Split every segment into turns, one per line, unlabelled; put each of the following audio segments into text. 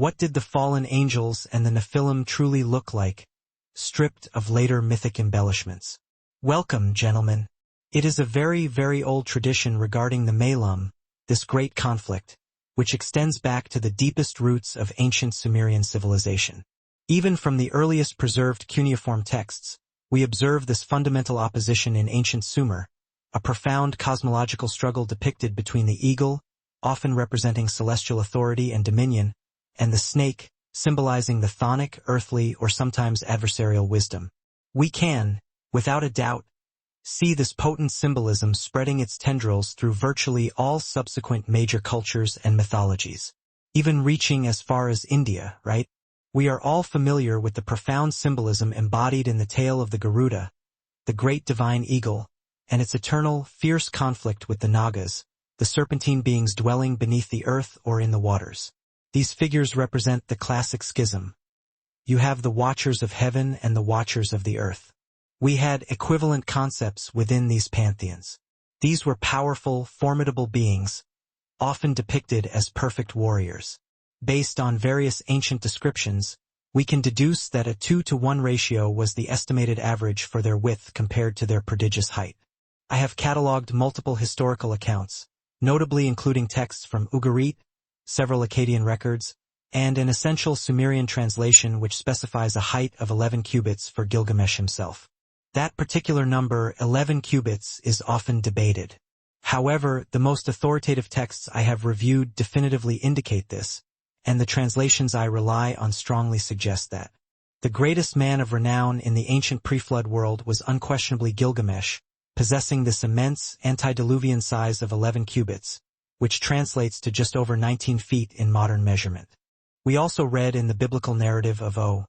What did the fallen angels and the Nephilim truly look like, stripped of later mythic embellishments? Welcome, gentlemen. It is a very, very old tradition regarding the Nephilim, this great conflict, which extends back to the deepest roots of ancient Sumerian civilization. Even from the earliest preserved cuneiform texts, we observe this fundamental opposition in ancient Sumer, a profound cosmological struggle depicted between the eagle, often representing celestial authority and dominion, and the snake, symbolizing the chthonic, earthly, or sometimes adversarial wisdom. We can, without a doubt, see this potent symbolism spreading its tendrils through virtually all subsequent major cultures and mythologies, even reaching as far as India, right? We are all familiar with the profound symbolism embodied in the tale of the Garuda, the great divine eagle, and its eternal, fierce conflict with the Nagas, the serpentine beings dwelling beneath the earth or in the waters. These figures represent the classic schism. You have the Watchers of Heaven and the Watchers of the Earth. We had equivalent concepts within these pantheons. These were powerful, formidable beings, often depicted as perfect warriors. Based on various ancient descriptions, we can deduce that a 2-to-1 ratio was the estimated average for their width compared to their prodigious height. I have catalogued multiple historical accounts, notably including texts from Ugarit, several Akkadian records, and an essential Sumerian translation which specifies a height of 11 cubits for Gilgamesh himself. That particular number, 11 cubits, is often debated. However, the most authoritative texts I have reviewed definitively indicate this, and the translations I rely on strongly suggest that. The greatest man of renown in the ancient pre-flood world was unquestionably Gilgamesh, possessing this immense antediluvian size of 11 cubits, which translates to just over 19 feet in modern measurement. We also read in the biblical narrative of Og,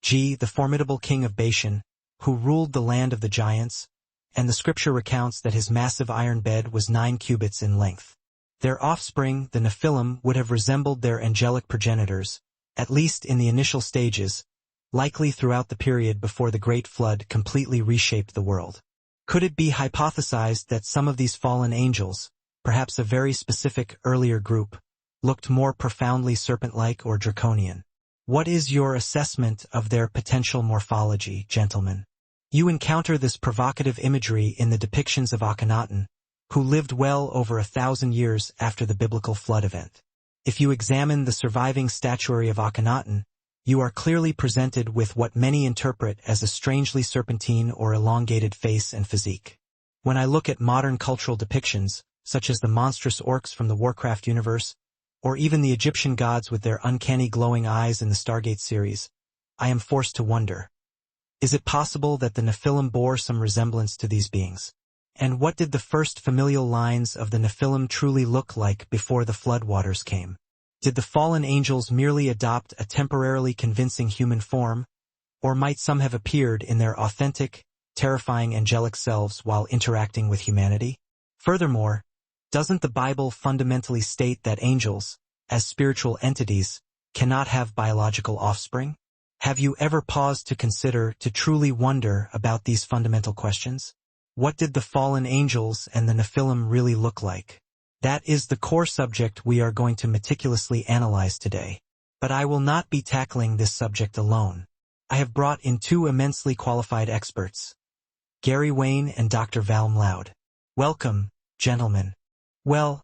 the formidable king of Bashan, who ruled the land of the giants, and the scripture recounts that his massive iron bed was 9 cubits in length. Their offspring, the Nephilim, would have resembled their angelic progenitors, at least in the initial stages, likely throughout the period before the Great Flood completely reshaped the world. Could it be hypothesized that some of these fallen angels, perhaps a very specific earlier group, looked more profoundly serpent-like or draconian? What is your assessment of their potential morphology, gentlemen? You encounter this provocative imagery in the depictions of Akhenaten, who lived well over 1,000 years after the biblical flood event. If you examine the surviving statuary of Akhenaten, you are clearly presented with what many interpret as a strangely serpentine or elongated face and physique. When I look at modern cultural depictions, such as the monstrous orcs from the Warcraft universe, or even the Egyptian gods with their uncanny glowing eyes in the Stargate series, I am forced to wonder, is it possible that the Nephilim bore some resemblance to these beings? And what did the first familial lines of the Nephilim truly look like before the floodwaters came? Did the fallen angels merely adopt a temporarily convincing human form, or might some have appeared in their authentic, terrifying angelic selves while interacting with humanity? Furthermore, doesn't the Bible fundamentally state that angels, as spiritual entities, cannot have biological offspring? Have you ever paused to consider, to truly wonder about these fundamental questions? What did the fallen angels and the Nephilim really look like? That is the core subject we are going to meticulously analyze today. But I will not be tackling this subject alone. I have brought in 2 immensely qualified experts, Gary Wayne and Dr. Val Mloud. Welcome, gentlemen. Well,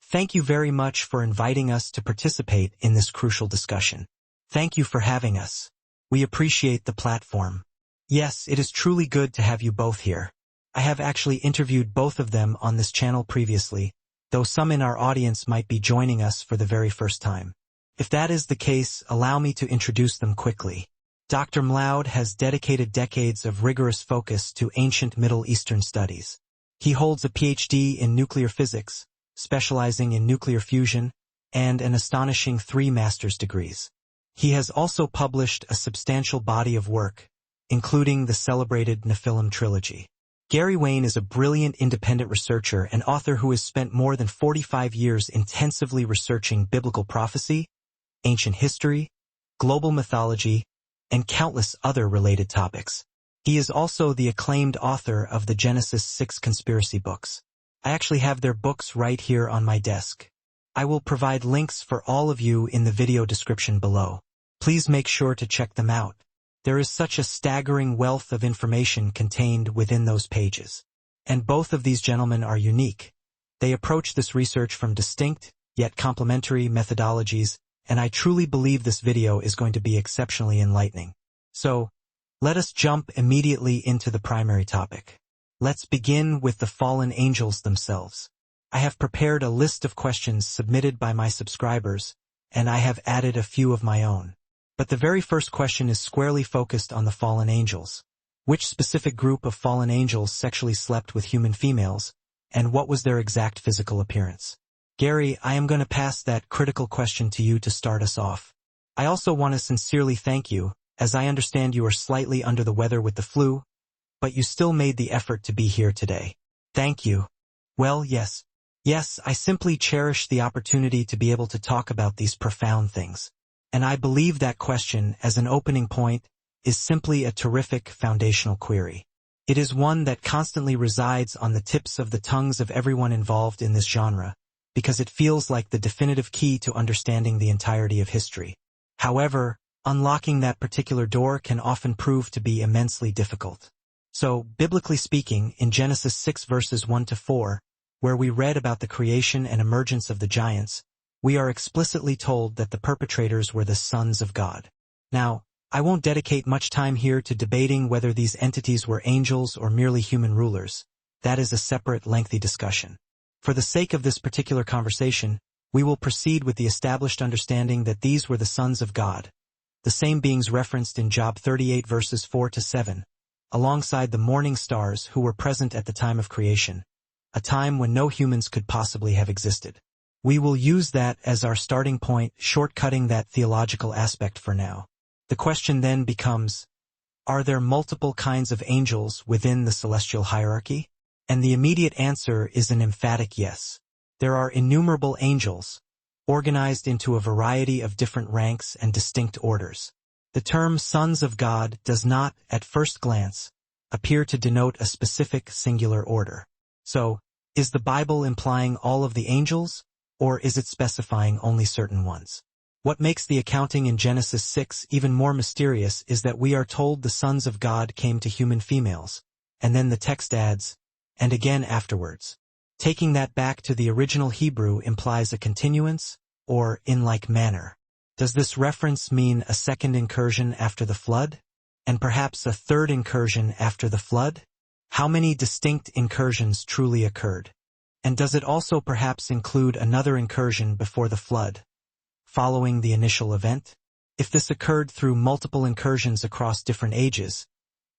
thank you very much for inviting us to participate in this crucial discussion. Thank you for having us. We appreciate the platform. Yes, it is truly good to have you both here. I have actually interviewed both of them on this channel previously, though some in our audience might be joining us for the very first time. If that is the case, allow me to introduce them quickly. Dr. Mloud has dedicated decades of rigorous focus to ancient Middle Eastern studies. He holds a PhD in nuclear physics, specializing in nuclear fusion, and an astonishing 3 master's degrees. He has also published a substantial body of work, including the celebrated Nephilim trilogy. Gary Wayne is a brilliant independent researcher and author who has spent more than 45 years intensively researching biblical prophecy, ancient history, global mythology, and countless other related topics. He is also the acclaimed author of the Genesis 6 conspiracy books. I actually have their books right here on my desk. I will provide links for all of you in the video description below. Please make sure to check them out. There is such a staggering wealth of information contained within those pages. And both of these gentlemen are unique. They approach this research from distinct, yet complementary methodologies, and I truly believe this video is going to be exceptionally enlightening. So, let us jump immediately into the primary topic. Let's begin with the fallen angels themselves. I have prepared a list of questions submitted by my subscribers, and I have added a few of my own. But the very first question is squarely focused on the fallen angels. Which specific group of fallen angels sexually slept with human females, and what was their exact physical appearance? Gary, I am going to pass that critical question to you to start us off. I also want to sincerely thank you, as I understand you are slightly under the weather with the flu, but you still made the effort to be here today. Thank you. Well, yes, I simply cherish the opportunity to be able to talk about these profound things. And I believe that question, as an opening point, is simply a terrific foundational query. It is one that constantly resides on the tips of the tongues of everyone involved in this genre, because it feels like the definitive key to understanding the entirety of history. However, unlocking that particular door can often prove to be immensely difficult. So, biblically speaking, in Genesis 6 verses 1 to 4, where we read about the creation and emergence of the giants, we are explicitly told that the perpetrators were the sons of God. Now, I won't dedicate much time here to debating whether these entities were angels or merely human rulers. That is a separate, lengthy discussion. For the sake of this particular conversation, we will proceed with the established understanding that these were the sons of God, the same beings referenced in Job 38 verses 4 to 7, alongside the morning stars who were present at the time of creation, a time when no humans could possibly have existed. We will use that as our starting point, shortcutting that theological aspect for now. The question then becomes, are there multiple kinds of angels within the celestial hierarchy? And the immediate answer is an emphatic yes. There are innumerable angels, organized into a variety of different ranks and distinct orders. The term sons of God does not, at first glance, appear to denote a specific singular order. So, is the Bible implying all of the angels, or is it specifying only certain ones? What makes the accounting in Genesis 6 even more mysterious is that we are told the sons of God came to human females, and then the text adds, and again afterwards. Taking that back to the original Hebrew implies a continuance, or in like manner. Does this reference mean a second incursion after the flood? And perhaps a third incursion after the flood? How many distinct incursions truly occurred? And does it also perhaps include another incursion before the flood, following the initial event? If this occurred through multiple incursions across different ages,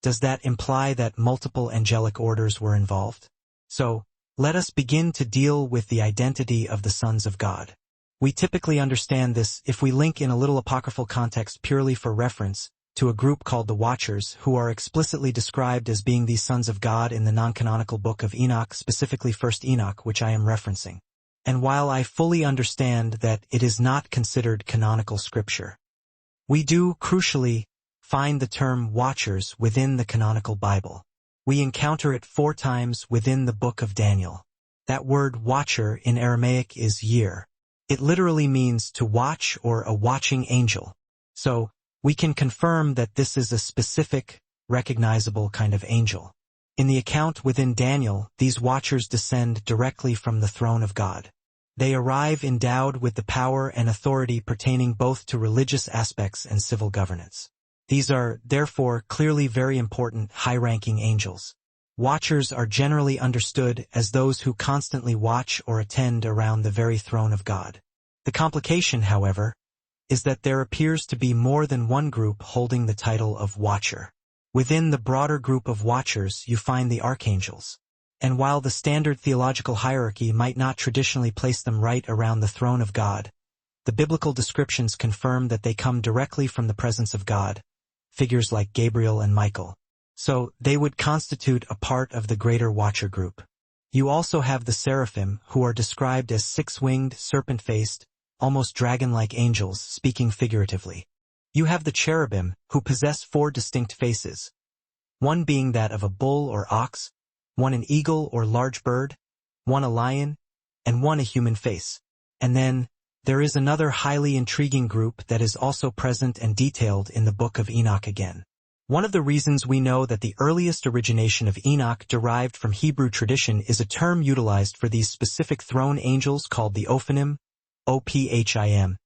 does that imply that multiple angelic orders were involved? So, let us begin to deal with the identity of the sons of God. We typically understand this if we link in a little apocryphal context purely for reference to a group called the Watchers, who are explicitly described as being these sons of God in the non-canonical book of Enoch, specifically 1st Enoch, which I am referencing. And while I fully understand that it is not considered canonical scripture, we do, crucially, find the term Watchers within the canonical Bible. We encounter it 4 times within the book of Daniel. That word watcher in Aramaic is yir. It literally means to watch or a watching angel. So, we can confirm that this is a specific, recognizable kind of angel. In the account within Daniel, these watchers descend directly from the throne of God. They arrive endowed with the power and authority pertaining both to religious aspects and civil governance. These are, therefore, clearly very important, high-ranking angels. Watchers are generally understood as those who constantly watch or attend around the very throne of God. The complication, however, is that there appears to be more than one group holding the title of Watcher. Within the broader group of Watchers, you find the archangels. And while the standard theological hierarchy might not traditionally place them right around the throne of God, the biblical descriptions confirm that they come directly from the presence of God, figures like Gabriel and Michael. So, they would constitute a part of the greater Watcher group. You also have the seraphim, who are described as 6-winged, serpent-faced, almost dragon-like angels, speaking figuratively. You have the cherubim, who possess 4 distinct faces, one being that of a bull or ox, one an eagle or large bird, one a lion, and one a human face. And then, there is another highly intriguing group that is also present and detailed in the Book of Enoch again. One of the reasons we know that the earliest origination of Enoch derived from Hebrew tradition is a term utilized for these specific throne angels called the Ophim, O-P-H-I-M,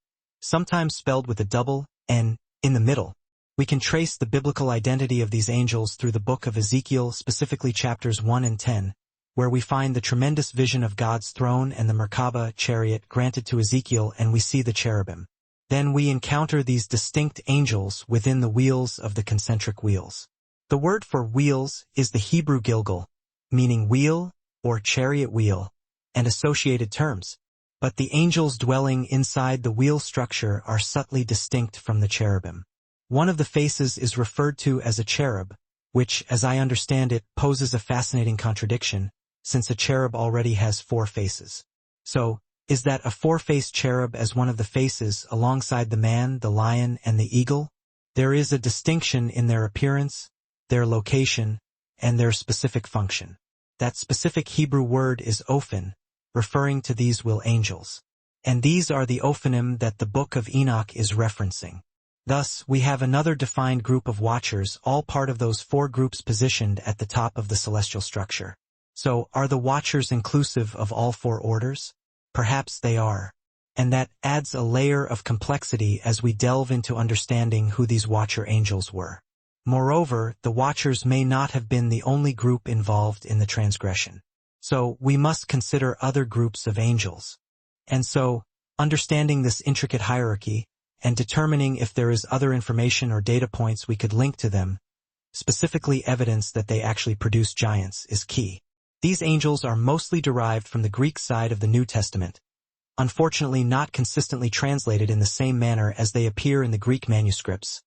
sometimes spelled with a double N in the middle. We can trace the biblical identity of these angels through the book of Ezekiel, specifically chapters 1 and 10, where we find the tremendous vision of God's throne and the Merkabah chariot granted to Ezekiel, and we see the cherubim. Then we encounter these distinct angels within the wheels of the concentric wheels. The word for wheels is the Hebrew gilgal, meaning wheel or chariot wheel, and associated terms. But the angels dwelling inside the wheel structure are subtly distinct from the cherubim. One of the faces is referred to as a cherub, which, as I understand it, poses a fascinating contradiction, since a cherub already has 4 faces. So, is that a 4-faced cherub as one of the faces alongside the man, the lion, and the eagle? There is a distinction in their appearance, their location, and their specific function. That specific Hebrew word is Ophin, referring to these will angels. And these are the Ophim that the Book of Enoch is referencing. Thus, we have another defined group of watchers, all part of those 4 groups positioned at the top of the celestial structure. So, are the watchers inclusive of all 4 orders? Perhaps they are. And that adds a layer of complexity as we delve into understanding who these watcher angels were. Moreover, the watchers may not have been the only group involved in the transgression. So, we must consider other groups of angels. And so, understanding this intricate hierarchy, and determining if there is other information or data points we could link to them, specifically evidence that they actually produce giants, is key. These angels are mostly derived from the Greek side of the New Testament, unfortunately not consistently translated in the same manner as they appear in the Greek manuscripts,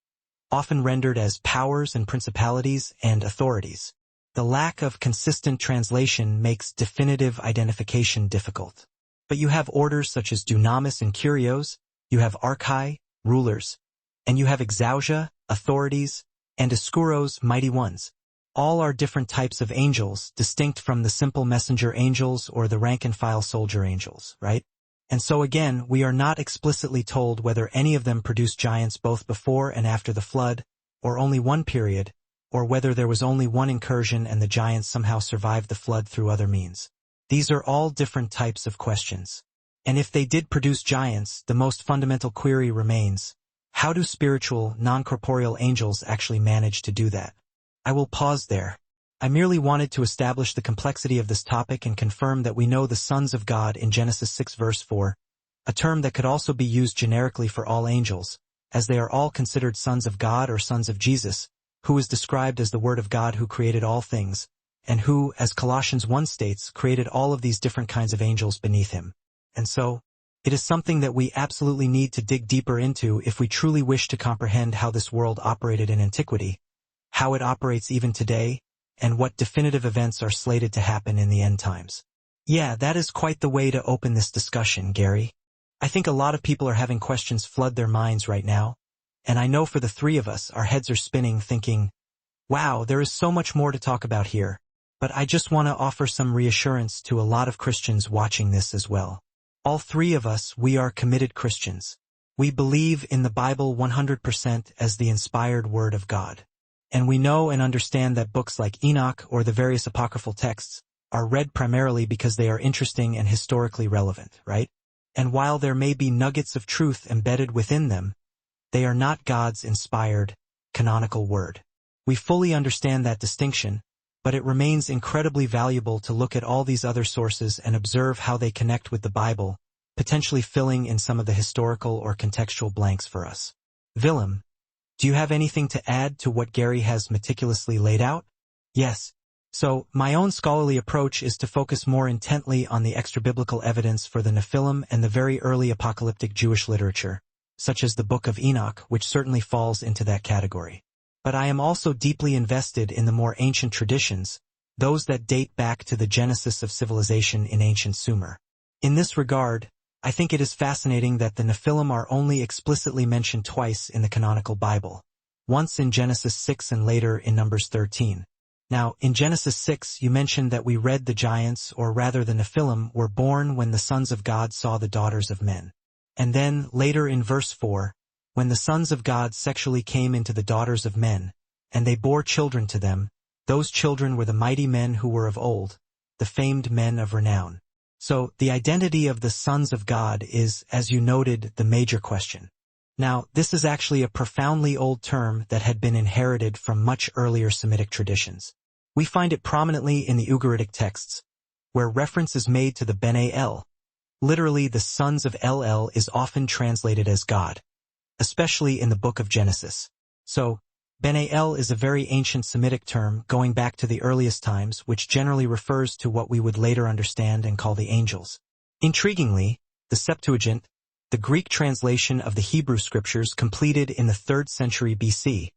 often rendered as powers and principalities and authorities. The lack of consistent translation makes definitive identification difficult. But you have orders such as dunamis and kurios, you have archai, rulers, and you have exousia, authorities, and eskuros, mighty ones. All are different types of angels, distinct from the simple messenger angels or the rank-and-file soldier angels, right? And so again, we are not explicitly told whether any of them produced giants both before and after the flood, or only one period, or whether there was only one incursion and the giants somehow survived the flood through other means. These are all different types of questions. And if they did produce giants, the most fundamental query remains, how do spiritual, non-corporeal angels actually manage to do that? I will pause there. I merely wanted to establish the complexity of this topic and confirm that we know the sons of God in Genesis 6 verse 4, a term that could also be used generically for all angels, as they are all considered sons of God or sons of Jesus, who is described as the Word of God who created all things, and who, as Colossians 1 states, created all of these different kinds of angels beneath him. And so, it is something that we absolutely need to dig deeper into if we truly wish to comprehend how this world operated in antiquity, how it operates even today, and what definitive events are slated to happen in the end times. Yeah, that is quite the way to open this discussion, Gary. I think a lot of people are having questions flood their minds right now, and I know for the 3 of us, our heads are spinning thinking, wow, there is so much more to talk about here. But I just want to offer some reassurance to a lot of Christians watching this as well. All 3 of us, we are committed Christians. We believe in the Bible 100% as the inspired Word of God. And we know and understand that books like Enoch or the various apocryphal texts are read primarily because they are interesting and historically relevant, right? And while there may be nuggets of truth embedded within them, they are not God's inspired, canonical word. We fully understand that distinction, but it remains incredibly valuable to look at all these other sources and observe how they connect with the Bible, potentially filling in some of the historical or contextual blanks for us. Willem, do you have anything to add to what Gary has meticulously laid out? Yes. So, my own scholarly approach is to focus more intently on the extra-biblical evidence for the Nephilim and the very early apocalyptic Jewish literature, such as the Book of Enoch, which certainly falls into that category. But I am also deeply invested in the more ancient traditions, those that date back to the genesis of civilization in ancient Sumer. In this regard, I think it is fascinating that the Nephilim are only explicitly mentioned twice in the canonical Bible, once in Genesis 6 and later in Numbers 13. Now, in Genesis 6, you mentioned that we read the giants, or rather the Nephilim, were born when the sons of God saw the daughters of men. And then, later in verse 4, when the sons of God sexually came into the daughters of men, and they bore children to them, those children were the mighty men who were of old, the famed men of renown. So, the identity of the sons of God is, as you noted, the major question. Now, this is actually a profoundly old term that had been inherited from much earlier Semitic traditions. We find it prominently in the Ugaritic texts, where reference is made to the Bene El. Literally, the sons of El is often translated as God, especially in the book of Genesis. So, Bene El is a very ancient Semitic term going back to the earliest times, which generally refers to what we would later understand and call the angels. Intriguingly, the Septuagint, the Greek translation of the Hebrew scriptures completed in the 3rd century BC,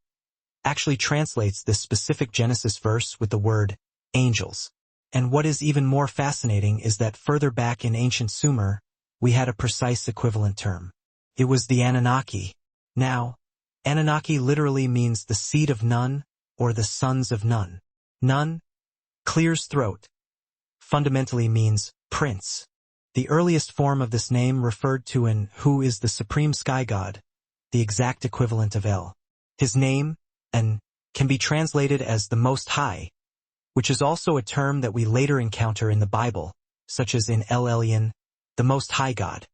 actually translates this specific Genesis verse with the word angels. And what is even more fascinating is that further back in ancient Sumer, we had a precise equivalent term. It was the Anunnaki. Now, Anunnaki literally means the seed of none or the sons of none. Nun, clear's throat, fundamentally means prince. The earliest form of this name referred to an who is the supreme sky god, the exact equivalent of El. His name, An, can be translated as the Most High, which is also a term that we later encounter in the Bible, such as in El Elyon, the Most High God.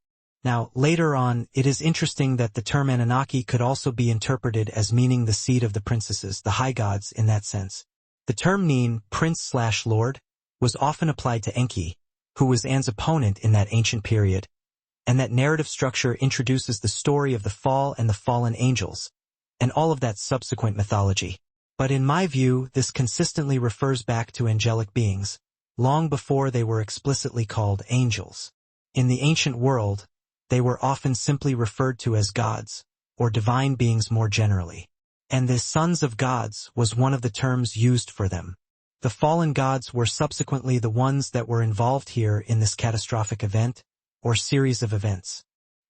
Now, later on, it is interesting that the term Anunnaki could also be interpreted as meaning the seed of the princesses, the high gods in that sense. The term Nin, prince/lord, was often applied to Enki, who was An's opponent in that ancient period, and that narrative structure introduces the story of the fall and the fallen angels, and all of that subsequent mythology. But in my view, this consistently refers back to angelic beings, long before they were explicitly called angels. In the ancient world, they were often simply referred to as gods, or divine beings more generally. And the sons of gods was one of the terms used for them. The fallen gods were subsequently the ones that were involved here in this catastrophic event, or series of events.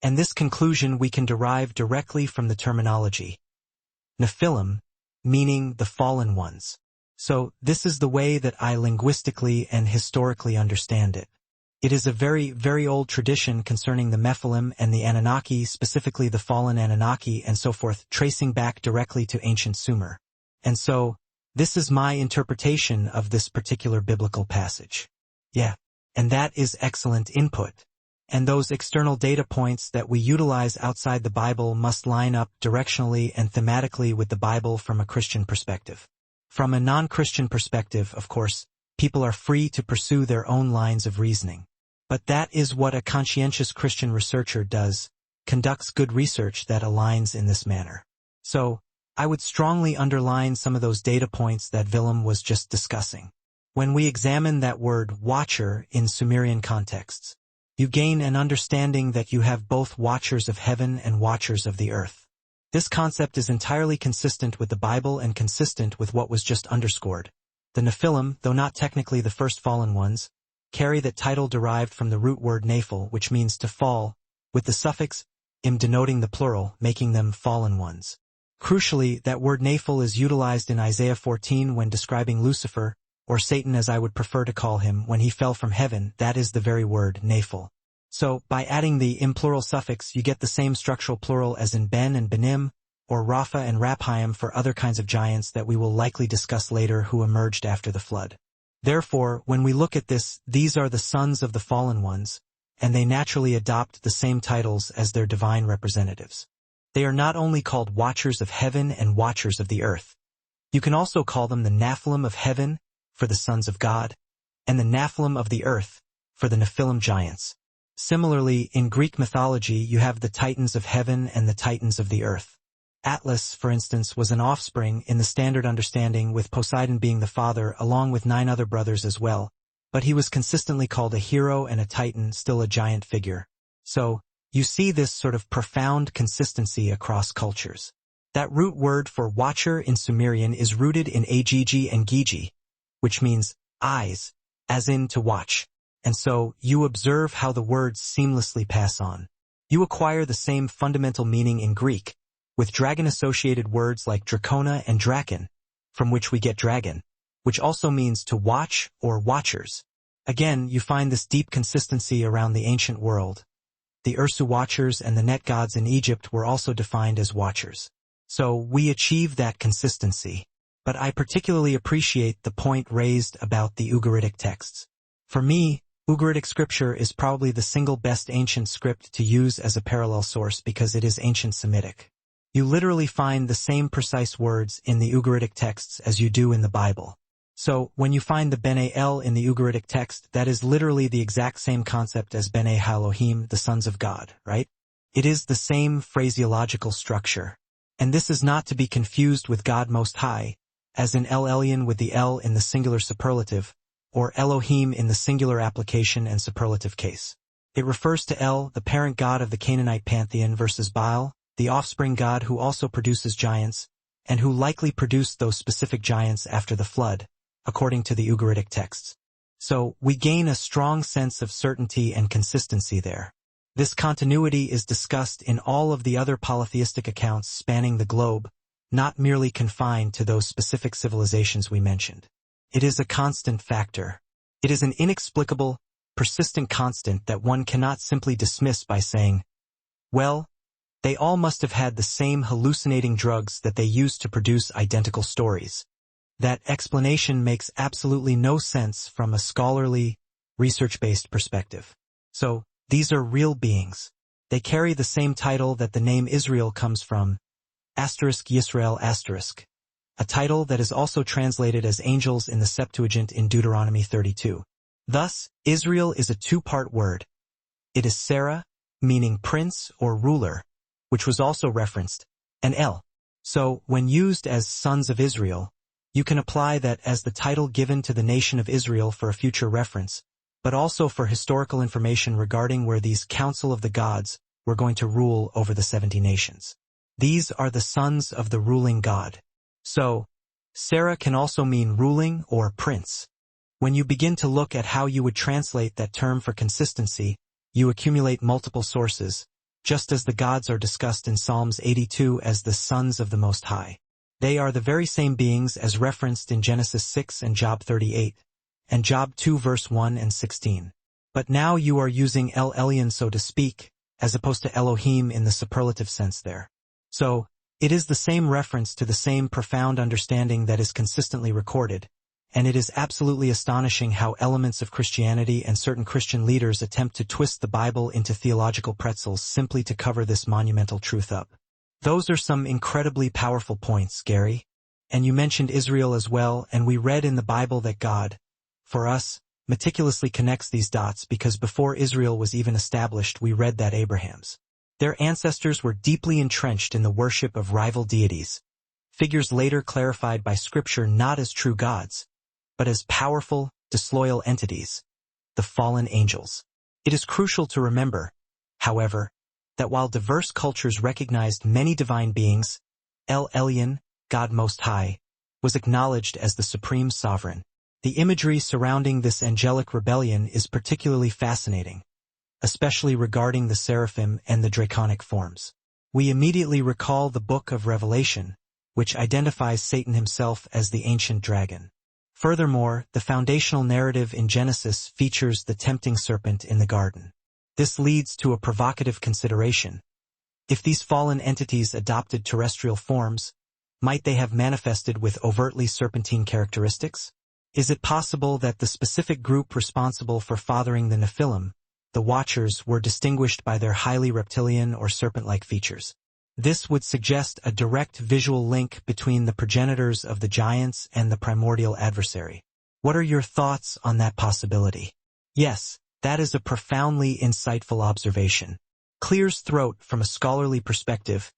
And this conclusion we can derive directly from the terminology. Nephilim, meaning the fallen ones. So, this is the way that I linguistically and historically understand it. It is a very, very old tradition concerning the Nephilim and the Anunnaki, specifically the fallen Anunnaki and so forth, tracing back directly to ancient Sumer. And so, this is my interpretation of this particular biblical passage. Yeah, and that is excellent input. And those external data points that we utilize outside the Bible must line up directionally and thematically with the Bible from a Christian perspective. From a non-Christian perspective, of course, people are free to pursue their own lines of reasoning. But that is what a conscientious Christian researcher does, conducts good research that aligns in this manner. So, I would strongly underline some of those data points that Willem was just discussing. When we examine that word watcher in Sumerian contexts, you gain an understanding that you have both watchers of heaven and watchers of the earth. This concept is entirely consistent with the Bible and consistent with what was just underscored. The Nephilim, though not technically the first fallen ones, carry that title derived from the root word nephil, which means to fall, with the suffix im denoting the plural, making them fallen ones. Crucially, that word nephil is utilized in Isaiah 14 when describing Lucifer, or Satan as I would prefer to call him, when he fell from heaven. That is the very word nephil. So, by adding the im plural suffix, you get the same structural plural as in Ben and Benim, or Rapha and Raphaim for other kinds of giants that we will likely discuss later who emerged after the flood. Therefore, when we look at this, these are the sons of the fallen ones, and they naturally adopt the same titles as their divine representatives. They are not only called watchers of heaven and watchers of the earth. You can also call them the Nephilim of heaven, for the sons of God, and the Nephilim of the earth, for the Nephilim giants. Similarly, in Greek mythology you have the Titans of heaven and the Titans of the earth. Atlas, for instance, was an offspring in the standard understanding, with Poseidon being the father along with 9 other brothers as well, but he was consistently called a hero and a Titan, still a giant figure. So, you see this sort of profound consistency across cultures. That root word for watcher in Sumerian is rooted in agigi and gigi, which means eyes, as in to watch. And so, you observe how the words seamlessly pass on. You acquire the same fundamental meaning in Greek, with dragon-associated words like dracona and draken, from which we get dragon, which also means to watch or watchers. Again, you find this deep consistency around the ancient world. The Ursu watchers and the net gods in Egypt were also defined as watchers. So we achieve that consistency. But I particularly appreciate the point raised about the Ugaritic texts. For me, Ugaritic scripture is probably the single best ancient script to use as a parallel source because it is ancient Semitic. You literally find the same precise words in the Ugaritic texts as you do in the Bible. So, when you find the Bene El in the Ugaritic text, that is literally the exact same concept as Bene Elohim, the sons of God, right? It is the same phraseological structure. And this is not to be confused with God Most High, as in El Elyon with the El in the singular superlative, or Elohim in the singular application and superlative case. It refers to El, the parent god of the Canaanite pantheon, versus Baal, the offspring god who also produces giants, and who likely produced those specific giants after the flood, according to the Ugaritic texts. So, we gain a strong sense of certainty and consistency there. This continuity is discussed in all of the other polytheistic accounts spanning the globe, not merely confined to those specific civilizations we mentioned. It is a constant factor. It is an inexplicable, persistent constant that one cannot simply dismiss by saying, well, they all must have had the same hallucinating drugs that they used to produce identical stories. That explanation makes absolutely no sense from a scholarly, research-based perspective. So, these are real beings. They carry the same title that the name Israel comes from, *Yisrael*, a title that is also translated as angels in the Septuagint in Deuteronomy 32. Thus, Israel is a two-part word. It is Sarah, meaning prince or ruler, which was also referenced, and El. So, when used as sons of Israel, you can apply that as the title given to the nation of Israel for a future reference, but also for historical information regarding where these council of the gods were going to rule over the 70 nations. These are the sons of the ruling God. So, Sarah can also mean ruling or prince. When you begin to look at how you would translate that term for consistency, you accumulate multiple sources, just as the gods are discussed in Psalms 82 as the sons of the Most High. They are the very same beings as referenced in Genesis 6 and Job 38, and Job 2 verse 1 and 16. But now you are using El Elyon, so to speak, as opposed to Elohim in the superlative sense there. So, it is the same reference to the same profound understanding that is consistently recorded, and it is absolutely astonishing how elements of Christianity and certain Christian leaders attempt to twist the Bible into theological pretzels simply to cover this monumental truth up. Those are some incredibly powerful points, Gary. And you mentioned Israel as well, and we read in the Bible that God, for us, meticulously connects these dots because before Israel was even established, we read that Abraham's. Their ancestors were deeply entrenched in the worship of rival deities, figures later clarified by Scripture not as true gods, but as powerful, disloyal entities, the fallen angels. It is crucial to remember, however, that while diverse cultures recognized many divine beings, El Elyon, God Most High, was acknowledged as the supreme sovereign. The imagery surrounding this angelic rebellion is particularly fascinating, especially regarding the seraphim and the draconic forms. We immediately recall the book of Revelation, which identifies Satan himself as the ancient dragon. Furthermore, the foundational narrative in Genesis features the tempting serpent in the garden. This leads to a provocative consideration. If these fallen entities adopted terrestrial forms, might they have manifested with overtly serpentine characteristics? Is it possible that the specific group responsible for fathering the Nephilim, the Watchers, were distinguished by their highly reptilian or serpent-like features? This would suggest a direct visual link between the progenitors of the giants and the primordial adversary. What are your thoughts on that possibility? Yes, that is a profoundly insightful observation. Clears throat from a scholarly perspective.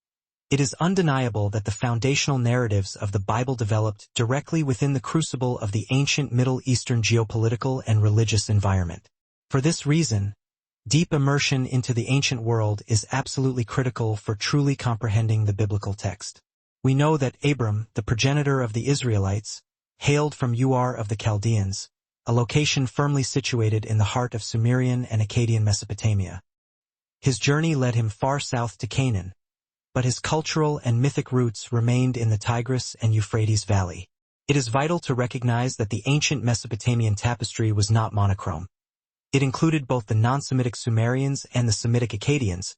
It is undeniable that the foundational narratives of the Bible developed directly within the crucible of the ancient Middle Eastern geopolitical and religious environment. For this reason, deep immersion into the ancient world is absolutely critical for truly comprehending the biblical text. We know that Abram, the progenitor of the Israelites, hailed from Ur of the Chaldeans, a location firmly situated in the heart of Sumerian and Akkadian Mesopotamia. His journey led him far south to Canaan, but his cultural and mythic roots remained in the Tigris and Euphrates Valley. It is vital to recognize that the ancient Mesopotamian tapestry was not monochrome. It included both the non-Semitic Sumerians and the Semitic Akkadians,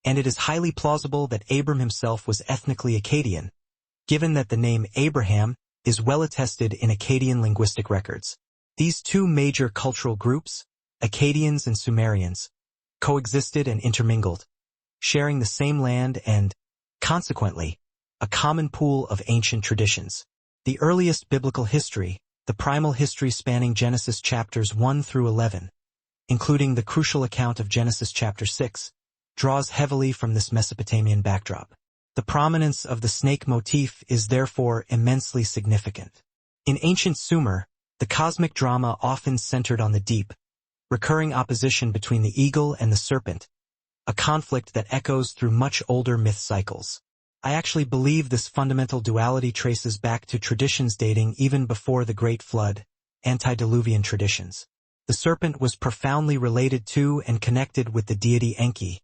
and it is highly plausible that Abram himself was ethnically Akkadian, given that the name Abraham is well attested in Akkadian linguistic records. These two major cultural groups, Akkadians and Sumerians, coexisted and intermingled, sharing the same land and, consequently, a common pool of ancient traditions. The earliest biblical history, the primal history spanning Genesis chapters 1 through 11, including the crucial account of Genesis chapter 6, draws heavily from this Mesopotamian backdrop. The prominence of the snake motif is therefore immensely significant. In ancient Sumer, the cosmic drama often centered on the deep, recurring opposition between the eagle and the serpent, a conflict that echoes through much older myth cycles. I actually believe this fundamental duality traces back to traditions dating even before the Great Flood, antediluvian traditions. The serpent was profoundly related to and connected with the deity Enki,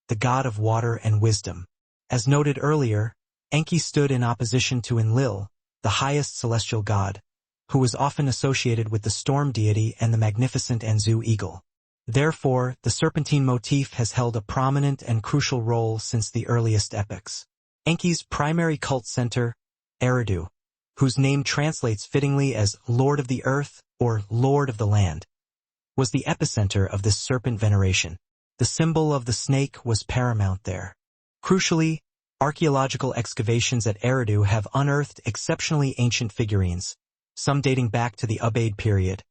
the god of water and wisdom. As noted earlier, Enki stood in opposition to Enlil, the highest celestial god, who was often associated with the storm deity and the magnificent Anzu eagle. Therefore, the serpentine motif has held a prominent and crucial role since the earliest epochs. Enki's primary cult center, Eridu, whose name translates fittingly as Lord of the Earth or Lord of the Land, was the epicenter of this serpent veneration. The symbol of the snake was paramount there. Crucially, archaeological excavations at Eridu have unearthed exceptionally ancient figurines, some dating back to the Ubaid period,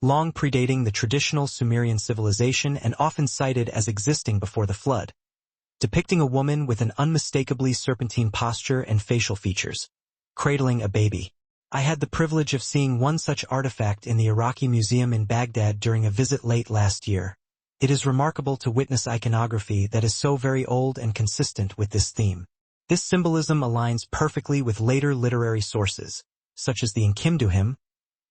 long predating the traditional Sumerian civilization and often cited as existing before the flood, depicting a woman with an unmistakably serpentine posture and facial features, cradling a baby. I had the privilege of seeing one such artifact in the Iraqi Museum in Baghdad during a visit late last year. It is remarkable to witness iconography that is so very old and consistent with this theme. This symbolism aligns perfectly with later literary sources, such as the Enkidu hymn,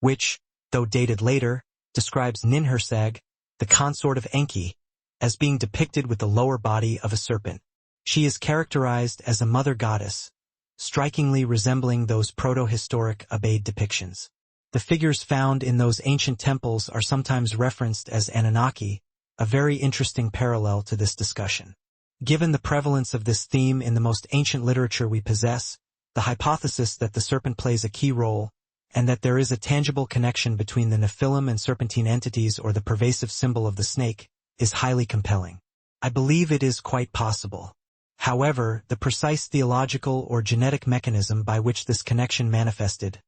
which, though dated later, describes Ninhursag, the consort of Enki, as being depicted with the lower body of a serpent. She is characterized as a mother goddess, strikingly resembling those proto-historic Ubaid depictions. The figures found in those ancient temples are sometimes referenced as Anunnaki, a very interesting parallel to this discussion. Given the prevalence of this theme in the most ancient literature we possess, the hypothesis that the serpent plays a key role, and that there is a tangible connection between the Nephilim and serpentine entities or the pervasive symbol of the snake, is highly compelling. I believe it is quite possible. However, the precise theological or genetic mechanism by which this connection manifested,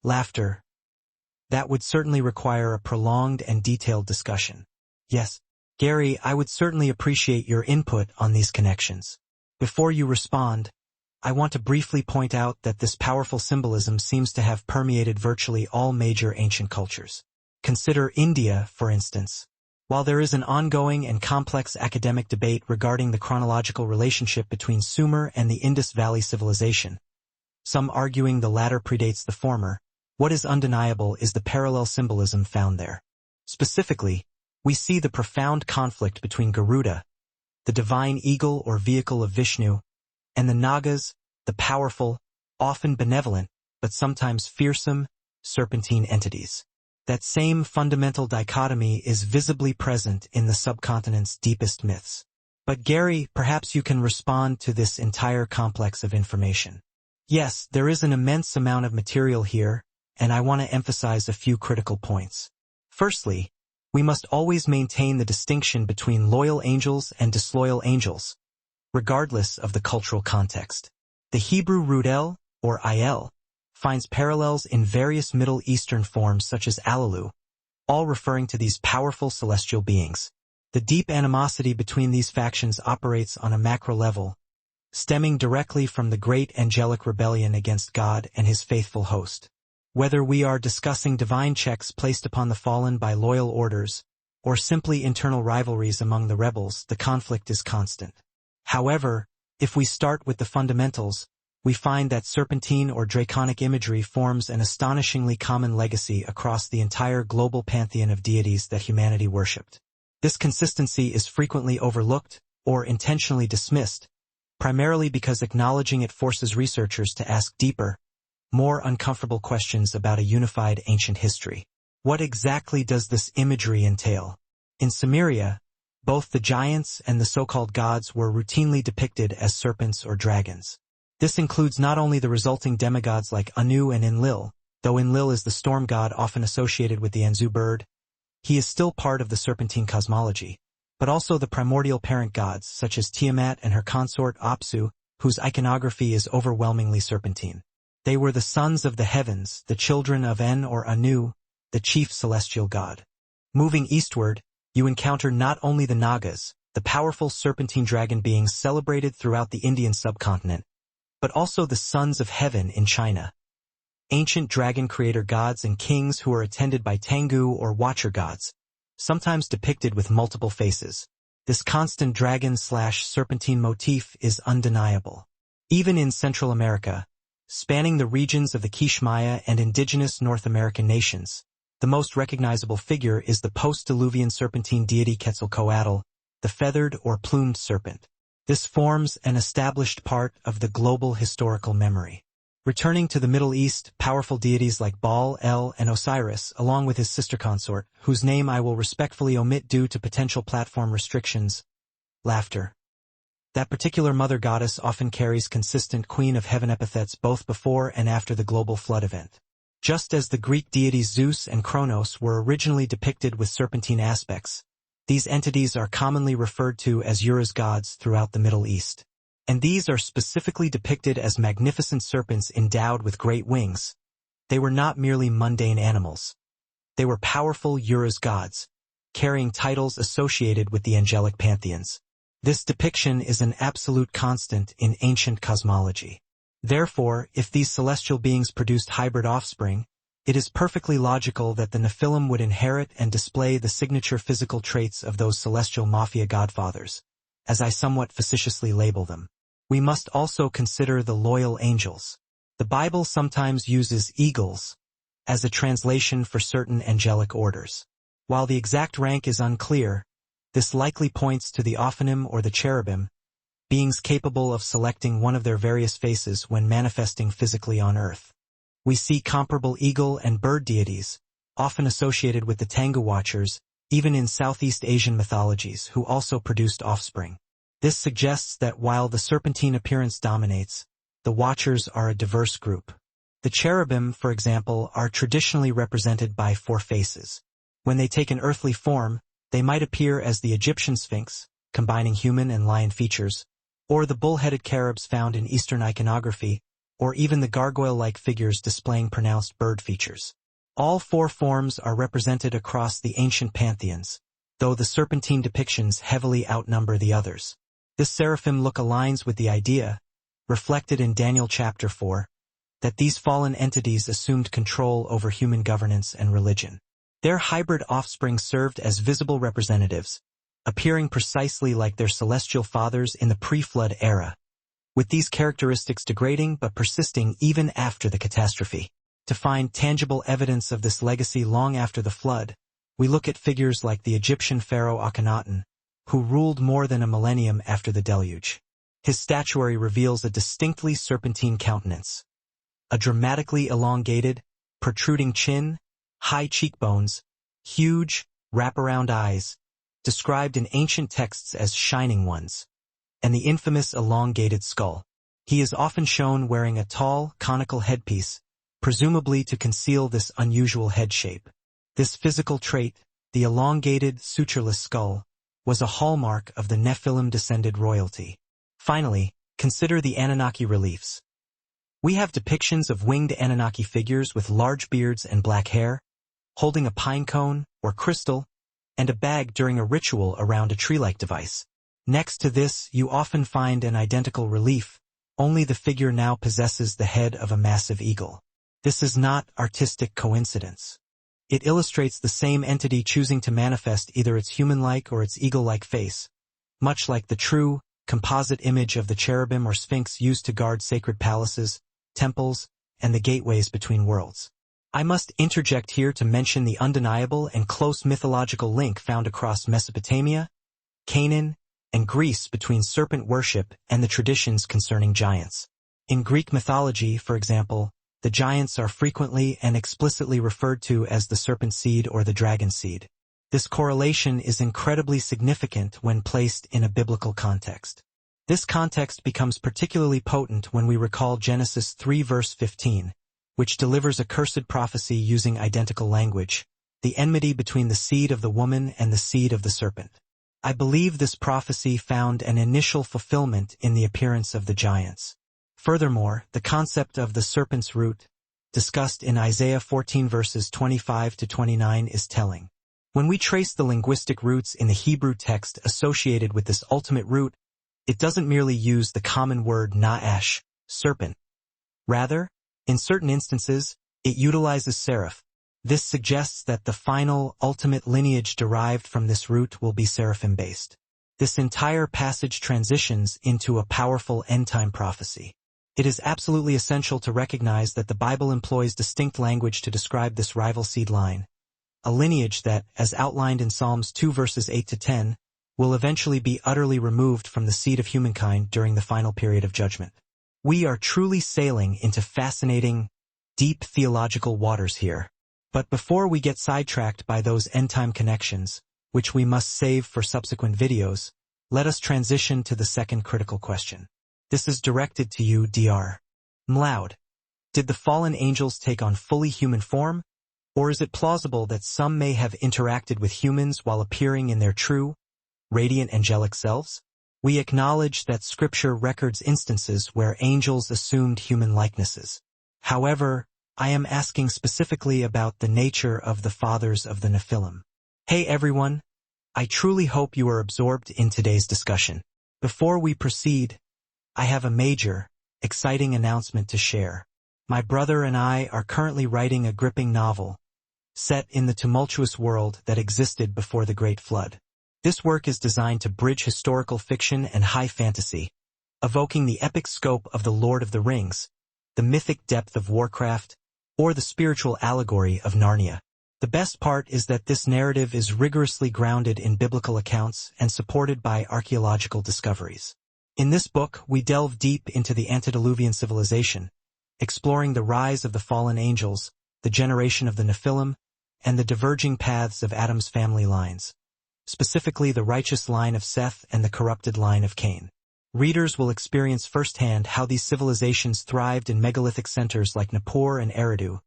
laughter, that would certainly require a prolonged and detailed discussion. Yes, Gary, I would certainly appreciate your input on these connections. Before you respond, I want to briefly point out that this powerful symbolism seems to have permeated virtually all major ancient cultures. Consider India, for instance. While there is an ongoing and complex academic debate regarding the chronological relationship between Sumer and the Indus Valley civilization, some arguing the latter predates the former, what is undeniable is the parallel symbolism found there. Specifically, we see the profound conflict between Garuda, the divine eagle or vehicle of Vishnu, and the Nagas, the powerful, often benevolent, but sometimes fearsome, serpentine entities. That same fundamental dichotomy is visibly present in the subcontinent's deepest myths. But Gary, perhaps you can respond to this entire complex of information. Yes, there is an immense amount of material here, and I want to emphasize a few critical points. Firstly, we must always maintain the distinction between loyal angels and disloyal angels, regardless of the cultural context. The Hebrew root el, or il, finds parallels in various Middle Eastern forms such as Alalu, all referring to these powerful celestial beings. The deep animosity between these factions operates on a macro level, stemming directly from the great angelic rebellion against God and his faithful host. Whether we are discussing divine checks placed upon the fallen by loyal orders, or simply internal rivalries among the rebels, the conflict is constant. However, if we start with the fundamentals, we find that serpentine or draconic imagery forms an astonishingly common legacy across the entire global pantheon of deities that humanity worshipped. This consistency is frequently overlooked or intentionally dismissed, primarily because acknowledging it forces researchers to ask deeper, more uncomfortable questions about a unified ancient history. What exactly does this imagery entail? In Sumeria, both the giants and the so-called gods were routinely depicted as serpents or dragons. This includes not only the resulting demigods like Anu and Enlil, though Enlil is the storm god often associated with the Anzu bird, he is still part of the serpentine cosmology, but also the primordial parent gods such as Tiamat and her consort Apsu, whose iconography is overwhelmingly serpentine. They were the sons of the heavens, the children of En or Anu, the chief celestial god. Moving eastward, you encounter not only the Nagas, the powerful serpentine dragon beings celebrated throughout the Indian subcontinent, but also the sons of heaven in China. Ancient dragon creator gods and kings who are attended by Tengu or watcher gods, sometimes depicted with multiple faces. This constant dragon/serpentine motif is undeniable. Even in Central America, spanning the regions of the Quiche Maya and indigenous North American nations, the most recognizable figure is the post-Diluvian serpentine deity Quetzalcoatl, the feathered or plumed serpent. This forms an established part of the global historical memory. Returning to the Middle East, powerful deities like Baal, El, and Osiris, along with his sister consort, whose name I will respectfully omit due to potential platform restrictions, laughter. That particular mother goddess often carries consistent Queen of Heaven epithets both before and after the global flood event. Just as the Greek deities Zeus and Kronos were originally depicted with serpentine aspects, these entities are commonly referred to as Ura's gods throughout the Middle East. And these are specifically depicted as magnificent serpents endowed with great wings. They were not merely mundane animals. They were powerful Ura's gods, carrying titles associated with the angelic pantheons. This depiction is an absolute constant in ancient cosmology. Therefore, if these celestial beings produced hybrid offspring, it is perfectly logical that the Nephilim would inherit and display the signature physical traits of those celestial mafia godfathers, as I somewhat facetiously label them. We must also consider the loyal angels. The Bible sometimes uses eagles as a translation for certain angelic orders. While the exact rank is unclear, this likely points to the Ophanim or the cherubim, beings capable of selecting one of their various faces when manifesting physically on earth. We see comparable eagle and bird deities, often associated with the Tengu watchers, even in Southeast Asian mythologies, who also produced offspring. This suggests that while the serpentine appearance dominates, the watchers are a diverse group. The cherubim, for example, are traditionally represented by 4 faces. When they take an earthly form, they might appear as the Egyptian Sphinx, combining human and lion features, or the bull-headed cherubs found in Eastern iconography, or even the gargoyle-like figures displaying pronounced bird features. All 4 forms are represented across the ancient pantheons, though the serpentine depictions heavily outnumber the others. This seraphim look aligns with the idea, reflected in Daniel chapter 4, that these fallen entities assumed control over human governance and religion. Their hybrid offspring served as visible representatives, appearing precisely like their celestial fathers in the pre-flood era, with these characteristics degrading but persisting even after the catastrophe. To find tangible evidence of this legacy long after the flood, we look at figures like the Egyptian pharaoh Akhenaten, who ruled more than a millennium after the deluge. His statuary reveals a distinctly serpentine countenance, a dramatically elongated, protruding chin, high cheekbones, huge, wraparound eyes, described in ancient texts as shining ones, and the infamous elongated skull. He is often shown wearing a tall, conical headpiece, presumably to conceal this unusual head shape. This physical trait, the elongated, sutureless skull, was a hallmark of the Nephilim-descended royalty. Finally, consider the Anunnaki reliefs. We have depictions of winged Anunnaki figures with large beards and black hair, holding a pine cone, or crystal, and a bag during a ritual around a tree-like device. Next to this, you often find an identical relief, only the figure now possesses the head of a massive eagle. This is not artistic coincidence. It illustrates the same entity choosing to manifest either its human-like or its eagle-like face, much like the true, composite image of the cherubim or sphinx used to guard sacred palaces, temples, and the gateways between worlds. I must interject here to mention the undeniable and close mythological link found across Mesopotamia, Canaan, and Greece between serpent worship and the traditions concerning giants. In Greek mythology, for example, The giants are frequently and explicitly referred to as the serpent seed or the dragon seed. This correlation is incredibly significant when placed in a biblical context. This context becomes particularly potent when we recall Genesis 3 verse 15, which delivers a cursed prophecy using identical language, the enmity between the seed of the woman and the seed of the serpent. I believe this prophecy found an initial fulfillment in the appearance of the giants. Furthermore, the concept of the serpent's root, discussed in Isaiah 14 verses 25 to 29, is telling. When we trace the linguistic roots in the Hebrew text associated with this ultimate root, it doesn't merely use the common word na'ash, serpent. Rather, in certain instances, it utilizes seraph. This suggests that the final, ultimate lineage derived from this root will be seraphim-based. This entire passage transitions into a powerful end-time prophecy. It is absolutely essential to recognize that the Bible employs distinct language to describe this rival seed line, a lineage that, as outlined in Psalms 2 verses 8 to 10, will eventually be utterly removed from the seed of humankind during the final period of judgment. We are truly sailing into fascinating, deep theological waters here. But before we get sidetracked by those end-time connections, which we must save for subsequent videos, let us transition to the second critical question. This is directed to you, Dr. Mloud. Did the fallen angels take on fully human form? Or is it plausible that some may have interacted with humans while appearing in their true, radiant angelic selves? We acknowledge that Scripture records instances where angels assumed human likenesses. However, I am asking specifically about the nature of the fathers of the Nephilim. Hey everyone, I truly hope you are absorbed in today's discussion. Before we proceed, I have a major, exciting announcement to share. My brother and I are currently writing a gripping novel, set in the tumultuous world that existed before the Great Flood. This work is designed to bridge historical fiction and high fantasy, evoking the epic scope of The Lord of the Rings, the mythic depth of Warcraft, or the spiritual allegory of Narnia. The best part is that this narrative is rigorously grounded in biblical accounts and supported by archaeological discoveries. In this book, we delve deep into the antediluvian civilization, exploring the rise of the fallen angels, the generation of the Nephilim, and the diverging paths of Adam's family lines, specifically the righteous line of Seth and the corrupted line of Cain. Readers will experience firsthand how these civilizations thrived in megalithic centers like Nippur and Eridu,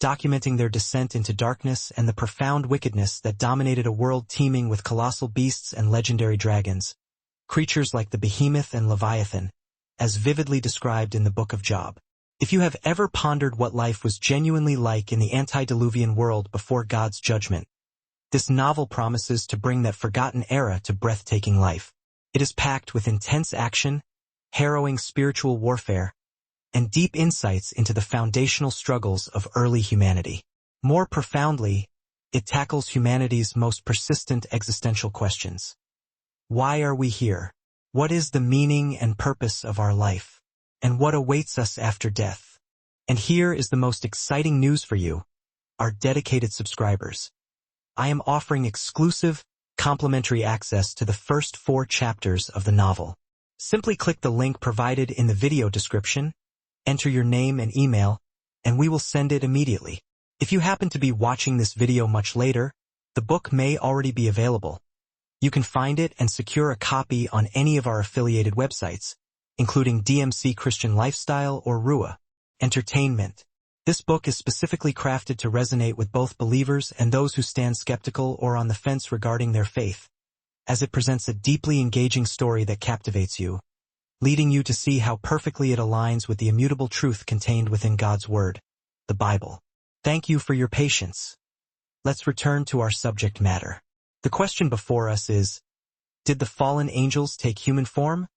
documenting their descent into darkness and the profound wickedness that dominated a world teeming with colossal beasts and legendary dragons, creatures like the behemoth and leviathan, as vividly described in the Book of Job. If you have ever pondered what life was genuinely like in the antediluvian world before God's judgment, this novel promises to bring that forgotten era to breathtaking life. It is packed with intense action, harrowing spiritual warfare, and deep insights into the foundational struggles of early humanity. More profoundly, it tackles humanity's most persistent existential questions. Why are we here? What is the meaning and purpose of our life? And what awaits us after death? And here is the most exciting news for you, our dedicated subscribers. I am offering exclusive, complimentary access to the first 4 chapters of the novel. Simply click the link provided in the video description, enter your name and email, and we will send it immediately. If you happen to be watching this video much later, the book may already be available. You can find it and secure a copy on any of our affiliated websites, including DMC Christian Lifestyle or RUA Entertainment. This book is specifically crafted to resonate with both believers and those who stand skeptical or on the fence regarding their faith, as it presents a deeply engaging story that captivates you, leading you to see how perfectly it aligns with the immutable truth contained within God's Word, the Bible. Thank you for your patience. Let's return to our subject matter. The question before us is, did the fallen angels take human form?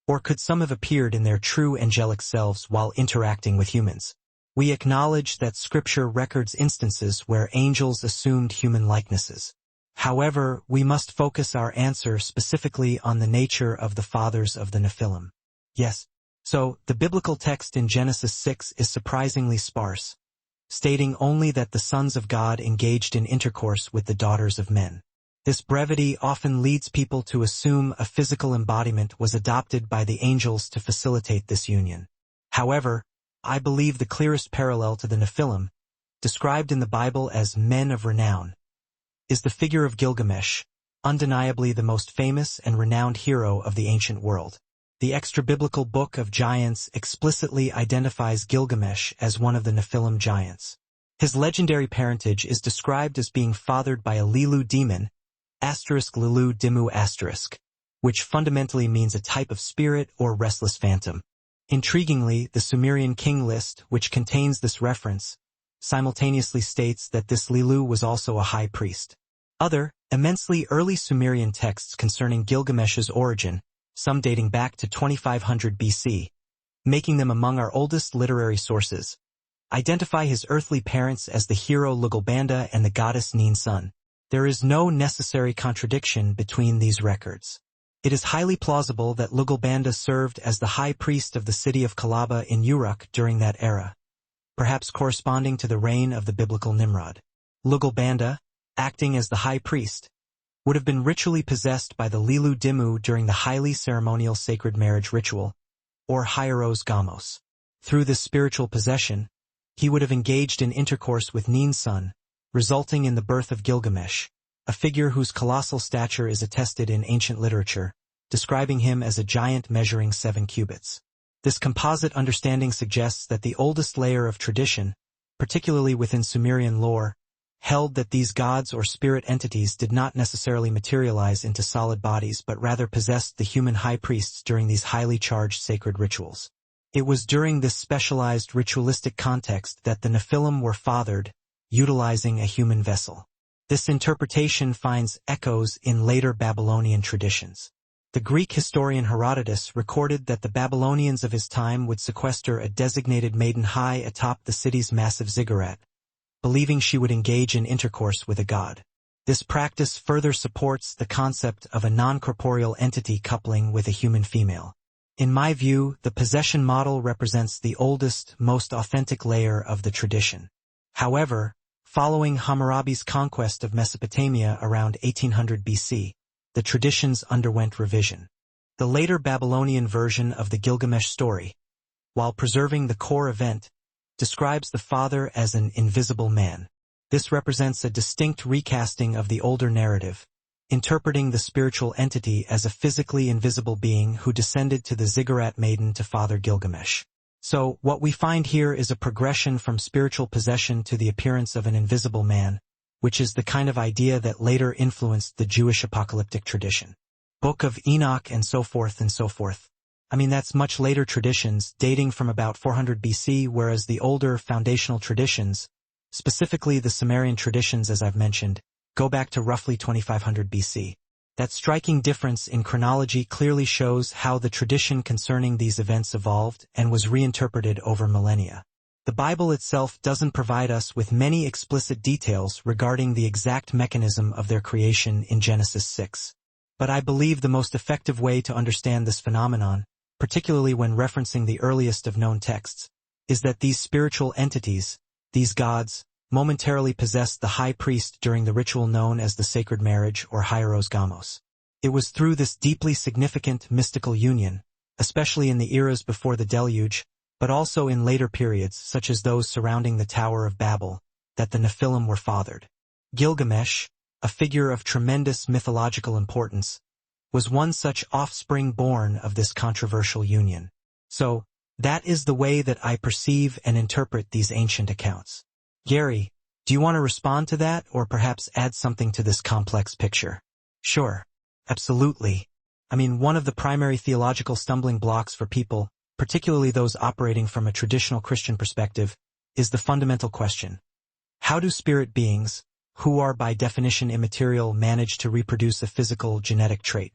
Or could some have appeared in their true angelic selves while interacting with humans? We acknowledge that Scripture records instances where angels assumed human likenesses. However, we must focus our answer specifically on the nature of the fathers of the Nephilim. Yes, so the biblical text in Genesis 6 is surprisingly sparse, stating only that the sons of God engaged in intercourse with the daughters of men. This brevity often leads people to assume a physical embodiment was adopted by the angels to facilitate this union. However, I believe the clearest parallel to the Nephilim, described in the Bible as men of renown, is the figure of Gilgamesh, undeniably the most famous and renowned hero of the ancient world. The extra-biblical Book of Giants explicitly identifies Gilgamesh as one of the Nephilim giants. His legendary parentage is described as being fathered by a Lilu demon, *Lilu Dimu*, which fundamentally means a type of spirit or restless phantom. Intriguingly, the Sumerian king list, which contains this reference, simultaneously states that this Lilu was also a high priest. Other, immensely early Sumerian texts concerning Gilgamesh's origin, some dating back to 2500 BC, making them among our oldest literary sources, identify his earthly parents as the hero Lugalbanda and the goddess Nin-Sun. There is no necessary contradiction between these records. It is highly plausible that Lugalbanda served as the high priest of the city of Kalaba in Uruk during that era, perhaps corresponding to the reign of the biblical Nimrod. Lugalbanda, acting as the high priest, would have been ritually possessed by the Lilu Dimu during the highly ceremonial sacred marriage ritual, or Hieros Gamos. Through this spiritual possession, he would have engaged in intercourse with Nin-Sun, resulting in the birth of Gilgamesh, a figure whose colossal stature is attested in ancient literature, describing him as a giant measuring 7 cubits. This composite understanding suggests that the oldest layer of tradition, particularly within Sumerian lore, held that these gods or spirit entities did not necessarily materialize into solid bodies but rather possessed the human high priests during these highly charged sacred rituals. It was during this specialized ritualistic context that the Nephilim were fathered, utilizing a human vessel. This interpretation finds echoes in later Babylonian traditions. The Greek historian Herodotus recorded that the Babylonians of his time would sequester a designated maiden high atop the city's massive ziggurat, believing she would engage in intercourse with a god. This practice further supports the concept of a non-corporeal entity coupling with a human female. In my view, the possession model represents the oldest, most authentic layer of the tradition. However, following Hammurabi's conquest of Mesopotamia around 1800 BC, the traditions underwent revision. The later Babylonian version of the Gilgamesh story, while preserving the core event, describes the father as an invisible man. This represents a distinct recasting of the older narrative, interpreting the spiritual entity as a physically invisible being who descended to the ziggurat maiden to father Gilgamesh. So, what we find here is a progression from spiritual possession to the appearance of an invisible man, which is the kind of idea that later influenced the Jewish apocalyptic tradition. Book of Enoch and so forth and so forth. That's much later traditions, dating from about 400 BC, whereas the older foundational traditions, specifically the Sumerian traditions as I've mentioned, go back to roughly 2500 BC. That striking difference in chronology clearly shows how the tradition concerning these events evolved and was reinterpreted over millennia. The Bible itself doesn't provide us with many explicit details regarding the exact mechanism of their creation in Genesis 6. But I believe the most effective way to understand this phenomenon, particularly when referencing the earliest of known texts, is that these spiritual entities, these gods, momentarily possessed the high priest during the ritual known as the sacred marriage or Hieros Gamos. It was through this deeply significant mystical union, especially in the eras before the deluge, but also in later periods such as those surrounding the Tower of Babel, that the Nephilim were fathered. Gilgamesh, a figure of tremendous mythological importance, was one such offspring born of this controversial union. So, that is the way that I perceive and interpret these ancient accounts. Gary, do you want to respond to that or perhaps add something to this complex picture? Sure. Absolutely. One of the primary theological stumbling blocks for people, particularly those operating from a traditional Christian perspective, is the fundamental question: how do spirit beings, who are by definition immaterial, manage to reproduce a physical genetic trait?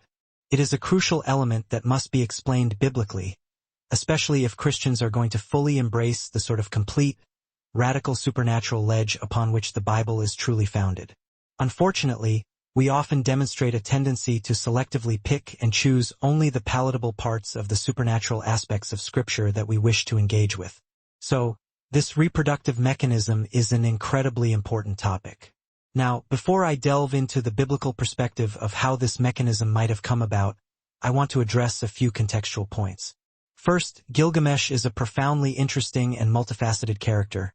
It is a crucial element that must be explained biblically, especially if Christians are going to fully embrace the sort of complete, radical supernatural ledge upon which the Bible is truly founded. Unfortunately, we often demonstrate a tendency to selectively pick and choose only the palatable parts of the supernatural aspects of Scripture that we wish to engage with. So, this reproductive mechanism is an incredibly important topic. Now, before I delve into the biblical perspective of how this mechanism might have come about, I want to address a few contextual points. First, Gilgamesh is a profoundly interesting and multifaceted character,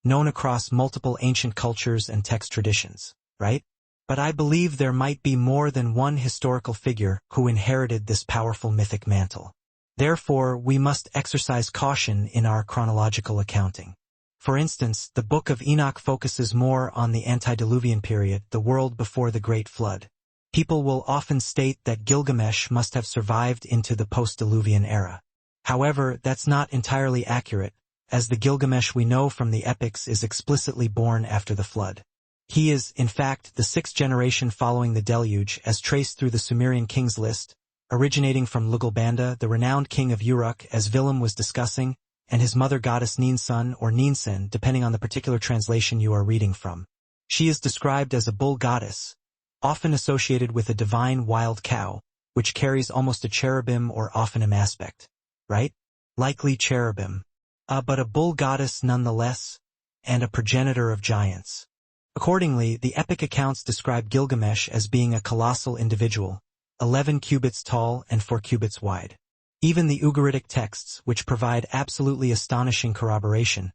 known across multiple ancient cultures and text traditions, right? But I believe there might be more than one historical figure who inherited this powerful mythic mantle. Therefore, we must exercise caution in our chronological accounting. For instance, the Book of Enoch focuses more on the antediluvian period, the world before the Great Flood. People will often state that Gilgamesh must have survived into the post-diluvian era. However, that's not entirely accurate, as the Gilgamesh we know from the epics is explicitly born after the flood. He is, in fact, the sixth generation following the deluge as traced through the Sumerian kings list, originating from Lugalbanda, the renowned king of Uruk, as Willem was discussing, and his mother goddess Ninsun or Ninsen, depending on the particular translation you are reading from. She is described as a bull goddess, often associated with a divine wild cow, which carries almost a cherubim or Ophanim aspect. Right? Likely cherubim. But a bull goddess nonetheless, and a progenitor of giants. Accordingly, the epic accounts describe Gilgamesh as being a colossal individual, 11 cubits tall and 4 cubits wide. Even the Ugaritic texts, which provide absolutely astonishing corroboration,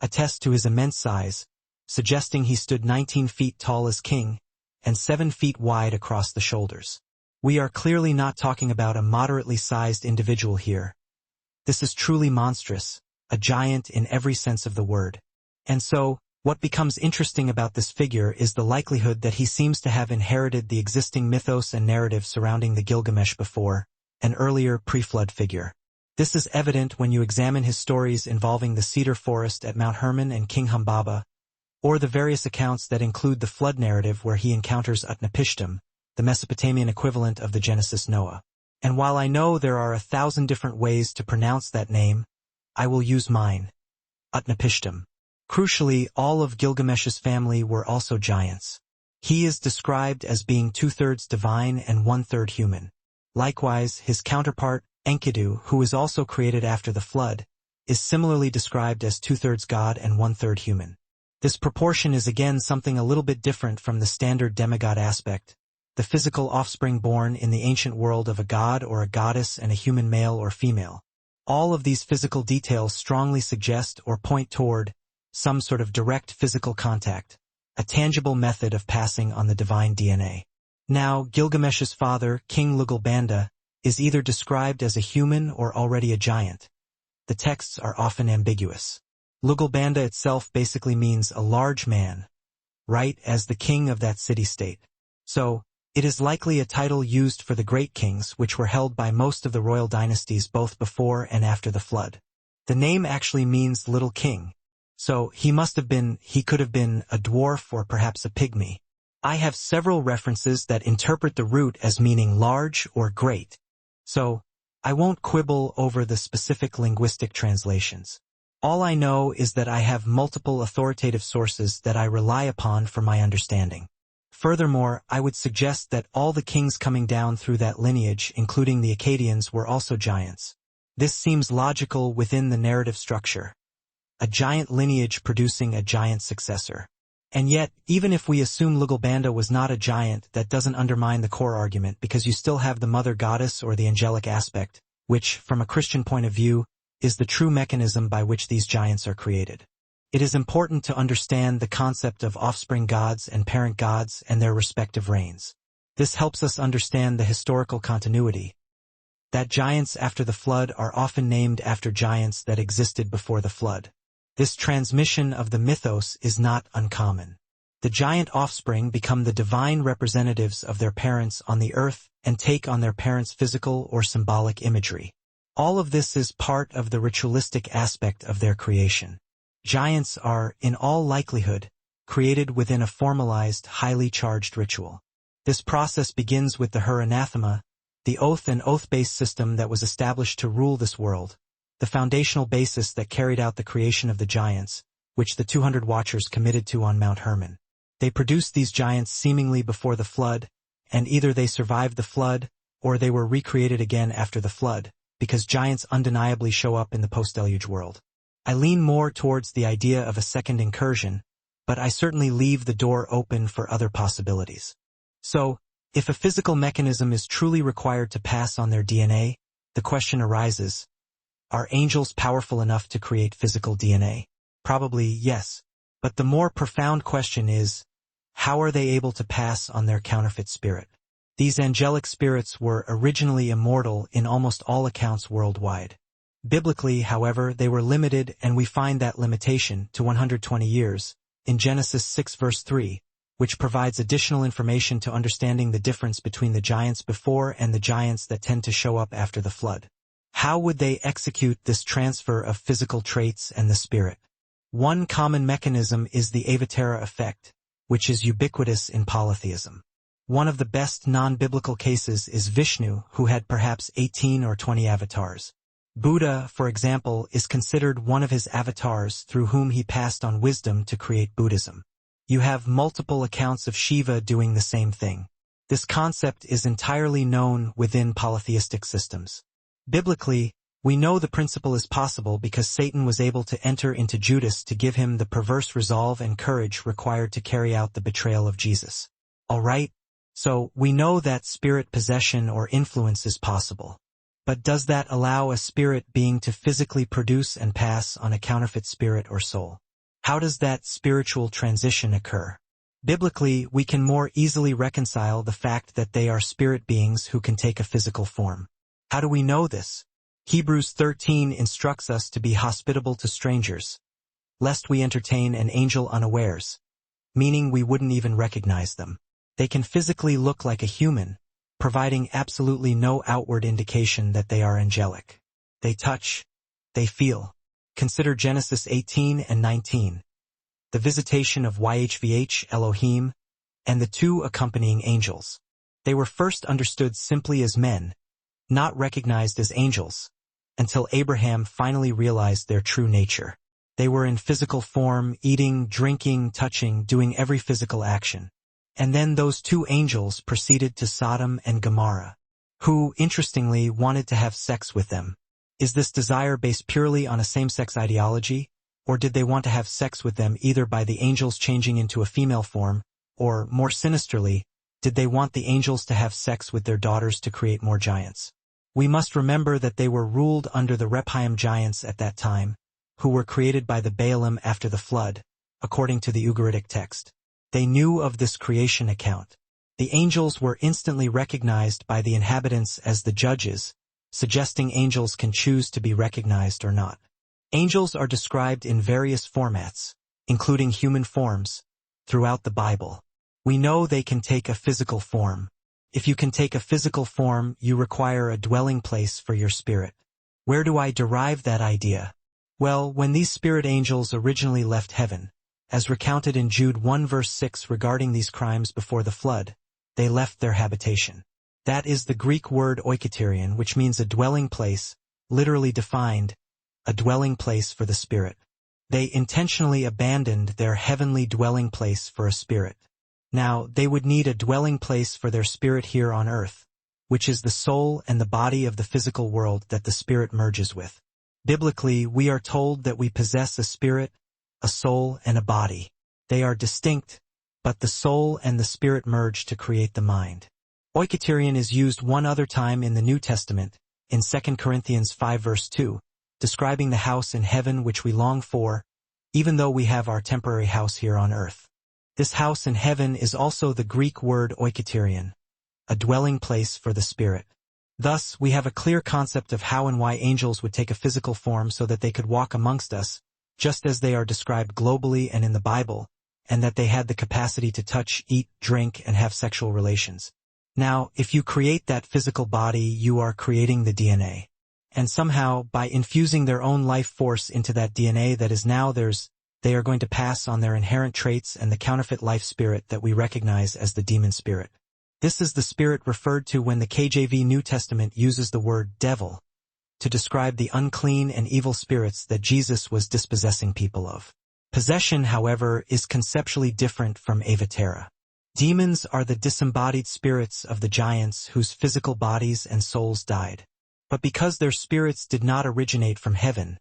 attest to his immense size, suggesting he stood 19 feet tall as king, and 7 feet wide across the shoulders. We are clearly not talking about a moderately sized individual here. This is truly monstrous, a giant in every sense of the word. And so, what becomes interesting about this figure is the likelihood that he seems to have inherited the existing mythos and narrative surrounding the Gilgamesh before, an earlier pre-flood figure. This is evident when you examine his stories involving the cedar forest at Mount Hermon and King Humbaba, or the various accounts that include the flood narrative where he encounters Utnapishtim, the Mesopotamian equivalent of the Genesis Noah. And while I know there are 1,000 different ways to pronounce that name, I will use mine, Utnapishtim. Crucially, all of Gilgamesh's family were also giants. He is described as being 2/3 divine and 1/3 human. Likewise, his counterpart, Enkidu, who is also created after the flood, is similarly described as 2/3 god and 1/3 human. This proportion is again something a little bit different from the standard demigod aspect, the physical offspring born in the ancient world of a god or a goddess and a human male or female. All of these physical details strongly suggest or point toward some sort of direct physical contact, a tangible method of passing on the divine DNA. Now, Gilgamesh's father, King Lugalbanda, is either described as a human or already a giant. The texts are often ambiguous. Lugalbanda itself basically means a large man, right, as the king of that city-state. So, it is likely a title used for the great kings which were held by most of the royal dynasties both before and after the flood. The name actually means little king. So he could have been a dwarf or perhaps a pygmy. I have several references that interpret the root as meaning large or great. So, I won't quibble over the specific linguistic translations. All I know is that I have multiple authoritative sources that I rely upon for my understanding. Furthermore, I would suggest that all the kings coming down through that lineage, including the Akkadians, were also giants. This seems logical within the narrative structure. A giant lineage producing a giant successor. And yet, even if we assume Lugalbanda was not a giant, that doesn't undermine the core argument because you still have the mother goddess or the angelic aspect, which, from a Christian point of view, is the true mechanism by which these giants are created. It is important to understand the concept of offspring gods and parent gods and their respective reigns. This helps us understand the historical continuity. That giants after the flood are often named after giants that existed before the flood. This transmission of the mythos is not uncommon. The giant offspring become the divine representatives of their parents on the earth and take on their parents' physical or symbolic imagery. All of this is part of the ritualistic aspect of their creation. Giants are, in all likelihood, created within a formalized, highly charged ritual. This process begins with the Anathema, the oath and oath-based system that was established to rule this world, the foundational basis that carried out the creation of the giants, which the 200 Watchers committed to on Mount Hermon. They produced these giants seemingly before the flood, and either they survived the flood, or they were recreated again after the flood, because giants undeniably show up in the post-deluge world. I lean more towards the idea of a second incursion, but I certainly leave the door open for other possibilities. So, if a physical mechanism is truly required to pass on their DNA, the question arises, Are angels powerful enough to create physical DNA? Probably yes. But the more profound question is, how are they able to pass on their counterfeit spirit? These angelic spirits were originally immortal in almost all accounts worldwide. Biblically, however, they were limited, and we find that limitation to 120 years in Genesis 6 verse 3, which provides additional information to understanding the difference between the giants before and the giants that tend to show up after the flood. How would they execute this transfer of physical traits and the spirit? One common mechanism is the Avatara effect, which is ubiquitous in polytheism. One of the best non-biblical cases is Vishnu, who had perhaps 18 or 20 avatars. Buddha, for example, is considered one of his avatars through whom he passed on wisdom to create Buddhism. You have multiple accounts of Shiva doing the same thing. This concept is entirely known within polytheistic systems. Biblically, we know the principle is possible because Satan was able to enter into Judas to give him the perverse resolve and courage required to carry out the betrayal of Jesus. Alright, so we know that spirit possession or influence is possible. But does that allow a spirit being to physically produce and pass on a counterfeit spirit or soul? How does that spiritual transition occur? Biblically, we can more easily reconcile the fact that they are spirit beings who can take a physical form. How do we know this? Hebrews 13 instructs us to be hospitable to strangers, lest we entertain an angel unawares, meaning we wouldn't even recognize them. They can physically look like a human, providing absolutely no outward indication that they are angelic. They touch, they feel. Consider Genesis 18 and 19, the visitation of YHVH Elohim, and the two accompanying angels. They were first understood simply as men, not recognized as angels, until Abraham finally realized their true nature. They were in physical form, eating, drinking, touching, doing every physical action. And then those two angels proceeded to Sodom and Gomorrah, who, interestingly, wanted to have sex with them. Is this desire based purely on a same-sex ideology, or did they want to have sex with them either by the angels changing into a female form, or, more sinisterly, did they want the angels to have sex with their daughters to create more giants? We must remember that they were ruled under the Rephaim giants at that time, who were created by the Baalim after the flood, according to the Ugaritic text. They knew of this creation account. The angels were instantly recognized by the inhabitants as the judges, suggesting angels can choose to be recognized or not. Angels are described in various formats, including human forms, throughout the Bible. We know they can take a physical form. If you can take a physical form, you require a dwelling place for your spirit. Where do I derive that idea? Well, when these spirit angels originally left heaven, as recounted in Jude 1 verse 6 regarding these crimes before the flood, they left their habitation. That is the Greek word oikoterion, which means a dwelling place, literally defined, a dwelling place for the spirit. They intentionally abandoned their heavenly dwelling place for a spirit. Now, they would need a dwelling place for their spirit here on earth, which is the soul and the body of the physical world that the spirit merges with. Biblically, we are told that we possess a spirit, a soul, and a body. They are distinct, but the soul and the spirit merge to create the mind. Oikoterion is used one other time in the New Testament, in 2 Corinthians 5 verse 2, describing the house in heaven which we long for, even though we have our temporary house here on earth. This house in heaven is also the Greek word oikoterion, a dwelling place for the spirit. Thus, we have a clear concept of how and why angels would take a physical form so that they could walk amongst us, just as they are described globally and in the Bible, and that they had the capacity to touch, eat, drink, and have sexual relations. Now, if you create that physical body, you are creating the DNA. And somehow, by infusing their own life force into that DNA that is now theirs, they are going to pass on their inherent traits and the counterfeit life spirit that we recognize as the demon spirit. This is the spirit referred to when the KJV New Testament uses the word devil to describe the unclean and evil spirits that Jesus was dispossessing people of. Possession, however, is conceptually different from avatara. Demons are the disembodied spirits of the giants whose physical bodies and souls died. But because their spirits did not originate from heaven,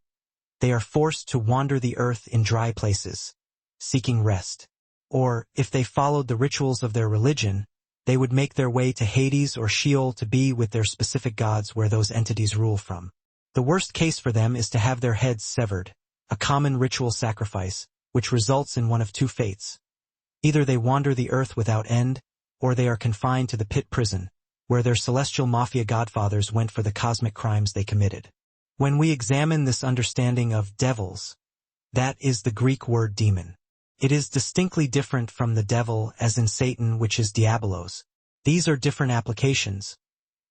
they are forced to wander the earth in dry places, seeking rest. Or, if they followed the rituals of their religion, they would make their way to Hades or Sheol to be with their specific gods where those entities rule from. The worst case for them is to have their heads severed, a common ritual sacrifice, which results in one of two fates. Either they wander the earth without end, or they are confined to the pit prison, where their celestial mafia godfathers went for the cosmic crimes they committed. When we examine this understanding of devils, that is the Greek word demon. It is distinctly different from the devil as in Satan, which is diabolos. These are different applications,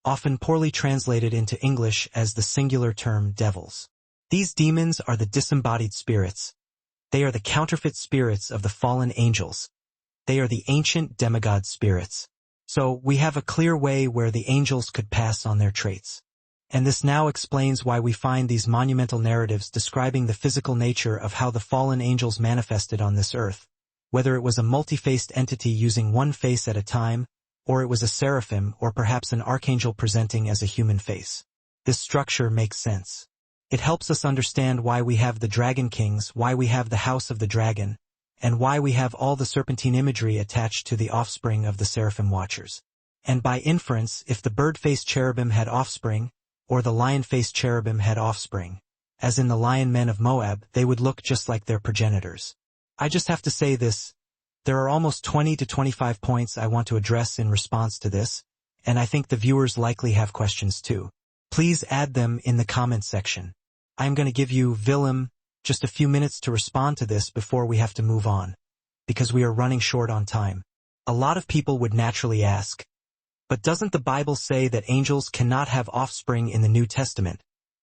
often poorly translated into English as the singular term devils. These demons are the disembodied spirits. They are the counterfeit spirits of the fallen angels. They are the ancient demigod spirits. So we have a clear way where the angels could pass on their traits. And this now explains why we find these monumental narratives describing the physical nature of how the fallen angels manifested on this earth, whether it was a multi-faced entity using one face at a time, or it was a seraphim or perhaps an archangel presenting as a human face. This structure makes sense. It helps us understand why we have the dragon kings, why we have the house of the dragon, and why we have all the serpentine imagery attached to the offspring of the seraphim watchers. And by inference, if the bird-faced cherubim had offspring, or the lion-faced cherubim had offspring, as in the lion men of Moab, they would look just like their progenitors. I just have to say this, there are almost 20 to 25 points I want to address in response to this, and I think the viewers likely have questions too. Please add them in the comments section. I am going to give you, Willem, just a few minutes to respond to this before we have to move on, because we are running short on time. A lot of people would naturally ask, but doesn't the Bible say that angels cannot have offspring in the New Testament?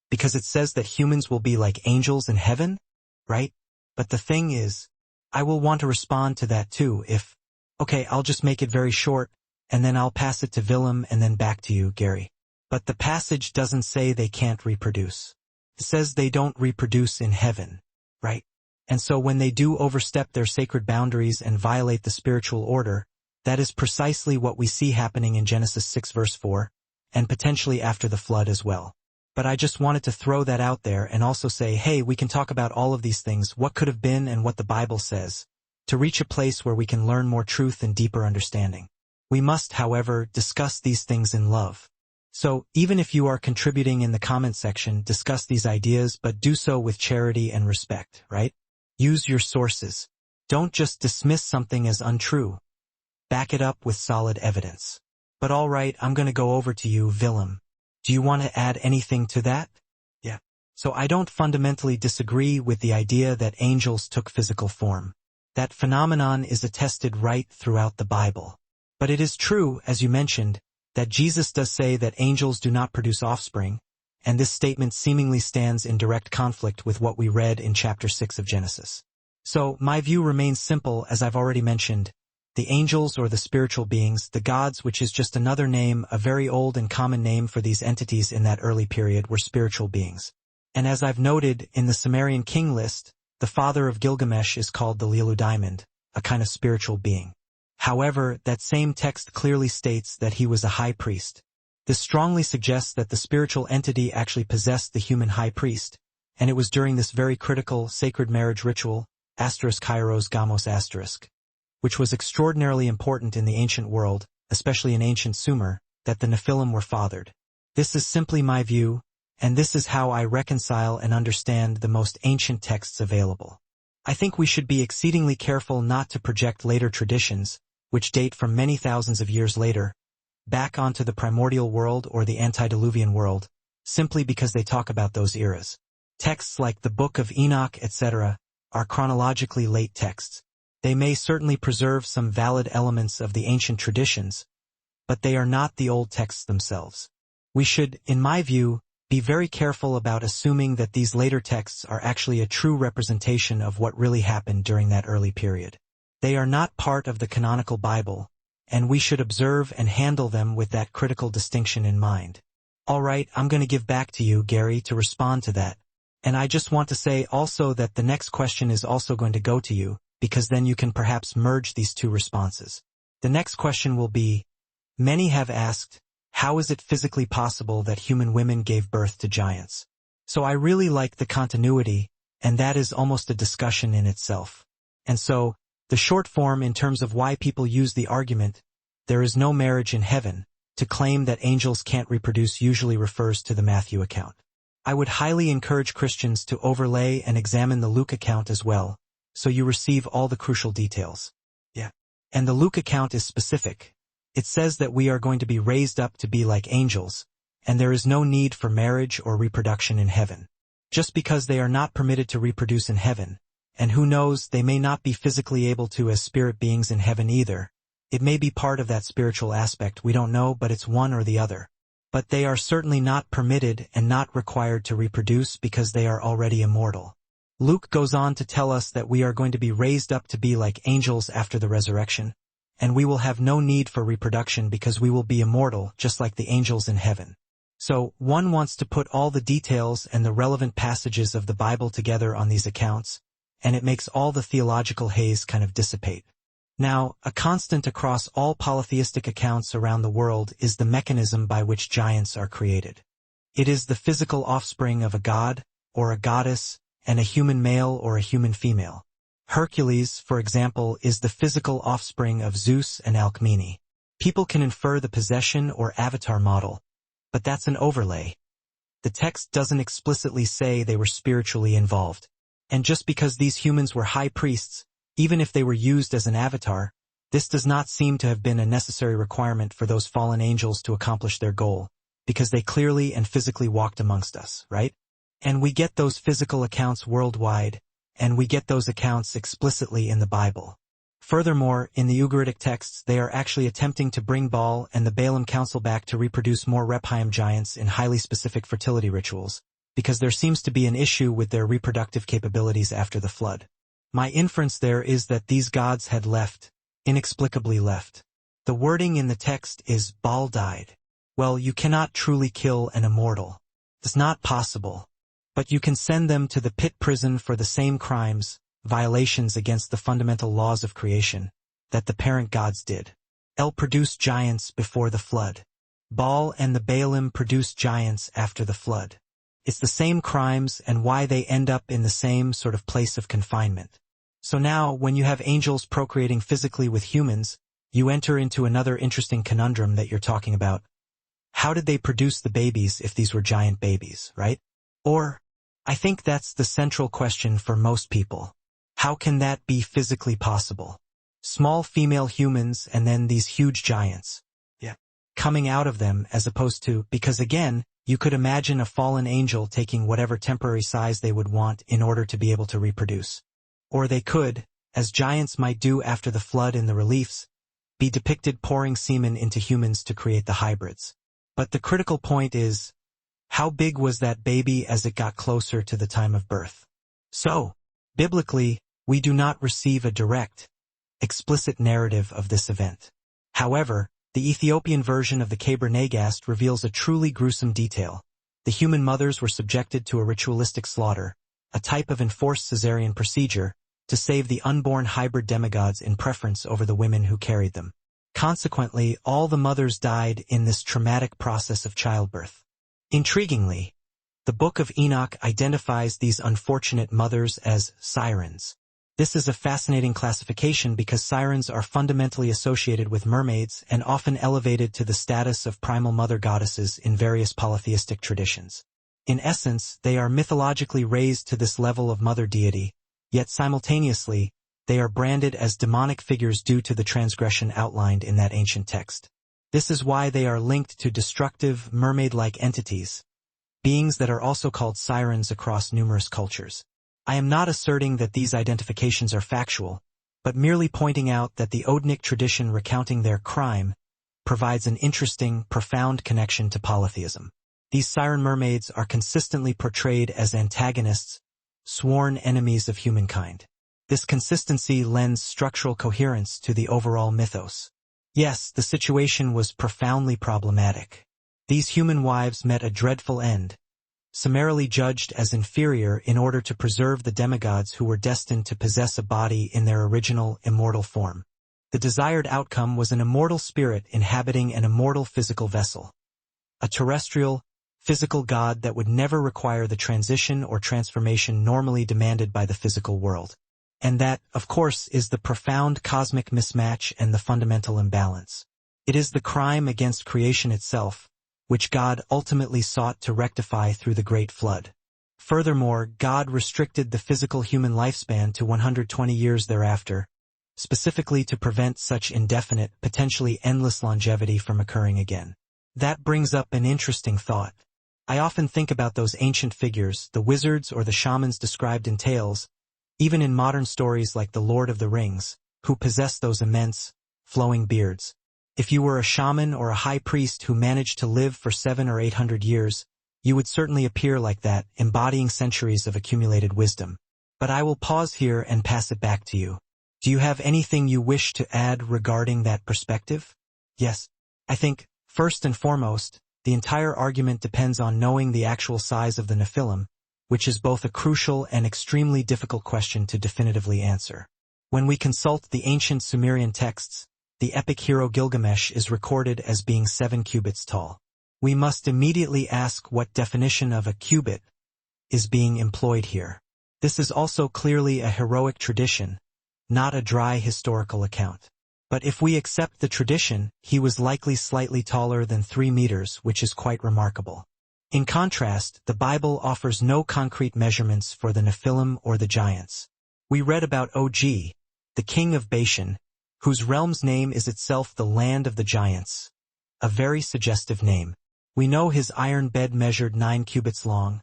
Because it says that humans will be like angels in heaven, right? But the thing is, I will want to respond to that too if, okay, I'll just make it very short, and then I'll pass it to Willem and then back to you, Gary. But the passage doesn't say they can't reproduce. It says they don't reproduce in heaven, right? And so when they do overstep their sacred boundaries and violate the spiritual order, that is precisely what we see happening in Genesis 6 verse 4, and potentially after the flood as well. But I just wanted to throw that out there and also say, hey, we can talk about all of these things, what could have been and what the Bible says, to reach a place where we can learn more truth and deeper understanding. We must, however, discuss these things in love. So, even if you are contributing in the comment section, discuss these ideas, but do so with charity and respect, right? Use your sources. Don't just dismiss something as untrue. Back it up with solid evidence. But alright, I'm going to go over to you, Willem. Do you want to add anything to that? Yeah. So I don't fundamentally disagree with the idea that angels took physical form. That phenomenon is attested right throughout the Bible. But it is true, as you mentioned, that Jesus does say that angels do not produce offspring, and this statement seemingly stands in direct conflict with what we read in chapter 6 of Genesis. So, my view remains simple, as I've already mentioned. The angels or the spiritual beings, the gods, which is just another name, a very old and common name for these entities in that early period, were spiritual beings. And as I've noted in the Sumerian king list, the father of Gilgamesh is called the Lilu diamond, a kind of spiritual being. However, that same text clearly states that he was a high priest. This strongly suggests that the spiritual entity actually possessed the human high priest, and it was during this very critical sacred marriage ritual, *kairos gamos*, which was extraordinarily important in the ancient world, especially in ancient Sumer, that the Nephilim were fathered. This is simply my view, and this is how I reconcile and understand the most ancient texts available. I think we should be exceedingly careful not to project later traditions, which date from many thousands of years later, back onto the primordial world or the antediluvian world, simply because they talk about those eras. Texts like the Book of Enoch, etc., are chronologically late texts. They may certainly preserve some valid elements of the ancient traditions, but they are not the old texts themselves. We should, in my view, be very careful about assuming that these later texts are actually a true representation of what really happened during that early period. They are not part of the canonical Bible, and we should observe and handle them with that critical distinction in mind. Alright, I'm going to give back to you, Gary, to respond to that. And I just want to say also that the next question is also going to go to you, because then you can perhaps merge these two responses. The next question will be, many have asked, how is it physically possible that human women gave birth to giants? So I really like the continuity, and that is almost a discussion in itself. And so, the short form in terms of why people use the argument, there is no marriage in heaven, to claim that angels can't reproduce usually refers to the Matthew account. I would highly encourage Christians to overlay and examine the Luke account as well, so you receive all the crucial details. And the Luke account is specific. It says that we are going to be raised up to be like angels, and there is no need for marriage or reproduction in heaven. Just because they are not permitted to reproduce in heaven, and who knows, they may not be physically able to as spirit beings in heaven either. It may be part of that spiritual aspect, we don't know, but it's one or the other. But they are certainly not permitted and not required to reproduce because they are already immortal. Luke goes on to tell us that we are going to be raised up to be like angels after the resurrection, and we will have no need for reproduction because we will be immortal just like the angels in heaven. So, one wants to put all the details and the relevant passages of the Bible together on these accounts, and it makes all the theological haze kind of dissipate. Now, a constant across all polytheistic accounts around the world is the mechanism by which giants are created. It is the physical offspring of a god, or a goddess, and a human male or a human female. Hercules, for example, is the physical offspring of Zeus and Alcmene. People can infer the possession or avatar model, but that's an overlay. The text doesn't explicitly say they were spiritually involved. And just because these humans were high priests, even if they were used as an avatar, this does not seem to have been a necessary requirement for those fallen angels to accomplish their goal, because they clearly and physically walked amongst us, right? And we get those physical accounts worldwide, and we get those accounts explicitly in the Bible. Furthermore, in the Ugaritic texts, they are actually attempting to bring Baal and the Balaam council back to reproduce more Rephaim giants in highly specific fertility rituals, because there seems to be an issue with their reproductive capabilities after the flood. My inference there is that these gods had left, inexplicably left. The wording in the text is, Baal died. Well, you cannot truly kill an immortal. It's not possible. But you can send them to the pit prison for the same crimes, violations against the fundamental laws of creation, that the parent gods did. El produced giants before the flood. Baal and the Balaam produced giants after the flood. It's the same crimes and why they end up in the same sort of place of confinement. So now, when you have angels procreating physically with humans, you enter into another interesting conundrum that you're talking about. How did they produce the babies if these were giant babies, right? Or, I think that's the central question for most people. How can that be physically possible? Small female humans and then these huge giants. Coming out of them as opposed to, because again, you could imagine a fallen angel taking whatever temporary size they would want in order to be able to reproduce. Or they could, as giants might do after the flood in the reliefs, be depicted pouring semen into humans to create the hybrids. But the critical point is, how big was that baby as it got closer to the time of birth? So, biblically, we do not receive a direct, explicit narrative of this event. However, the Ethiopian version of the Keber Nagast reveals a truly gruesome detail. The human mothers were subjected to a ritualistic slaughter, a type of enforced caesarean procedure, to save the unborn hybrid demigods in preference over the women who carried them. Consequently, all the mothers died in this traumatic process of childbirth. Intriguingly, the Book of Enoch identifies these unfortunate mothers as sirens. This is a fascinating classification because sirens are fundamentally associated with mermaids and often elevated to the status of primal mother goddesses in various polytheistic traditions. In essence, they are mythologically raised to this level of mother deity, yet simultaneously, they are branded as demonic figures due to the transgression outlined in that ancient text. This is why they are linked to destructive, mermaid-like entities, beings that are also called sirens across numerous cultures. I am not asserting that these identifications are factual, but merely pointing out that the Odinic tradition recounting their crime provides an interesting, profound connection to polytheism. These siren mermaids are consistently portrayed as antagonists, sworn enemies of humankind. This consistency lends structural coherence to the overall mythos. Yes, the situation was profoundly problematic. These human wives met a dreadful end, summarily judged as inferior in order to preserve the demigods who were destined to possess a body in their original, immortal form. The desired outcome was an immortal spirit inhabiting an immortal physical vessel. A terrestrial, physical god that would never require the transition or transformation normally demanded by the physical world. And that, of course, is the profound cosmic mismatch and the fundamental imbalance. It is the crime against creation itself, which God ultimately sought to rectify through the Great Flood. Furthermore, God restricted the physical human lifespan to 120 years thereafter, specifically to prevent such indefinite, potentially endless longevity from occurring again. That brings up an interesting thought. I often think about those ancient figures, the wizards or the shamans described in tales, even in modern stories like The Lord of the Rings, who possess those immense, flowing beards. If you were a shaman or a high priest who managed to live for 700 or 800 years, you would certainly appear like that, embodying centuries of accumulated wisdom. But I will pause here and pass it back to you. Do you have anything you wish to add regarding that perspective? Yes. I think, first and foremost, the entire argument depends on knowing the actual size of the Nephilim, which is both a crucial and extremely difficult question to definitively answer. When we consult the ancient Sumerian texts, the epic hero Gilgamesh is recorded as being 7 cubits tall. We must immediately ask what definition of a cubit is being employed here. This is also clearly a heroic tradition, not a dry historical account. But if we accept the tradition, he was likely slightly taller than 3 meters, which is quite remarkable. In contrast, the Bible offers no concrete measurements for the Nephilim or the giants. We read about Og, the king of Bashan, whose realm's name is itself the land of the giants, a very suggestive name. We know his iron bed measured 9 cubits long,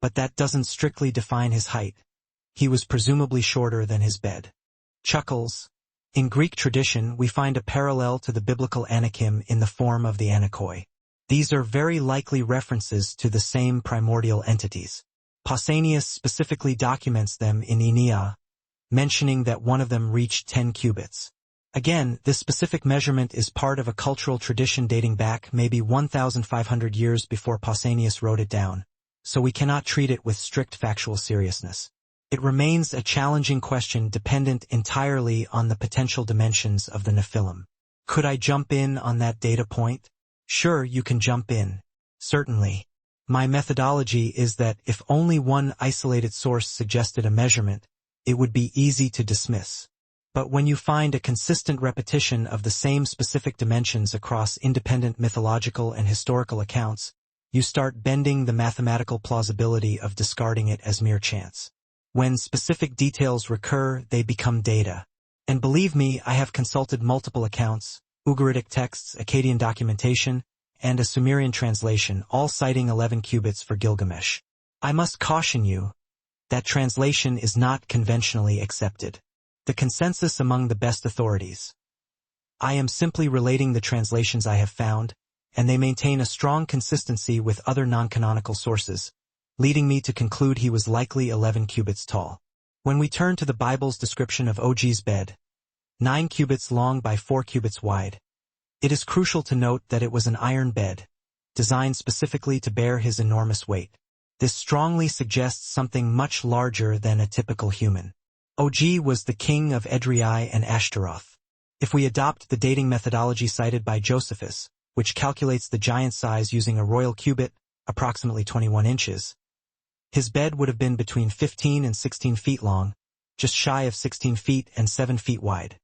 but that doesn't strictly define his height. He was presumably shorter than his bed. Chuckles. In Greek tradition, we find a parallel to the biblical Anakim in the form of the Anikoi. These are very likely references to the same primordial entities. Pausanias specifically documents them in Aeneid, mentioning that one of them reached 10 cubits. Again, this specific measurement is part of a cultural tradition dating back maybe 1,500 years before Pausanias wrote it down, so we cannot treat it with strict factual seriousness. It remains a challenging question dependent entirely on the potential dimensions of the Nephilim. Could I jump in on that data point? Sure, you can jump in. Certainly. My methodology is that if only one isolated source suggested a measurement, it would be easy to dismiss. But when you find a consistent repetition of the same specific dimensions across independent mythological and historical accounts, you start bending the mathematical plausibility of discarding it as mere chance. When specific details recur, they become data. And believe me, I have consulted multiple accounts, Ugaritic texts, Akkadian documentation, and a Sumerian translation, all citing 11 cubits for Gilgamesh. I must caution you, that translation is not conventionally accepted. The consensus among the best authorities. I am simply relating the translations I have found, and they maintain a strong consistency with other non-canonical sources, leading me to conclude he was likely 11 cubits tall. When we turn to the Bible's description of Og's bed, 9 cubits long by 4 cubits wide, it is crucial to note that it was an iron bed, designed specifically to bear his enormous weight. This strongly suggests something much larger than a typical human. Og was the king of Edrei and Ashtaroth. If we adopt the dating methodology cited by Josephus, which calculates the giant size using a royal cubit, approximately 21 inches, his bed would have been between 15 and 16 feet long, just shy of 16 feet and 7 feet wide.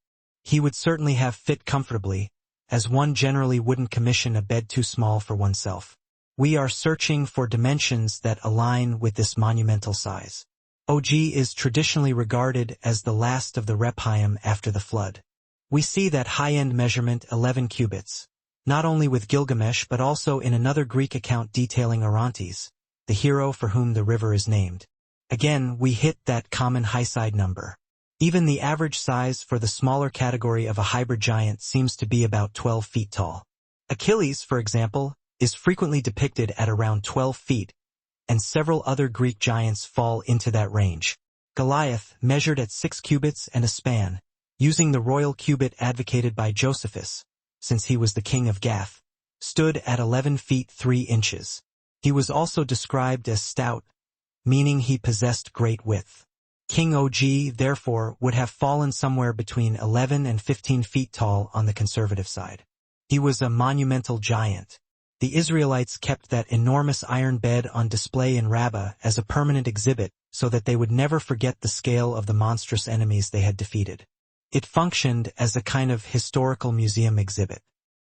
He would certainly have fit comfortably, as one generally wouldn't commission a bed too small for oneself. We are searching for dimensions that align with this monumental size. Og is traditionally regarded as the last of the Rephaim after the flood. We see that high-end measurement 11 cubits, not only with Gilgamesh but also in another Greek account detailing Orontes, the hero for whom the river is named. Again, we hit that common high-side number. Even the average size for the smaller category of a hybrid giant seems to be about 12 feet tall. Achilles, for example, is frequently depicted at around 12 feet, and several other Greek giants fall into that range. Goliath, measured at 6 cubits and a span, using the royal cubit advocated by Josephus, since he was the king of Gath, stood at 11 feet 3 inches. He was also described as stout, meaning he possessed great width. King Og, therefore, would have fallen somewhere between 11 and 15 feet tall on the conservative side. He was a monumental giant. The Israelites kept that enormous iron bed on display in Rabbah as a permanent exhibit so that they would never forget the scale of the monstrous enemies they had defeated. It functioned as a kind of historical museum exhibit.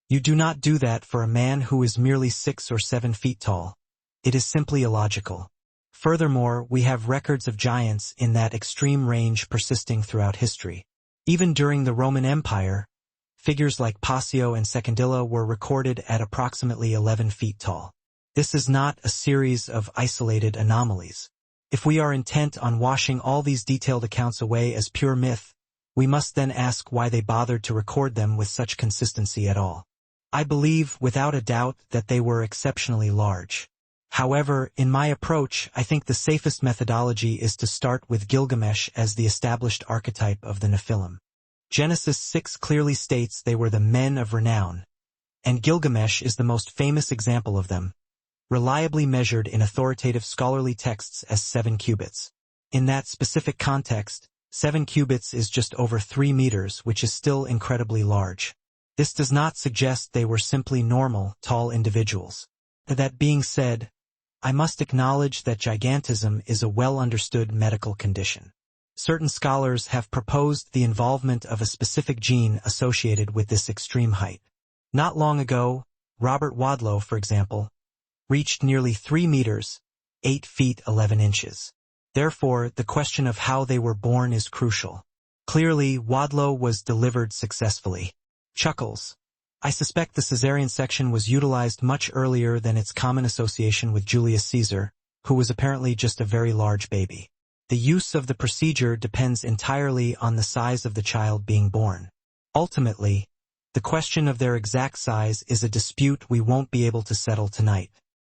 You do not do that for a man who is merely 6 or 7 feet tall. It is simply illogical. Furthermore, we have records of giants in that extreme range persisting throughout history. Even during the Roman Empire, figures like Passio and Secundilla were recorded at approximately 11 feet tall. This is not a series of isolated anomalies. If we are intent on washing all these detailed accounts away as pure myth, we must then ask why they bothered to record them with such consistency at all. I believe, without a doubt, that they were exceptionally large. However, in my approach, I think the safest methodology is to start with Gilgamesh as the established archetype of the Nephilim. Genesis 6 clearly states they were the men of renown, and Gilgamesh is the most famous example of them, reliably measured in authoritative scholarly texts as 7 cubits. In that specific context, 7 cubits is just over 3 meters, which is still incredibly large. This does not suggest they were simply normal, tall individuals. That being said, I must acknowledge that gigantism is a well-understood medical condition. Certain scholars have proposed the involvement of a specific gene associated with this extreme height. Not long ago, Robert Wadlow, for example, reached nearly 3 meters, 8 feet 11 inches. Therefore, the question of how they were born is crucial. Clearly, Wadlow was delivered successfully. Chuckles. I suspect the cesarean section was utilized much earlier than its common association with Julius Caesar, who was apparently just a very large baby. The use of the procedure depends entirely on the size of the child being born. Ultimately, the question of their exact size is a dispute we won't be able to settle tonight.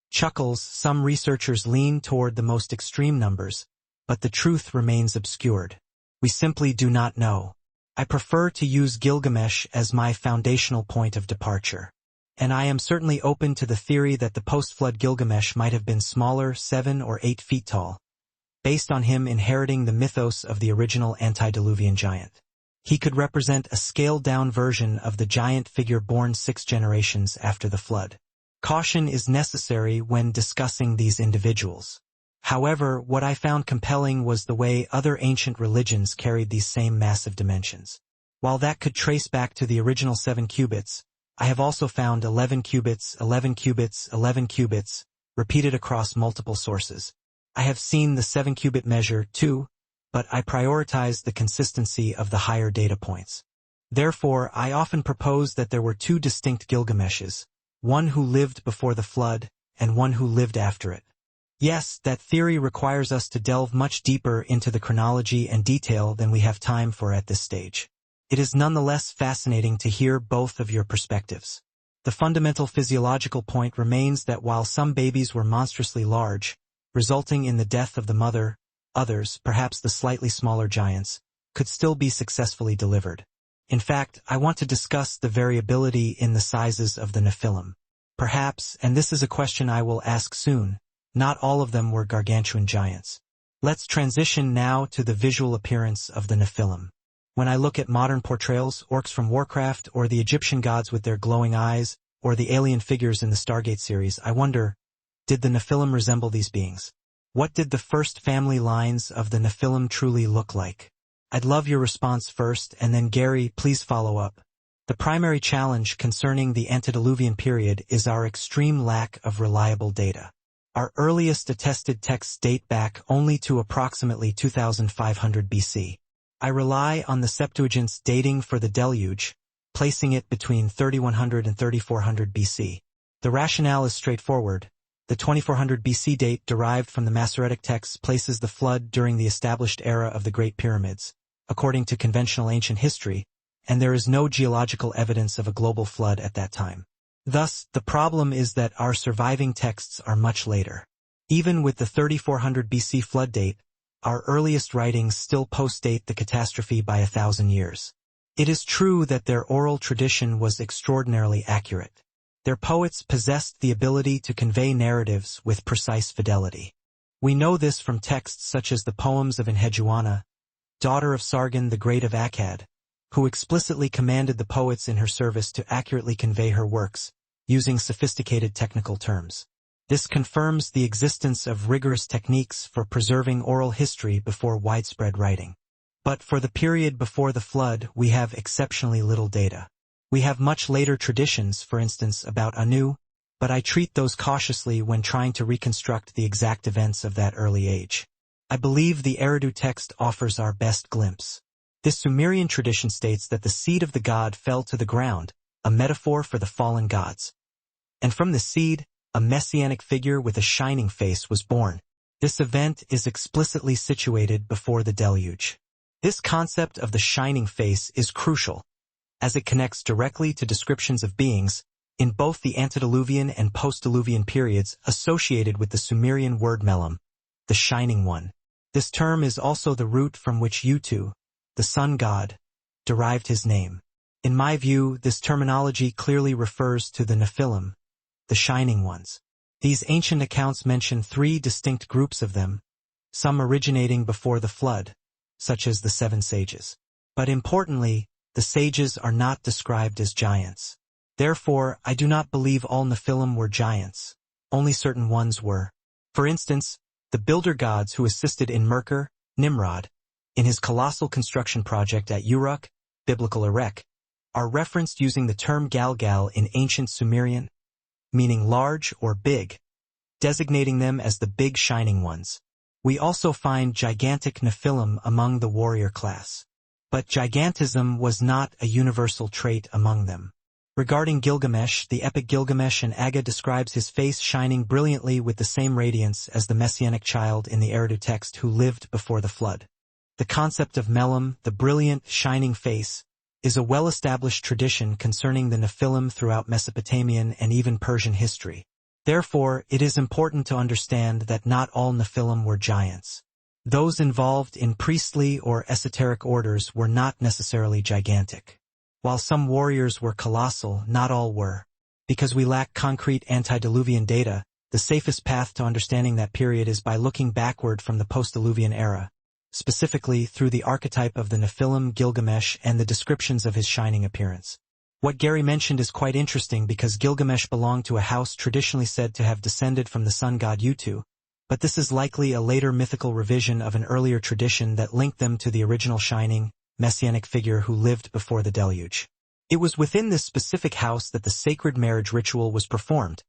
Chuckles, some researchers lean toward the most extreme numbers, but the truth remains obscured. We simply do not know. I prefer to use Gilgamesh as my foundational point of departure. And I am certainly open to the theory that the post-flood Gilgamesh might have been smaller, 7 or 8 feet tall, based on him inheriting the mythos of the original antediluvian giant. He could represent a scaled-down version of the giant figure born 6 generations after the flood. Caution is necessary when discussing these individuals. However, what I found compelling was the way other ancient religions carried these same massive dimensions. While that could trace back to the original 7 cubits, I have also found 11 cubits, 11 cubits, 11 cubits, repeated across multiple sources. I have seen the 7-cubit measure too, but I prioritize the consistency of the higher data points. Therefore, I often propose that there were 2 distinct Gilgameshes, one who lived before the flood and one who lived after it. Yes, that theory requires us to delve much deeper into the chronology and detail than we have time for at this stage. It is nonetheless fascinating to hear both of your perspectives. The fundamental physiological point remains that while some babies were monstrously large, resulting in the death of the mother, others, perhaps the slightly smaller giants, could still be successfully delivered. In fact, I want to discuss the variability in the sizes of the Nephilim. Perhaps, and this is a question I will ask soon, not all of them were gargantuan giants. Let's transition now to the visual appearance of the Nephilim. When I look at modern portrayals, orcs from Warcraft, or the Egyptian gods with their glowing eyes, or the alien figures in the Stargate series, I wonder, did the Nephilim resemble these beings? What did the first family lines of the Nephilim truly look like? I'd love your response first, and then Gary, please follow up. The primary challenge concerning the antediluvian period is our extreme lack of reliable data. Our earliest attested texts date back only to approximately 2500 BC. I rely on the Septuagint's dating for the deluge, placing it between 3100 and 3400 BC. The rationale is straightforward. The 2400 BC date derived from the Masoretic texts places the flood during the established era of the Great Pyramids, according to conventional ancient history, and there is no geological evidence of a global flood at that time. Thus, the problem is that our surviving texts are much later. Even with the 3400 BC flood date, our earliest writings still postdate the catastrophe by 1,000 years. It is true that their oral tradition was extraordinarily accurate. Their poets possessed the ability to convey narratives with precise fidelity. We know this from texts such as the poems of Enheduanna, daughter of Sargon the Great of Akkad, who explicitly commanded the poets in her service to accurately convey her works, using sophisticated technical terms. This confirms the existence of rigorous techniques for preserving oral history before widespread writing. But for the period before the flood, we have exceptionally little data. We have much later traditions, for instance, about Anu, but I treat those cautiously when trying to reconstruct the exact events of that early age. I believe the Eridu text offers our best glimpse. This Sumerian tradition states that the seed of the god fell to the ground, a metaphor for the fallen gods. And from the seed, a messianic figure with a shining face was born. This event is explicitly situated before the deluge. This concept of the shining face is crucial, as it connects directly to descriptions of beings in both the antediluvian and post-diluvian periods associated with the Sumerian word melam, the shining one. This term is also the root from which Utu, the sun god, derived his name. In my view, this terminology clearly refers to the Nephilim, the shining ones. These ancient accounts mention three distinct groups of them, some originating before the flood, such as the seven sages. But importantly, the sages are not described as giants. Therefore, I do not believe all Nephilim were giants. Only certain ones were. For instance, the builder gods who assisted in Merkur, Nimrod, in his colossal construction project at Uruk, biblical Erech, are referenced using the term Galgal in ancient Sumerian, meaning large or big, designating them as the big shining ones. We also find gigantic Nephilim among the warrior class. But gigantism was not a universal trait among them. Regarding Gilgamesh, the epic Gilgamesh and Aga describes his face shining brilliantly with the same radiance as the messianic child in the Eridu text who lived before the flood. The concept of Melam, the brilliant, shining face, is a well-established tradition concerning the Nephilim throughout Mesopotamian and even Persian history. Therefore, it is important to understand that not all Nephilim were giants. Those involved in priestly or esoteric orders were not necessarily gigantic. While some warriors were colossal, not all were. Because we lack concrete antediluvian data, the safest path to understanding that period is by looking backward from the post-diluvian era, specifically through the archetype of the Nephilim Gilgamesh and the descriptions of his shining appearance. What Gary mentioned is quite interesting because Gilgamesh belonged to a house traditionally said to have descended from the sun god Utu, but this is likely a later mythical revision of an earlier tradition that linked them to the original shining, messianic figure who lived before the deluge. It was within this specific house that the sacred marriage ritual was performed,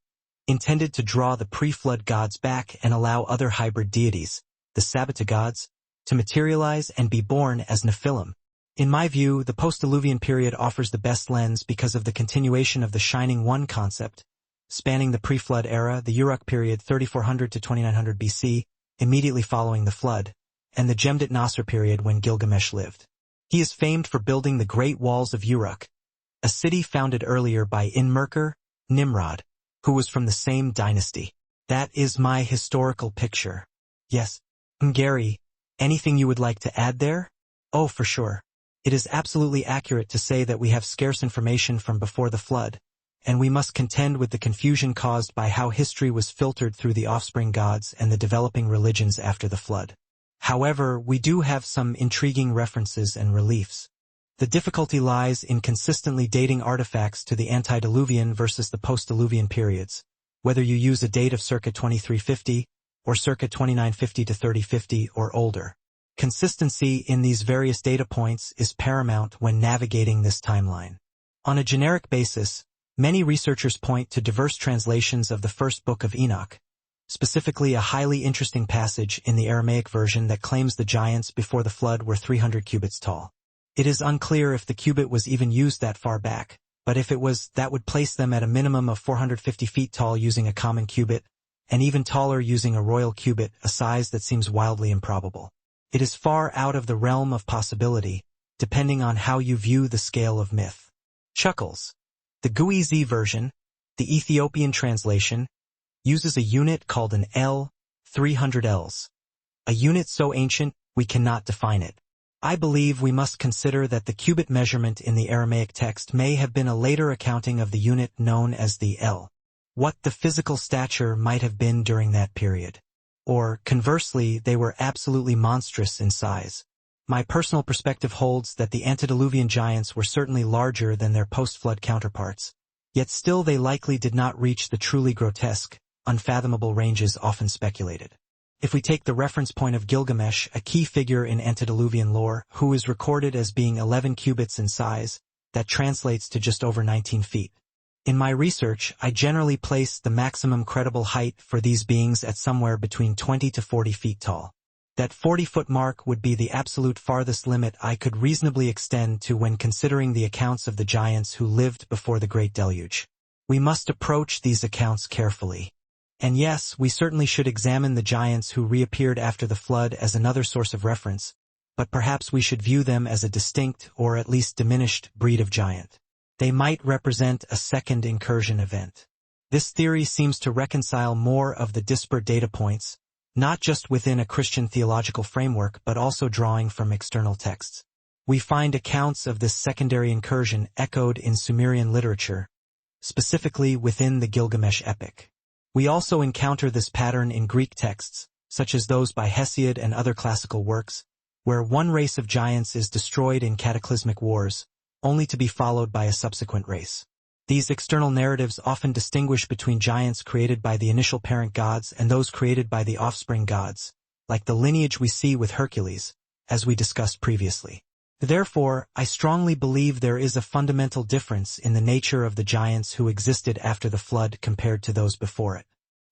intended to draw the pre-flood gods back and allow other hybrid deities, the Sabbata gods, to materialize and be born as Nephilim. In my view, the post-diluvian period offers the best lens because of the continuation of the Shining One concept, spanning the pre-flood era, the Uruk period 3400 to 2900 BC, immediately following the flood, and the Jemdet Nasr period when Gilgamesh lived. He is famed for building the Great Walls of Uruk, a city founded earlier by Merkur, Nimrod, who was from the same dynasty. That is my historical picture. Yes. Gary, anything you would like to add there? Oh, for sure. It is absolutely accurate to say that we have scarce information from before the flood, and we must contend with the confusion caused by how history was filtered through the offspring gods and the developing religions after the flood. However, we do have some intriguing references and reliefs. The difficulty lies in consistently dating artifacts to the antediluvian versus the post-diluvian periods, whether you use a date of circa 2350 or circa 2950 to 3050 or older. Consistency in these various data points is paramount when navigating this timeline. On a generic basis, many researchers point to diverse translations of the first book of Enoch, specifically a highly interesting passage in the Aramaic version that claims the giants before the flood were 300 cubits tall. It is unclear if the cubit was even used that far back, but if it was, that would place them at a minimum of 450 feet tall using a common cubit, and even taller using a royal cubit, a size that seems wildly improbable. It is far out of the realm of possibility, depending on how you view the scale of myth. Chuckles. The Guizi version, the Ethiopian translation, uses a unit called an L, 300 Ls. A unit so ancient, we cannot define it. I believe we must consider that the cubit measurement in the Aramaic text may have been a later accounting of the unit known as the L. What the physical stature might have been during that period. Or, conversely, they were absolutely monstrous in size. My personal perspective holds that the antediluvian giants were certainly larger than their post-flood counterparts, yet still they likely did not reach the truly grotesque, unfathomable ranges often speculated. If we take the reference point of Gilgamesh, a key figure in antediluvian lore, who is recorded as being 11 cubits in size, that translates to just over 19 feet. In my research, I generally place the maximum credible height for these beings at somewhere between 20 to 40 feet tall. That 40-foot mark would be the absolute farthest limit I could reasonably extend to when considering the accounts of the giants who lived before the Great Deluge. We must approach these accounts carefully. And yes, we certainly should examine the giants who reappeared after the flood as another source of reference, but perhaps we should view them as a distinct, or at least diminished, breed of giant. They might represent a second incursion event. This theory seems to reconcile more of the disparate data points, not just within a Christian theological framework but also drawing from external texts. We find accounts of this secondary incursion echoed in Sumerian literature, specifically within the Gilgamesh epic. We also encounter this pattern in Greek texts, such as those by Hesiod and other classical works, where one race of giants is destroyed in cataclysmic wars, only to be followed by a subsequent race. These external narratives often distinguish between giants created by the initial parent gods and those created by the offspring gods, like the lineage we see with Hercules, as we discussed previously. Therefore, I strongly believe there is a fundamental difference in the nature of the giants who existed after the flood compared to those before it.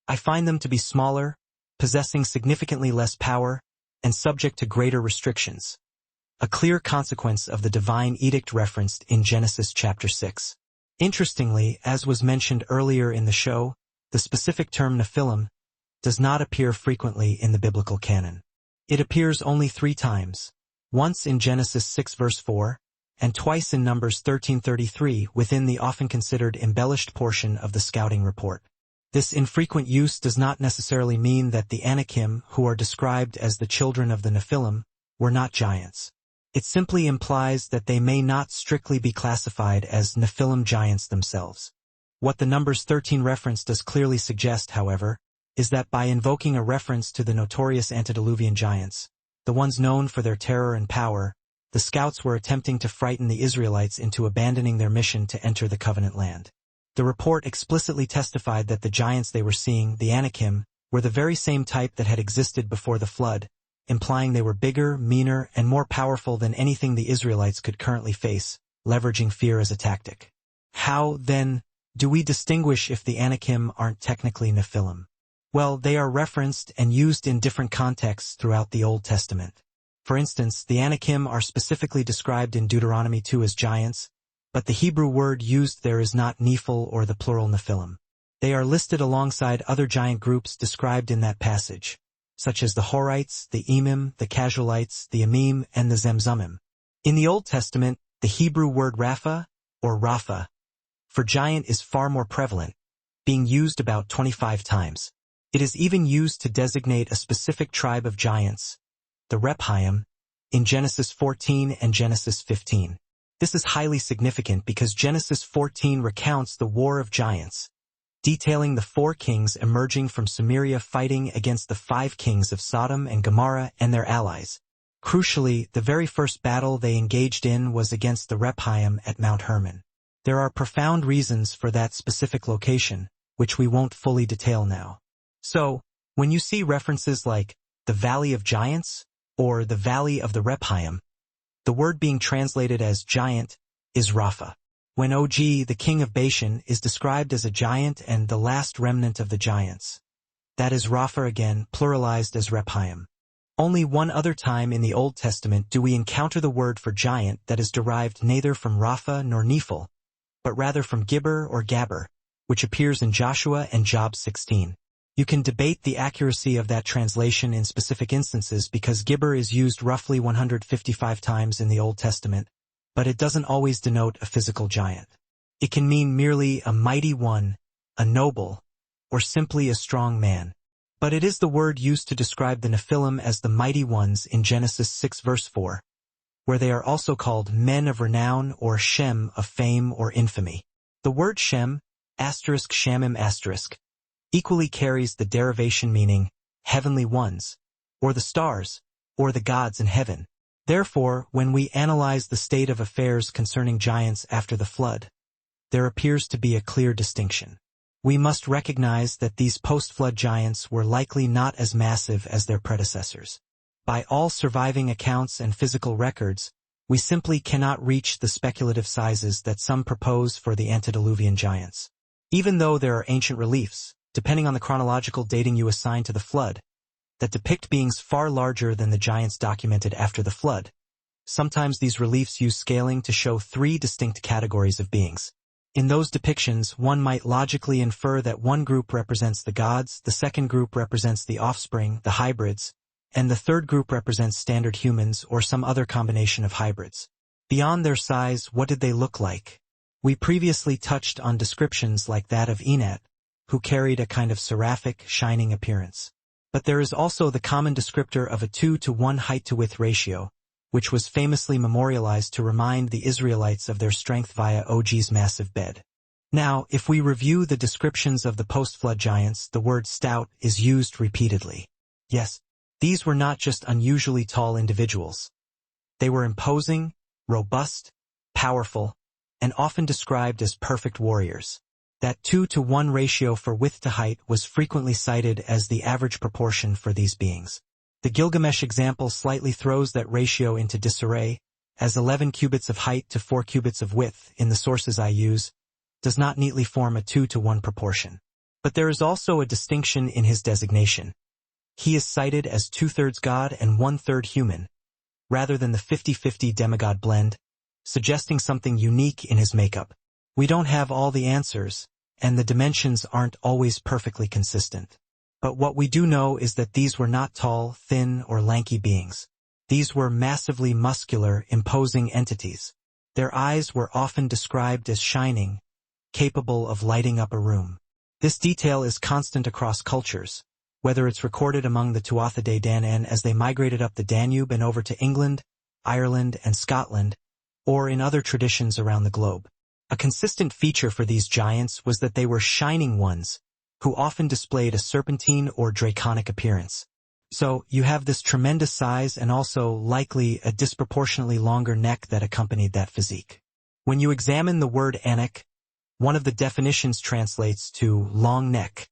I find them to be smaller, possessing significantly less power, and subject to greater restrictions, a clear consequence of the divine edict referenced in Genesis chapter 6. Interestingly, as was mentioned earlier in the show, the specific term Nephilim does not appear frequently in the biblical canon. It appears only 3 times, once in Genesis 6 verse 4, and twice in Numbers 13:33 within the often considered embellished portion of the scouting report. This infrequent use does not necessarily mean that the Anakim, who are described as the children of the Nephilim, were not giants. It simply implies that they may not strictly be classified as Nephilim giants themselves. What the Numbers 13 reference does clearly suggest, however, is that by invoking a reference to the notorious antediluvian giants, the ones known for their terror and power, the scouts were attempting to frighten the Israelites into abandoning their mission to enter the covenant land. The report explicitly testified that the giants they were seeing, the Anakim, were the very same type that had existed before the flood, implying they were bigger, meaner, and more powerful than anything the Israelites could currently face, leveraging fear as a tactic. How, then, do we distinguish if the Anakim aren't technically Nephilim? Well, they are referenced and used in different contexts throughout the Old Testament. For instance, the Anakim are specifically described in Deuteronomy 2 as giants, but the Hebrew word used there is not Nephil or the plural Nephilim. They are listed alongside other giant groups described in that passage, such as the Horites, the Emim, the Casualites, the Amim, and the Zemzumim. In the Old Testament, the Hebrew word Rapha, or Rapha, for giant is far more prevalent, being used about 25 times. It is even used to designate a specific tribe of giants, the Rephaim, in Genesis 14 and Genesis 15. This is highly significant because Genesis 14 recounts the War of Giants, detailing the 4 kings emerging from Samaria fighting against the 5 kings of Sodom and Gomorrah and their allies. Crucially, the very first battle they engaged in was against the Rephaim at Mount Hermon. There are profound reasons for that specific location, which we won't fully detail now. So, when you see references like the Valley of Giants or the Valley of the Rephaim, the word being translated as giant is Rapha. When Og, the king of Bashan, is described as a giant and the last remnant of the giants, that is Rapha again, pluralized as Rephaim. Only one other time in the Old Testament do we encounter the word for giant that is derived neither from Rapha nor Nephil, but rather from Gibber or Gabber, which appears in Joshua and Job 16. You can debate the accuracy of that translation in specific instances because Gibber is used roughly 155 times in the Old Testament, but it doesn't always denote a physical giant. It can mean merely a mighty one, a noble, or simply a strong man. But it is the word used to describe the Nephilim as the mighty ones in Genesis 6 verse 4, where they are also called men of renown or Shem of fame or infamy. The word Shem, *Shamim*, equally carries the derivation meaning heavenly ones, or the stars, or the gods in heaven. Therefore, when we analyze the state of affairs concerning giants after the flood, there appears to be a clear distinction. We must recognize that these post-flood giants were likely not as massive as their predecessors. By all surviving accounts and physical records, we simply cannot reach the speculative sizes that some propose for the antediluvian giants. Even though there are ancient reliefs, depending on the chronological dating you assign to the flood, that depict beings far larger than the giants documented after the flood, sometimes these reliefs use scaling to show three distinct categories of beings. In those depictions, one might logically infer that one group represents the gods, the second group represents the offspring, the hybrids, and the third group represents standard humans or some other combination of hybrids. Beyond their size, what did they look like? We previously touched on descriptions like that of Enat, who carried a kind of seraphic, shining appearance. But there is also the common descriptor of a 2-to-1 height-to-width ratio, which was famously memorialized to remind the Israelites of their strength via Og's massive bed. Now, if we review the descriptions of the post-flood giants, the word stout is used repeatedly. Yes, these were not just unusually tall individuals. They were imposing, robust, powerful, and often described as perfect warriors. That 2-to-1 ratio for width to height was frequently cited as the average proportion for these beings. The Gilgamesh example slightly throws that ratio into disarray, as 11 cubits of height to 4 cubits of width, in the sources I use, does not neatly form a 2-to-1 proportion. But there is also a distinction in his designation. He is cited as 2/3 god and 1/3 human, rather than the 50-50 demigod blend, suggesting something unique in his makeup. We don't have all the answers, and the dimensions aren't always perfectly consistent. But what we do know is that these were not tall, thin, or lanky beings. These were massively muscular, imposing entities. Their eyes were often described as shining, capable of lighting up a room. This detail is constant across cultures, whether it's recorded among the Tuatha De Danann as they migrated up the Danube and over to England, Ireland, and Scotland, or in other traditions around the globe. A consistent feature for these giants was that they were shining ones, who often displayed a serpentine or draconic appearance. So, you have this tremendous size and also, likely, a disproportionately longer neck that accompanied that physique. When you examine the word Anak, one of the definitions translates to long neck.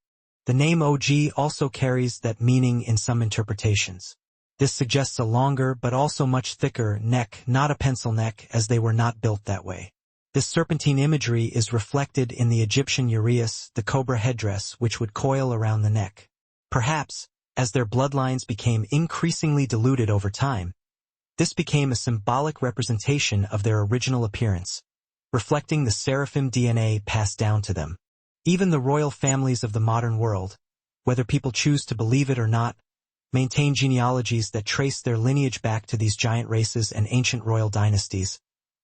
The name Og also carries that meaning in some interpretations. This suggests a longer but also much thicker neck, not a pencil neck, as they were not built that way. This serpentine imagery is reflected in the Egyptian uraeus, the cobra headdress, which would coil around the neck. Perhaps, as their bloodlines became increasingly diluted over time, this became a symbolic representation of their original appearance, reflecting the seraphim DNA passed down to them. Even the royal families of the modern world, whether people choose to believe it or not, maintain genealogies that trace their lineage back to these giant races and ancient royal dynasties,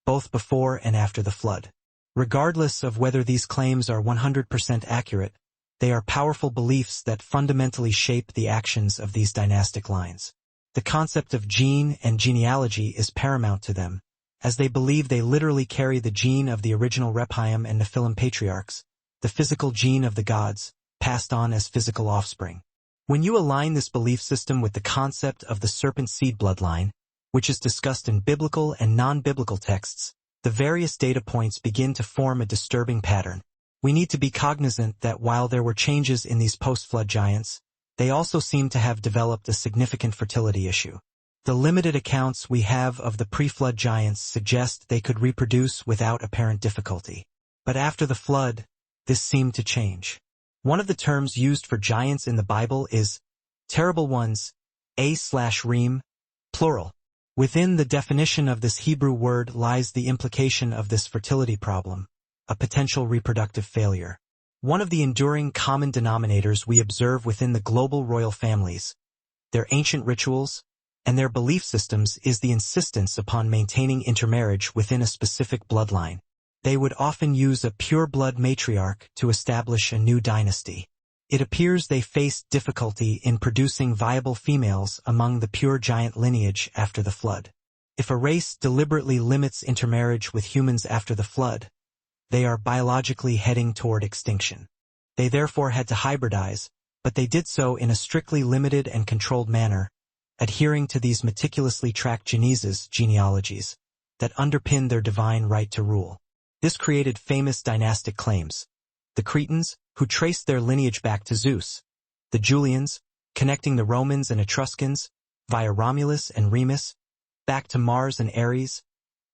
both before and after the flood. Regardless of whether these claims are 100% accurate, they are powerful beliefs that fundamentally shape the actions of these dynastic lines. The concept of gene and genealogy is paramount to them, as they believe they literally carry the gene of the original Rephaim and Nephilim patriarchs, the physical gene of the gods, passed on as physical offspring. When you align this belief system with the concept of the serpent seed bloodline, which is discussed in biblical and non-biblical texts, the various data points begin to form a disturbing pattern. We need to be cognizant that while there were changes in these post-flood giants, they also seem to have developed a significant fertility issue. The limited accounts we have of the pre-flood giants suggest they could reproduce without apparent difficulty. But after the flood, this seemed to change. One of the terms used for giants in the Bible is terrible ones, a/reem, plural. Within the definition of this Hebrew word lies the implication of this fertility problem, a potential reproductive failure. One of the enduring common denominators we observe within the global royal families, their ancient rituals, and their belief systems is the insistence upon maintaining intermarriage within a specific bloodline. They would often use a pure-blood matriarch to establish a new dynasty. It appears they faced difficulty in producing viable females among the pure giant lineage after the flood. If a race deliberately limits intermarriage with humans after the flood, they are biologically heading toward extinction. They therefore had to hybridize, but they did so in a strictly limited and controlled manner, adhering to these meticulously tracked genealogies that underpin their divine right to rule. This created famous dynastic claims. The Cretans, who traced their lineage back to Zeus. The Julians, connecting the Romans and Etruscans, via Romulus and Remus, back to Mars and Ares.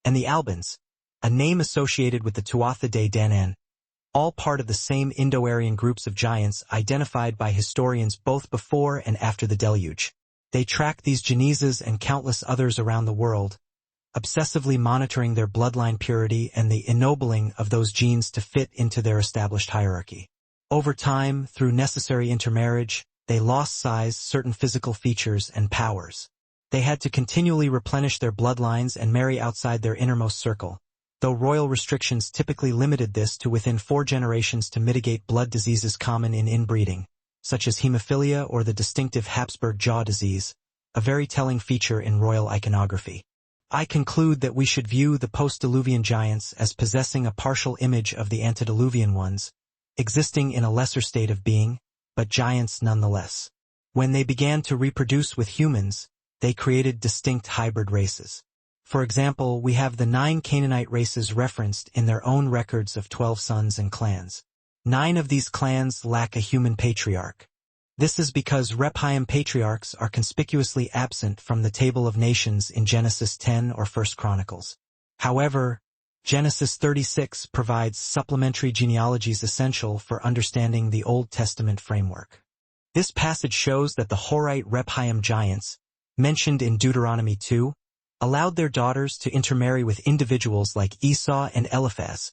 and the Albans, a name associated with the Tuatha De Danann, all part of the same Indo-Aryan groups of giants identified by historians both before and after the deluge. They track these Genesis and countless others around the world, obsessively monitoring their bloodline purity and the ennobling of those genes to fit into their established hierarchy. Over time, through necessary intermarriage, they lost size, certain physical features, and powers. They had to continually replenish their bloodlines and marry outside their innermost circle, though royal restrictions typically limited this to within 4 generations to mitigate blood diseases common in inbreeding, such as hemophilia or the distinctive Habsburg jaw disease, a very telling feature in royal iconography. I conclude that we should view the post-Diluvian giants as possessing a partial image of the antediluvian ones, existing in a lesser state of being, but giants nonetheless. When they began to reproduce with humans, they created distinct hybrid races. For example, we have the 9 Canaanite races referenced in their own records of 12 sons and clans. 9 of these clans lack a human patriarch. This is because Rephaim patriarchs are conspicuously absent from the Table of Nations in Genesis 10 or 1 Chronicles. However, Genesis 36 provides supplementary genealogies essential for understanding the Old Testament framework. This passage shows that the Horite Rephaim giants, mentioned in Deuteronomy 2, allowed their daughters to intermarry with individuals like Esau and Eliphaz,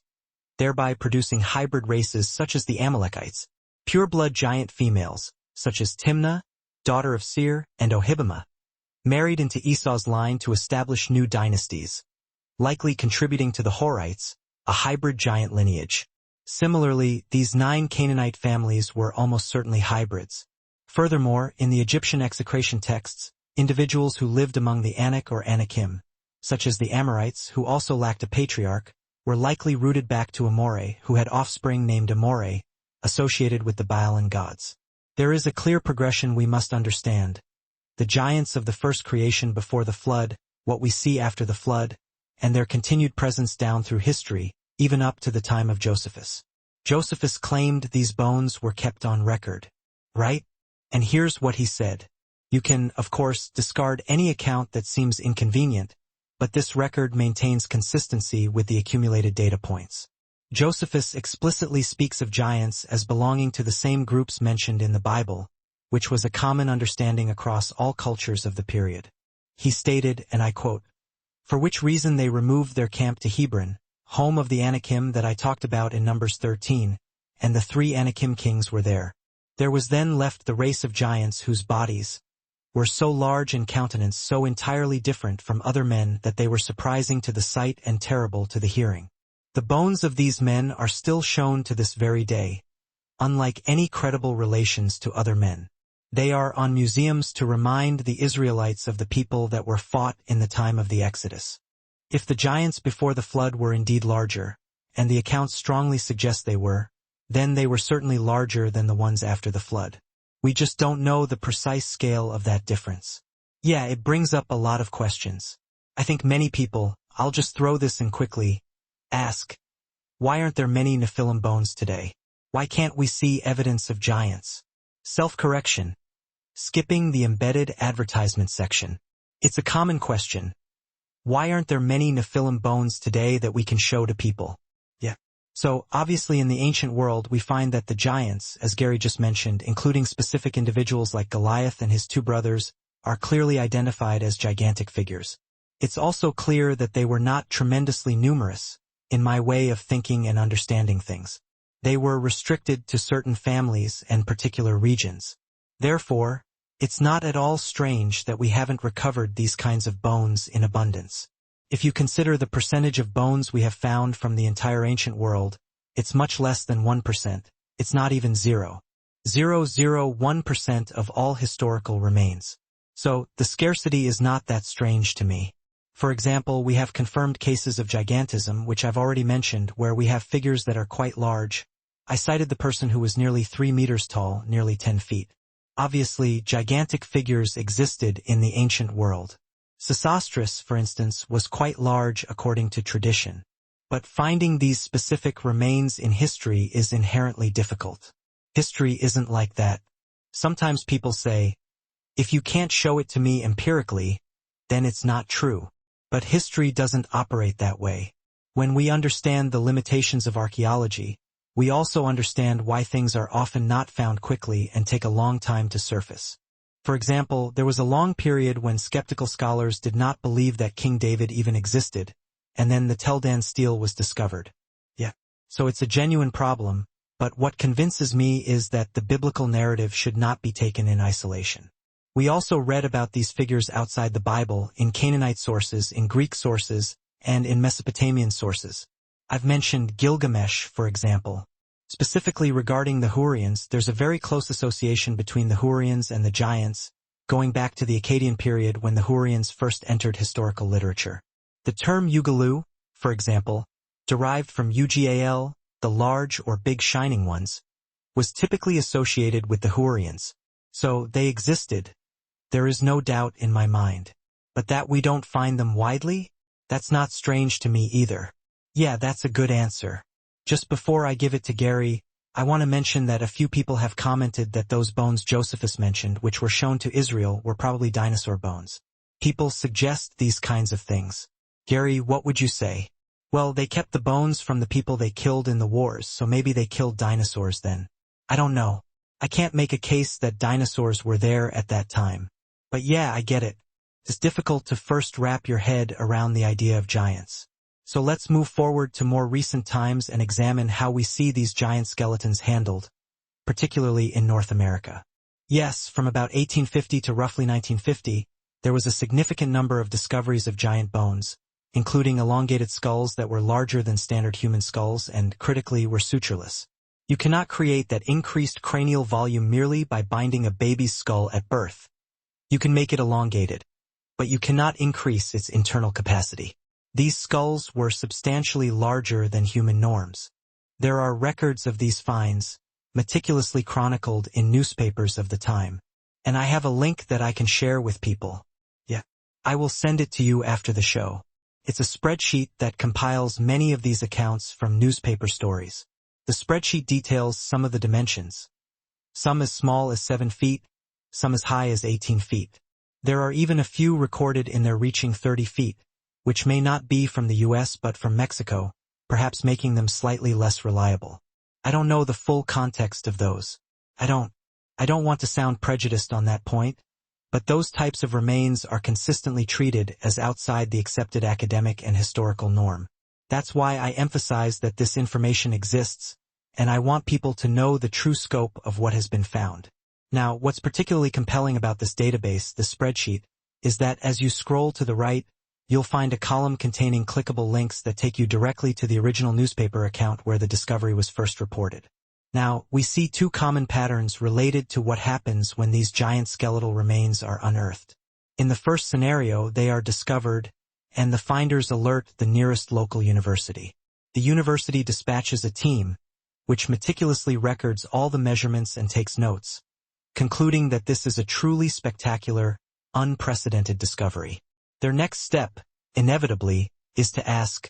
thereby producing hybrid races such as the Amalekites, pure-blood giant females, such as Timnah, daughter of Seir, and Ohibamah, married into Esau's line to establish new dynasties, likely contributing to the Horites, a hybrid giant lineage. Similarly, these 9 Canaanite families were almost certainly hybrids. Furthermore, in the Egyptian execration texts, individuals who lived among the Anak or Anakim, such as the Amorites, who also lacked a patriarch, were likely rooted back to Amore, who had offspring named Amore, associated with the Baalan gods. There is a clear progression we must understand. The giants of the first creation before the flood, what we see after the flood, and their continued presence down through history, even up to the time of Josephus. Josephus claimed these bones were kept on record, right? And here's what he said. You can, of course, discard any account that seems inconvenient, but this record maintains consistency with the accumulated data points. Josephus explicitly speaks of giants as belonging to the same groups mentioned in the Bible, which was a common understanding across all cultures of the period. He stated, and I quote, "For which reason they removed their camp to Hebron, home of the Anakim that I talked about in Numbers 13, and the 3 Anakim kings were there. There was then left the race of giants whose bodies were so large and countenance so entirely different from other men that they were surprising to the sight and terrible to the hearing. The bones of these men are still shown to this very day, unlike any credible relations to other men. They are on museums to remind the Israelites of the people that were fought in the time of the Exodus. If the giants before the flood were indeed larger, and the accounts strongly suggest they were, then they were certainly larger than the ones after the flood. We just don't know the precise scale of that difference. Yeah, it brings up a lot of questions. I think many people, I'll just throw this in quickly, ask, why aren't there many Nephilim bones today? Why can't we see evidence of giants? Self-correction. Skipping the embedded advertisement section. It's a common question. Why aren't there many Nephilim bones today that we can show to people? Yeah. So, obviously in the ancient world we find that the giants, as Gary just mentioned, including specific individuals like Goliath and his 2 brothers, are clearly identified as gigantic figures. It's also clear that they were not tremendously numerous, in my way of thinking and understanding things. They were restricted to certain families and particular regions. Therefore, it's not at all strange that we haven't recovered these kinds of bones in abundance. If you consider the percentage of bones we have found from the entire ancient world, it's much less than 1%. It's not even 0.001% of all historical remains. So, the scarcity is not that strange to me. For example, we have confirmed cases of gigantism, which I've already mentioned, where we have figures that are quite large. I cited the person who was nearly 3 meters tall, nearly 10 feet. Obviously, gigantic figures existed in the ancient world. Sesostris, for instance, was quite large according to tradition. But finding these specific remains in history is inherently difficult. History isn't like that. Sometimes people say, if you can't show it to me empirically, then it's not true. But history doesn't operate that way. When we understand the limitations of archaeology, we also understand why things are often not found quickly and take a long time to surface. For example, there was a long period when skeptical scholars did not believe that King David even existed, and then the Tel Dan stele was discovered. So it's a genuine problem, but what convinces me is that the biblical narrative should not be taken in isolation. We also read about these figures outside the Bible, in Canaanite sources, in Greek sources, and in Mesopotamian sources. I've mentioned Gilgamesh, for example. Specifically regarding the Hurrians, there's a very close association between the Hurrians and the giants, going back to the Akkadian period when the Hurrians first entered historical literature. The term Ugalu, for example, derived from Ugal, the large or big shining ones, was typically associated with the Hurrians. So they existed. There is no doubt in my mind. But that we don't find them widely? That's not strange to me either. Yeah, that's a good answer. Just before I give it to Gary, I want to mention that a few people have commented that those bones Josephus mentioned, which were shown to Israel, were probably dinosaur bones. People suggest these kinds of things. Gary, what would you say? Well, they kept the bones from the people they killed in the wars, so maybe they killed dinosaurs then. I don't know. I can't make a case that dinosaurs were there at that time. But yeah, I get it. It's difficult to first wrap your head around the idea of giants. So let's move forward to more recent times and examine how we see these giant skeletons handled, particularly in North America. Yes, from about 1850 to roughly 1950, there was a significant number of discoveries of giant bones, including elongated skulls that were larger than standard human skulls and, critically, were sutureless. You cannot create that increased cranial volume merely by binding a baby's skull at birth. You can make it elongated, but you cannot increase its internal capacity. These skulls were substantially larger than human norms. There are records of these finds, meticulously chronicled in newspapers of the time, and I have a link that I can share with people. I will send it to you after the show. It's a spreadsheet that compiles many of these accounts from newspaper stories. The spreadsheet details some of the dimensions. Some as small as 7 feet, some as high as 18 feet. There are even a few recorded in their reaching 30 feet, which may not be from the US but from Mexico, perhaps making them slightly less reliable. I don't know the full context of those. I don't want to sound prejudiced on that point, but those types of remains are consistently treated as outside the accepted academic and historical norm. That's why I emphasize that this information exists, and I want people to know the true scope of what has been found. Now, what's particularly compelling about this database, the spreadsheet, is that as you scroll to the right, you'll find a column containing clickable links that take you directly to the original newspaper account where the discovery was first reported. Now, we see two common patterns related to what happens when these giant skeletal remains are unearthed. In the first scenario, they are discovered, and the finders alert the nearest local university. The university dispatches a team, which meticulously records all the measurements and takes notes, concluding that this is a truly spectacular, unprecedented discovery. Their next step, inevitably, is to ask,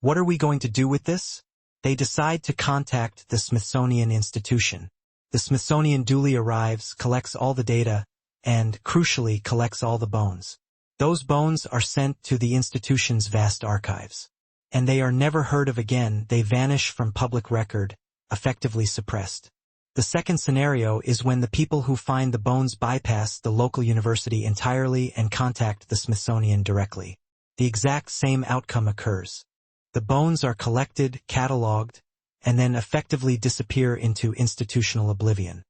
what are we going to do with this? They decide to contact the Smithsonian Institution. The Smithsonian duly arrives, collects all the data, and, crucially, collects all the bones. Those bones are sent to the institution's vast archives. And they are never heard of again. They vanish from public record, effectively suppressed. The second scenario is when the people who find the bones bypass the local university entirely and contact the Smithsonian directly. The exact same outcome occurs. The bones are collected, catalogued, and then effectively disappear into institutional oblivion.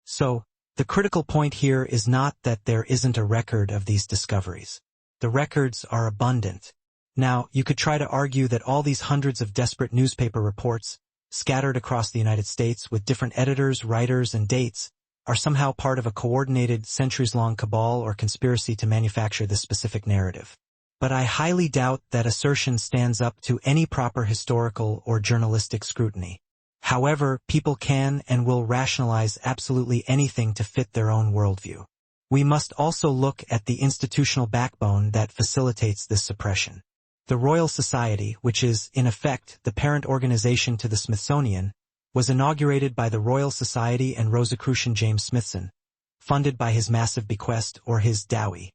So, the critical point here is not that there isn't a record of these discoveries. The records are abundant. Now, you could try to argue that all these hundreds of desperate newspaper reports, scattered across the United States with different editors, writers, and dates, are somehow part of a coordinated, centuries-long cabal or conspiracy to manufacture this specific narrative. But I highly doubt that assertion stands up to any proper historical or journalistic scrutiny. However, people can and will rationalize absolutely anything to fit their own worldview. We must also look at the institutional backbone that facilitates this suppression. The Royal Society, which is, in effect, the parent organization to the Smithsonian, was inaugurated by the Royal Society and Rosicrucian James Smithson, funded by his massive bequest or his dowie.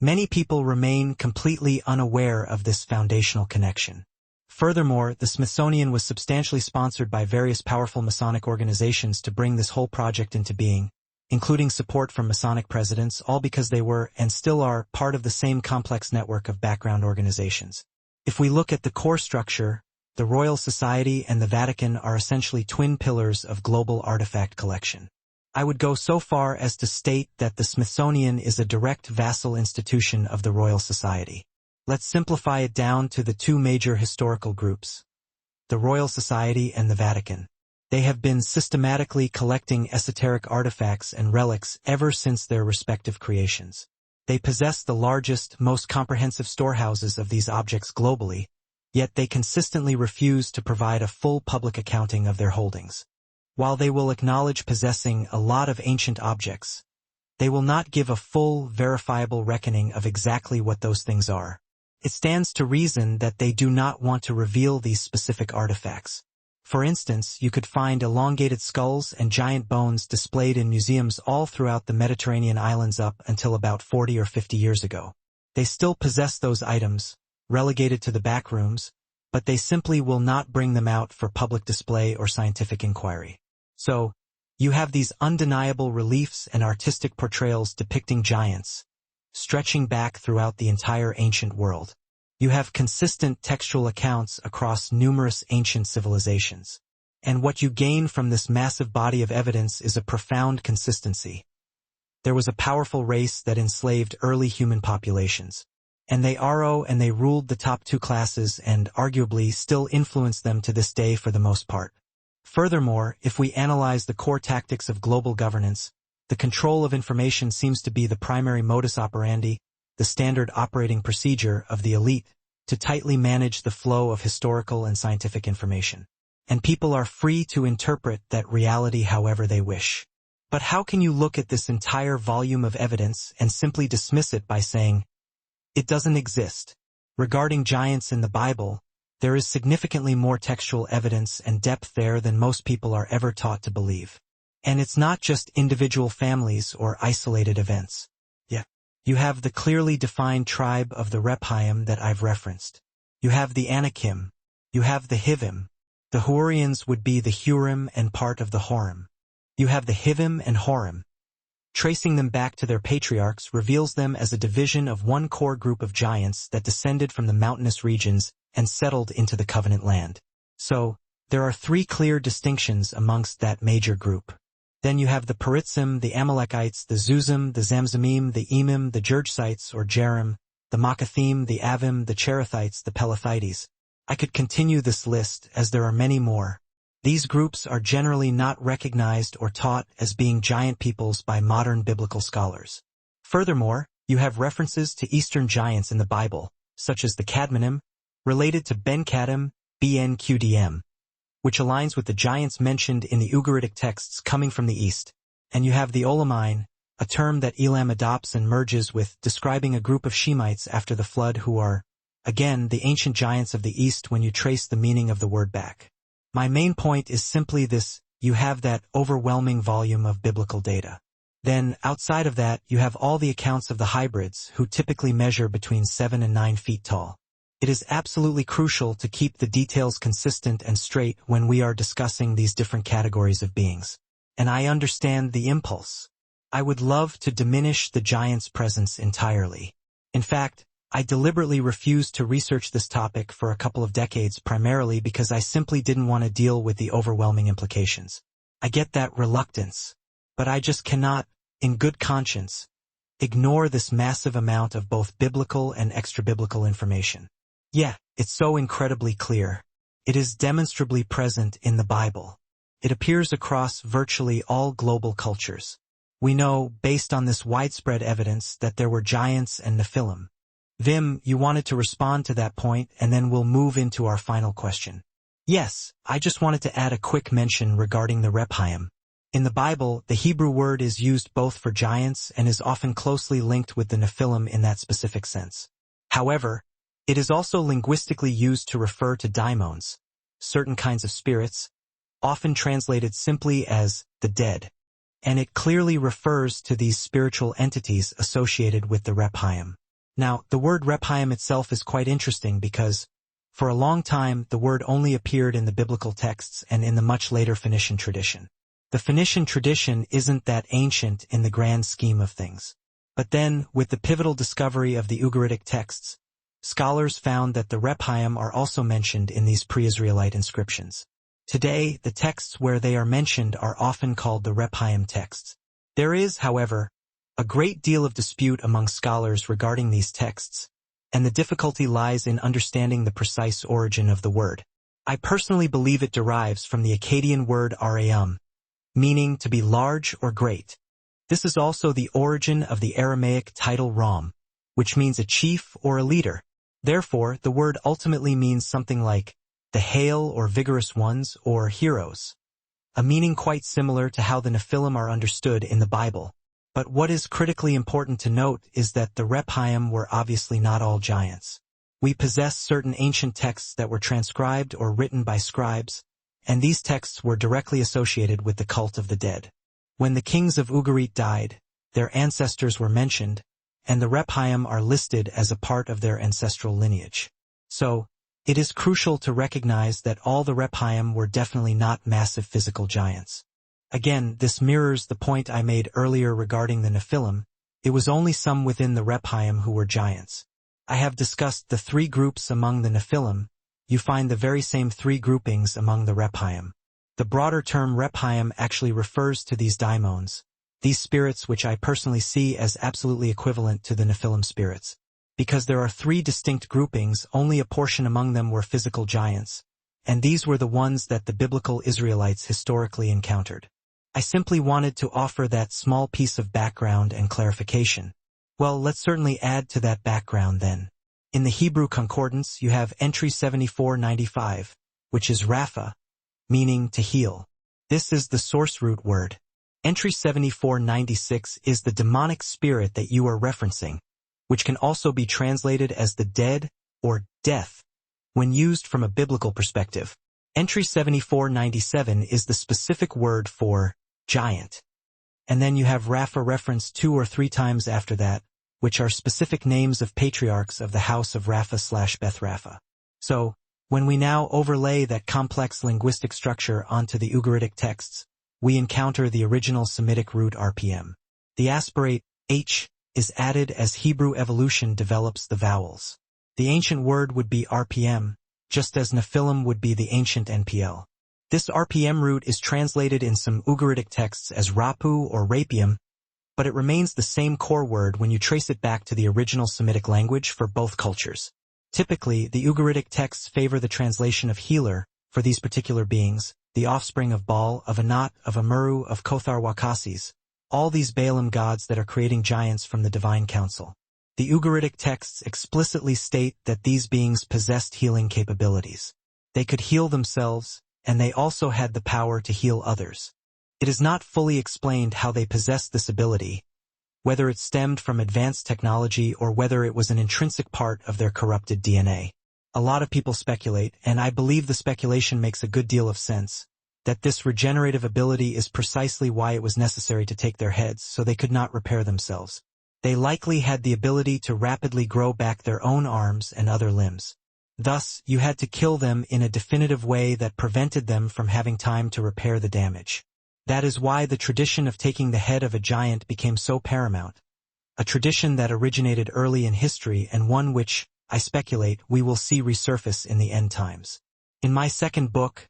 Many people remain completely unaware of this foundational connection. Furthermore, the Smithsonian was substantially sponsored by various powerful Masonic organizations to bring this whole project into being, including support from Masonic presidents, all because they were, and still are, part of the same complex network of background organizations. If we look at the core structure, the Royal Society and the Vatican are essentially twin pillars of global artifact collection. I would go so far as to state that the Smithsonian is a direct vassal institution of the Royal Society. Let's simplify it down to the two major historical groups, the Royal Society and the Vatican. They have been systematically collecting esoteric artifacts and relics ever since their respective creations. They possess the largest, most comprehensive storehouses of these objects globally, yet they consistently refuse to provide a full public accounting of their holdings. While they will acknowledge possessing a lot of ancient objects, they will not give a full, verifiable reckoning of exactly what those things are. It stands to reason that they do not want to reveal these specific artifacts. For instance, you could find elongated skulls and giant bones displayed in museums all throughout the Mediterranean islands up until about 40 or 50 years ago. They still possess those items, relegated to the back rooms, but they simply will not bring them out for public display or scientific inquiry. So, you have these undeniable reliefs and artistic portrayals depicting giants, stretching back throughout the entire ancient world. You have consistent textual accounts across numerous ancient civilizations. And what you gain from this massive body of evidence is a profound consistency. There was a powerful race that enslaved early human populations, and they ruled the top two classes and arguably still influence them to this day for the most part. Furthermore, if we analyze the core tactics of global governance, the control of information seems to be the primary modus operandi, the standard operating procedure of the elite, to tightly manage the flow of historical and scientific information. And people are free to interpret that reality however they wish. But how can you look at this entire volume of evidence and simply dismiss it by saying, it doesn't exist? Regarding giants in the Bible, there is significantly more textual evidence and depth there than most people are ever taught to believe. And it's not just individual families or isolated events. You have the clearly defined tribe of the Rephaim that I've referenced. You have the Anakim. You have the Hivim. The Hurrians would be the Hurim and part of the Horim. You have the Hivim and Horim. Tracing them back to their patriarchs reveals them as a division of one core group of giants that descended from the mountainous regions and settled into the covenant land. So, there are three clear distinctions amongst that major group. Then you have the Peritzim, the Amalekites, the Zuzim, the Zamzumim, the Emim, the Jergsites or Jerim, the Makathim, the Avim, the Cherethites, the Pelethites. I could continue this list as there are many more. These groups are generally not recognized or taught as being giant peoples by modern biblical scholars. Furthermore, you have references to Eastern giants in the Bible, such as the Cadmonim, related to Ben-Kaddim, BNQDM, which aligns with the giants mentioned in the Ugaritic texts coming from the east. And you have the Olamine, a term that Elam adopts and merges with, describing a group of Shemites after the flood who are, again, the ancient giants of the east when you trace the meaning of the word back. My main point is simply this: you have that overwhelming volume of biblical data. Then, outside of that, you have all the accounts of the hybrids, who typically measure between 7 and 9 feet tall. It is absolutely crucial to keep the details consistent and straight when we are discussing these different categories of beings. And I understand the impulse. I would love to diminish the giant's presence entirely. In fact, I deliberately refused to research this topic for a couple of decades primarily because I simply didn't want to deal with the overwhelming implications. I get that reluctance, but I just cannot, in good conscience, ignore this massive amount of both biblical and extra-biblical information. Yeah, it's so incredibly clear. It is demonstrably present in the Bible. It appears across virtually all global cultures. We know, based on this widespread evidence, that there were giants and Nephilim. Vim, you wanted to respond to that point, and then we'll move into our final question. Yes, I just wanted to add a quick mention regarding the Rephaim. In the Bible, the Hebrew word is used both for giants and is often closely linked with the Nephilim in that specific sense. However, it is also linguistically used to refer to daimons, certain kinds of spirits, often translated simply as the dead, and it clearly refers to these spiritual entities associated with the Rephaim. Now, the word Rephaim itself is quite interesting because, for a long time, the word only appeared in the biblical texts and in the much later Phoenician tradition. The Phoenician tradition isn't that ancient in the grand scheme of things. But then, with the pivotal discovery of the Ugaritic texts, scholars found that the Rephaim are also mentioned in these pre-Israelite inscriptions. Today, the texts where they are mentioned are often called the Rephaim texts. There is, however, a great deal of dispute among scholars regarding these texts, and the difficulty lies in understanding the precise origin of the word. I personally believe it derives from the Akkadian word Aram, meaning to be large or great. This is also the origin of the Aramaic title Ram, which means a chief or a leader. Therefore, the word ultimately means something like the hale or vigorous ones or heroes, a meaning quite similar to how the Nephilim are understood in the Bible. But what is critically important to note is that the Rephaim were obviously not all giants. We possess certain ancient texts that were transcribed or written by scribes, and these texts were directly associated with the cult of the dead. When the kings of Ugarit died, their ancestors were mentioned, and the Rephaim are listed as a part of their ancestral lineage. So, it is crucial to recognize that all the Rephaim were definitely not massive physical giants. Again, this mirrors the point I made earlier regarding the Nephilim. It was only some within the Rephaim who were giants. I have discussed the three groups among the Nephilim. You find the very same three groupings among the Rephaim. The broader term Rephaim actually refers to these daimons, these spirits which I personally see as absolutely equivalent to the Nephilim spirits. Because there are three distinct groupings, only a portion among them were physical giants, and these were the ones that the biblical Israelites historically encountered. I simply wanted to offer that small piece of background and clarification. Well, let's certainly add to that background then. In the Hebrew Concordance, you have entry 7495, which is Rapha, meaning to heal. This is the source root word. Entry 7496 is the demonic spirit that you are referencing, which can also be translated as the dead or death when used from a biblical perspective. Entry 7497 is the specific word for giant. And then you have Rapha referenced 2 or 3 times after that, which are specific names of patriarchs of the house of Rapha/Beth Rapha. So, when we now overlay that complex linguistic structure onto the Ugaritic texts, we encounter the original Semitic root RPM. The aspirate H is added as Hebrew evolution develops the vowels. The ancient word would be RPM, just as Nephilim would be the ancient NPL. This RPM root is translated in some Ugaritic texts as Rapu or Rapium, but it remains the same core word when you trace it back to the original Semitic language for both cultures. Typically, the Ugaritic texts favor the translation of healer for these particular beings, the offspring of Baal, of Anat, of Amuru, of Kothar Wakasis, all these Baalim gods that are creating giants from the divine council. The Ugaritic texts explicitly state that these beings possessed healing capabilities. They could heal themselves, and they also had the power to heal others. It is not fully explained how they possessed this ability, whether it stemmed from advanced technology or whether it was an intrinsic part of their corrupted DNA. A lot of people speculate, and I believe the speculation makes a good deal of sense, that this regenerative ability is precisely why it was necessary to take their heads so they could not repair themselves. They likely had the ability to rapidly grow back their own arms and other limbs. Thus, you had to kill them in a definitive way that prevented them from having time to repair the damage. That is why the tradition of taking the head of a giant became so paramount, a tradition that originated early in history and one which, I speculate, we will see resurface in the end times. In my second book,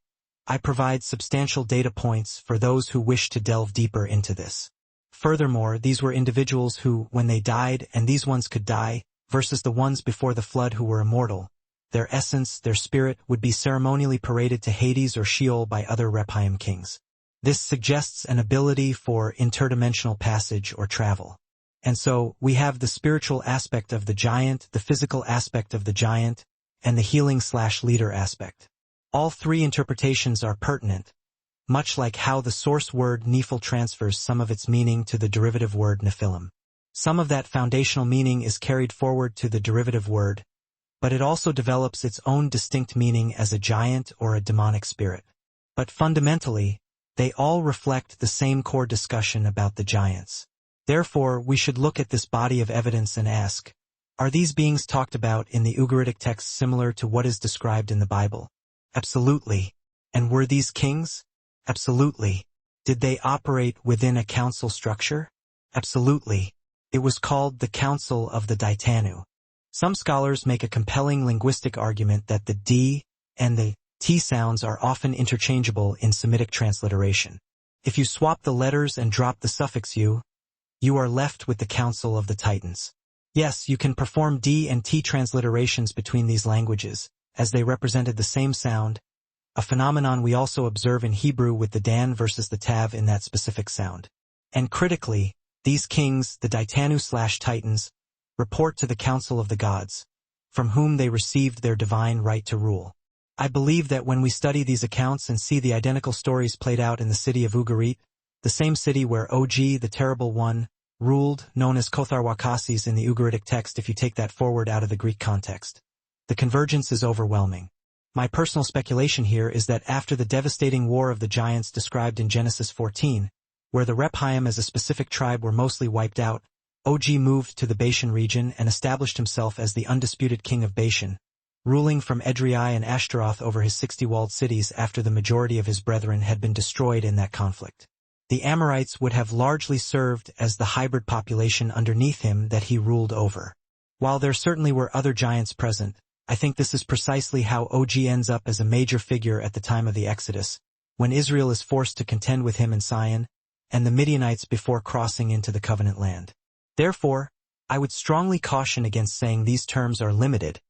I provide substantial data points for those who wish to delve deeper into this. Furthermore, these were individuals who, when they died, and these ones could die, versus the ones before the flood who were immortal, their essence, their spirit, would be ceremonially paraded to Hades or Sheol by other Rephaim kings. This suggests an ability for interdimensional passage or travel. And so, we have the spiritual aspect of the giant, the physical aspect of the giant, and the healing/leader aspect. All three interpretations are pertinent, much like how the source word Nephil transfers some of its meaning to the derivative word Nephilim. Some of that foundational meaning is carried forward to the derivative word, but it also develops its own distinct meaning as a giant or a demonic spirit. But fundamentally, they all reflect the same core discussion about the giants. Therefore, we should look at this body of evidence and ask, Are these beings talked about in the Ugaritic text similar to what is described in the Bible? Absolutely. And were these kings? Absolutely. Did they operate within a council structure? Absolutely. It was called the Council of the Ditanu. Some scholars make a compelling linguistic argument that the D and the T sounds are often interchangeable in Semitic transliteration. If you swap the letters and drop the suffix U, you are left with the Council of the Titans. Yes, you can perform D and T transliterations between these languages, as they represented the same sound, a phenomenon we also observe in Hebrew with the Dan versus the Tav in that specific sound. And critically, these kings, the Ditanu/Titans, report to the Council of the Gods, from whom they received their divine right to rule. I believe that when we study these accounts and see the identical stories played out in the city of Ugarit, the same city where Og, the Terrible One, ruled, known as Kotharwakasis in the Ugaritic text if you take that forward out of the Greek context. The convergence is overwhelming. My personal speculation here is that after the devastating war of the giants described in Genesis 14, where the Rephaim as a specific tribe were mostly wiped out, Og moved to the Bashan region and established himself as the undisputed king of Bashan, ruling from Edrei and Ashtaroth over his 60-walled cities after the majority of his brethren had been destroyed in that conflict. The Amorites would have largely served as the hybrid population underneath him that he ruled over. While there certainly were other giants present, I think this is precisely how Og ends up as a major figure at the time of the Exodus, when Israel is forced to contend with him in Sion, and the Midianites before crossing into the covenant land. Therefore, I would strongly caution against saying these terms are limited,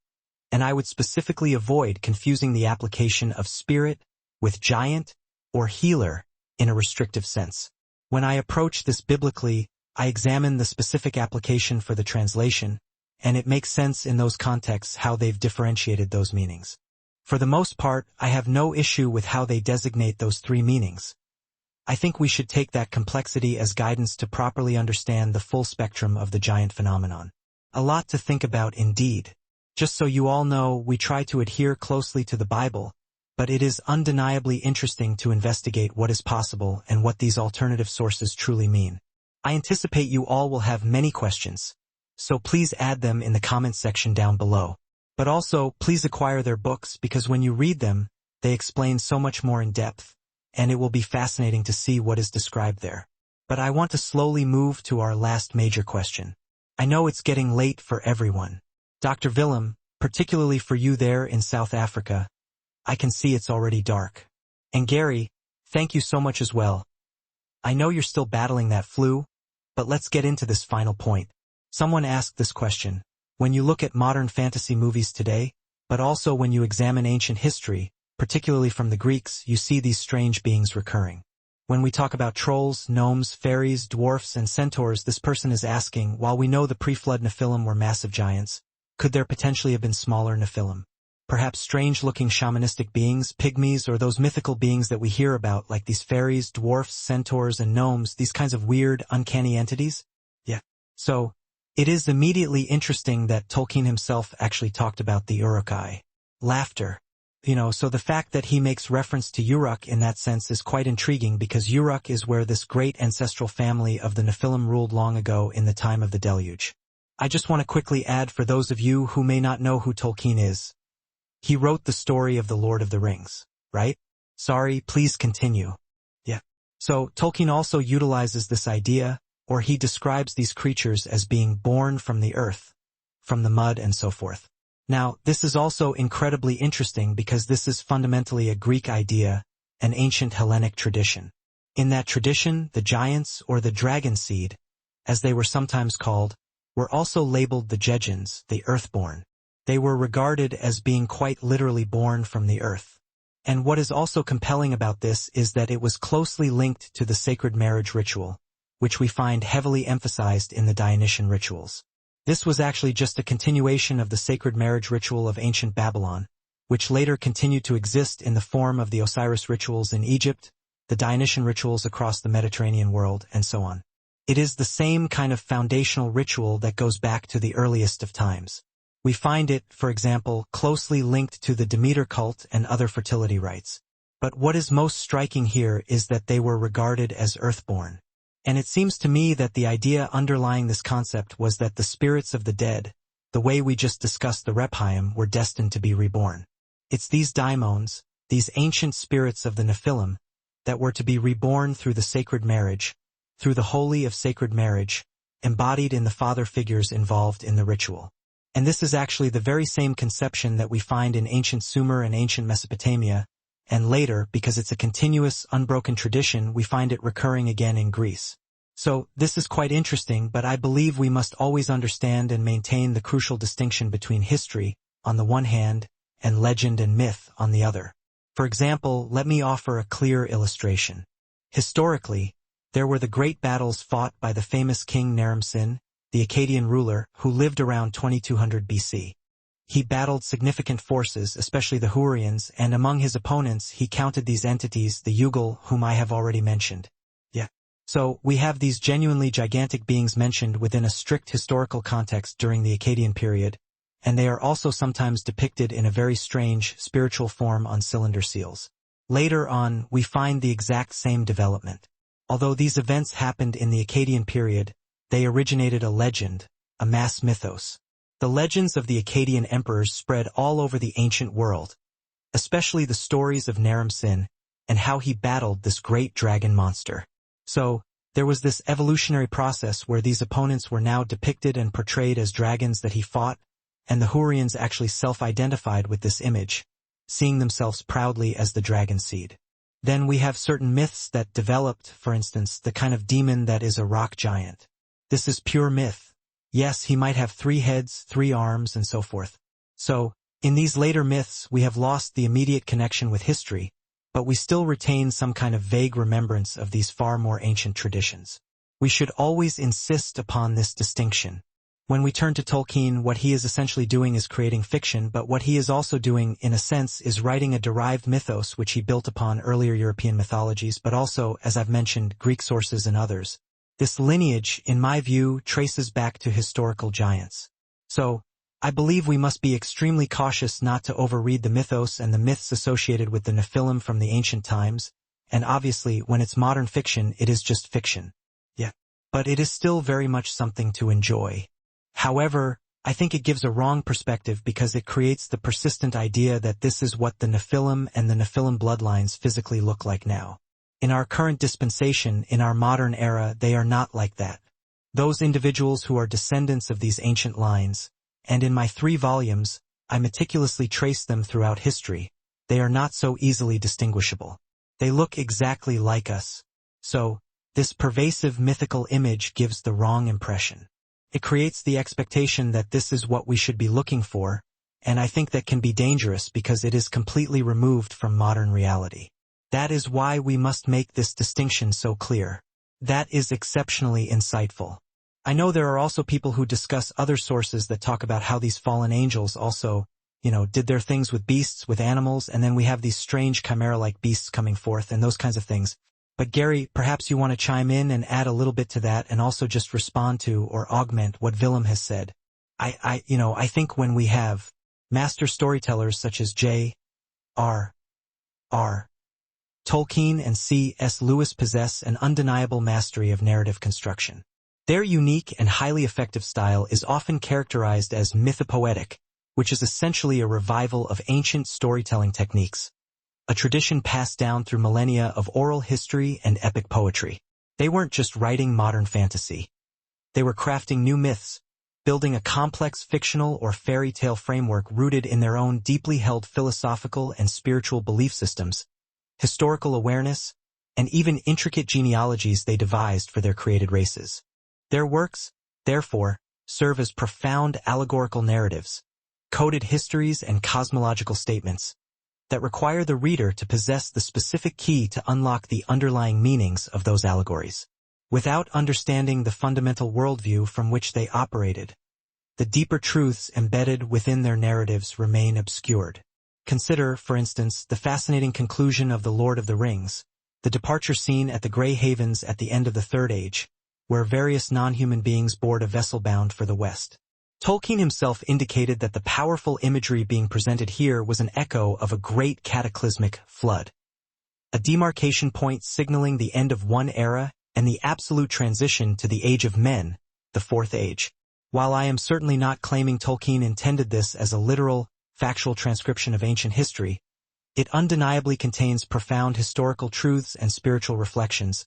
and I would specifically avoid confusing the application of spirit with giant or healer in a restrictive sense. When I approach this biblically, I examine the specific application for the translation, and it makes sense in those contexts how they've differentiated those meanings. For the most part, I have no issue with how they designate those three meanings. I think we should take that complexity as guidance to properly understand the full spectrum of the giant phenomenon. A lot to think about indeed. Just so you all know, we try to adhere closely to the Bible, but it is undeniably interesting to investigate what is possible and what these alternative sources truly mean. I anticipate you all will have many questions, so please add them in the comments section down below. But also, please acquire their books because when you read them, they explain so much more in depth, and it will be fascinating to see what is described there. But I want to slowly move to our last major question. I know it's getting late for everyone. Dr. Willem, particularly for you there in South Africa, I can see it's already dark. And Gary, thank you so much as well. I know you're still battling that flu, but let's get into this final point. Someone asked this question. When you look at modern fantasy movies today, but also when you examine ancient history, particularly from the Greeks, you see these strange beings recurring. When we talk about trolls, gnomes, fairies, dwarfs, and centaurs, this person is asking, while we know the pre-flood Nephilim were massive giants, could there potentially have been smaller Nephilim? Perhaps strange-looking shamanistic beings, pygmies, or those mythical beings that we hear about, like these fairies, dwarfs, centaurs, and gnomes, these kinds of weird, uncanny entities? Yeah. So, it is immediately interesting that Tolkien himself actually talked about the Uruk-hai. Laughter. So the fact that he makes reference to Uruk in that sense is quite intriguing because Uruk is where this great ancestral family of the Nephilim ruled long ago in the time of the deluge. I just want to quickly add for those of you who may not know who Tolkien is. He wrote the story of the Lord of the Rings, right? Sorry, please continue. Yeah. So Tolkien also utilizes this idea, or he describes these creatures as being born from the earth, from the mud and so forth. Now, this is also incredibly interesting because this is fundamentally a Greek idea, an ancient Hellenic tradition. In that tradition, the giants, or the dragon seed, as they were sometimes called, were also labeled the Jejans, the earthborn. They were regarded as being quite literally born from the earth. And what is also compelling about this is that it was closely linked to the sacred marriage ritual, which we find heavily emphasized in the Dionysian rituals. This was actually just a continuation of the sacred marriage ritual of ancient Babylon, which later continued to exist in the form of the Osiris rituals in Egypt, the Dionysian rituals across the Mediterranean world, and so on. It is the same kind of foundational ritual that goes back to the earliest of times. We find it, for example, closely linked to the Demeter cult and other fertility rites. But what is most striking here is that they were regarded as earthborn. And it seems to me that the idea underlying this concept was that the spirits of the dead, the way we just discussed the Rephaim were destined to be reborn. It's these daimons, these ancient spirits of the Nephilim, that were to be reborn through the sacred marriage, through the holy of sacred marriage, embodied in the father figures involved in the ritual. And this is actually the very same conception that we find in ancient Sumer and ancient Mesopotamia, and later, because it's a continuous, unbroken tradition, we find it recurring again in Greece. So, this is quite interesting, but I believe we must always understand and maintain the crucial distinction between history, on the one hand, and legend and myth on the other. For example, let me offer a clear illustration. Historically, there were the great battles fought by the famous king Naram-Sin, the Akkadian ruler, who lived around 2200 BC. He battled significant forces, especially the Hurrians, and among his opponents he counted these entities, the Yugal, whom I have already mentioned. So, we have these genuinely gigantic beings mentioned within a strict historical context during the Akkadian period, and they are also sometimes depicted in a very strange, spiritual form on cylinder seals. Later on, we find the exact same development. Although these events happened in the Akkadian period, they originated a legend, a mass mythos. The legends of the Akkadian emperors spread all over the ancient world, especially the stories of Naram-Sin and how he battled this great dragon monster. So, there was this evolutionary process where these opponents were now depicted and portrayed as dragons that he fought, and the Hurrians actually self-identified with this image, seeing themselves proudly as the dragon seed. Then we have certain myths that developed, for instance, the kind of demon that is a rock giant. This is pure myth. Yes, he might have 3 heads, 3 arms, and so forth. So, in these later myths, we have lost the immediate connection with history, but we still retain some kind of vague remembrance of these far more ancient traditions. We should always insist upon this distinction. When we turn to Tolkien, what he is essentially doing is creating fiction, but what he is also doing, in a sense, is writing a derived mythos which he built upon earlier European mythologies, but also, as I've mentioned, Greek sources and others. This lineage, in my view, traces back to historical giants. So, I believe we must be extremely cautious not to overread the mythos and the myths associated with the Nephilim from the ancient times, and obviously, when it's modern fiction, it is just fiction. But it is still very much something to enjoy. However, I think it gives a wrong perspective because it creates the persistent idea that this is what the Nephilim and the Nephilim bloodlines physically look like now. In our current dispensation, in our modern era, they are not like that. Those individuals who are descendants of these ancient lines, and in my 3 volumes, I meticulously trace them throughout history, they are not so easily distinguishable. They look exactly like us. So, this pervasive mythical image gives the wrong impression. It creates the expectation that this is what we should be looking for, and I think that can be dangerous because it is completely removed from modern reality. That is why we must make this distinction so clear. That is exceptionally insightful. I know there are also people who discuss other sources that talk about how these fallen angels also, did their things with beasts, with animals, and then we have these strange chimera-like beasts coming forth and those kinds of things. But Gary, perhaps you want to chime in and add a little bit to that and also just respond to or augment what Willem has said. I think when we have master storytellers such as J.R.R. Tolkien and C.S. Lewis possess an undeniable mastery of narrative construction. Their unique and highly effective style is often characterized as mythopoetic, which is essentially a revival of ancient storytelling techniques, a tradition passed down through millennia of oral history and epic poetry. They weren't just writing modern fantasy. They were crafting new myths, building a complex fictional or fairy tale framework rooted in their own deeply held philosophical and spiritual belief systems, historical awareness, and even intricate genealogies they devised for their created races. Their works, therefore, serve as profound allegorical narratives, coded histories and cosmological statements that require the reader to possess the specific key to unlock the underlying meanings of those allegories. Without understanding the fundamental worldview from which they operated, the deeper truths embedded within their narratives remain obscured. Consider, for instance, the fascinating conclusion of The Lord of the Rings, the departure scene at the Grey Havens at the end of the Third Age, where various non-human beings board a vessel bound for the West. Tolkien himself indicated that the powerful imagery being presented here was an echo of a great cataclysmic flood, a demarcation point signaling the end of one era and the absolute transition to the Age of Men, the Fourth Age. While I am certainly not claiming Tolkien intended this as a literal, factual transcription of ancient history, it undeniably contains profound historical truths and spiritual reflections,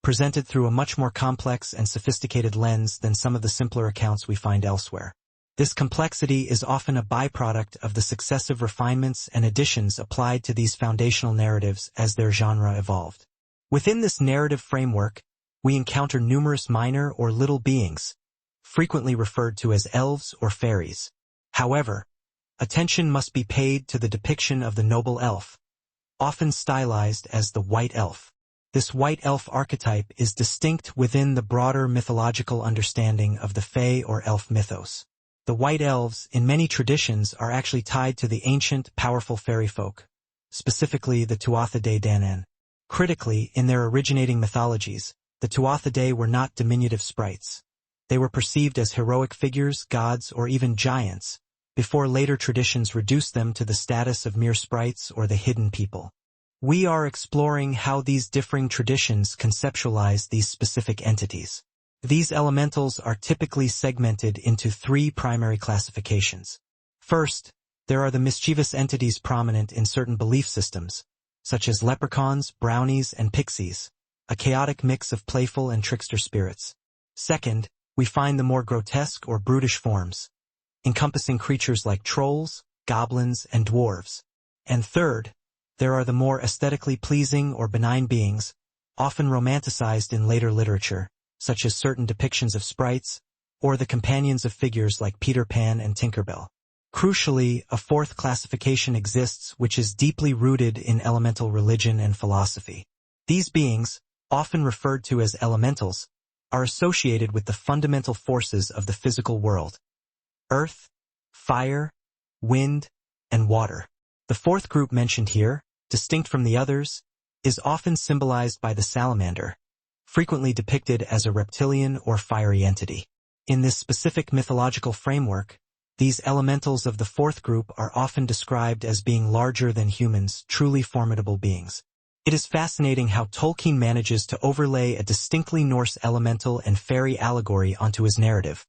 presented through a much more complex and sophisticated lens than some of the simpler accounts we find elsewhere. This complexity is often a byproduct of the successive refinements and additions applied to these foundational narratives as their genre evolved. Within this narrative framework, we encounter numerous minor or little beings, frequently referred to as elves or fairies. However, attention must be paid to the depiction of the noble elf, often stylized as the white elf. This white elf archetype is distinct within the broader mythological understanding of the Fae or elf mythos. The white elves, in many traditions, are actually tied to the ancient, powerful fairy folk, specifically the Tuatha Dé Danann. Critically, in their originating mythologies, the Tuatha Dé were not diminutive sprites. They were perceived as heroic figures, gods, or even giants, before later traditions reduced them to the status of mere sprites or the hidden people. We are exploring how these differing traditions conceptualize these specific entities. These elementals are typically segmented into three primary classifications. First, there are the mischievous entities prominent in certain belief systems, such as leprechauns, brownies, and pixies, a chaotic mix of playful and trickster spirits. Second, we find the more grotesque or brutish forms, encompassing creatures like trolls, goblins, and dwarves. And third, there are the more aesthetically pleasing or benign beings, often romanticized in later literature, such as certain depictions of sprites, or the companions of figures like Peter Pan and Tinkerbell. Crucially, a fourth classification exists which is deeply rooted in elemental religion and philosophy. These beings, often referred to as elementals, are associated with the fundamental forces of the physical world: earth, fire, wind, and water. The fourth group mentioned here, distinct from the others, is often symbolized by the salamander, frequently depicted as a reptilian or fiery entity. In this specific mythological framework, these elementals of the fourth group are often described as being larger than humans, truly formidable beings. It is fascinating how Tolkien manages to overlay a distinctly Norse elemental and fairy allegory onto his narrative,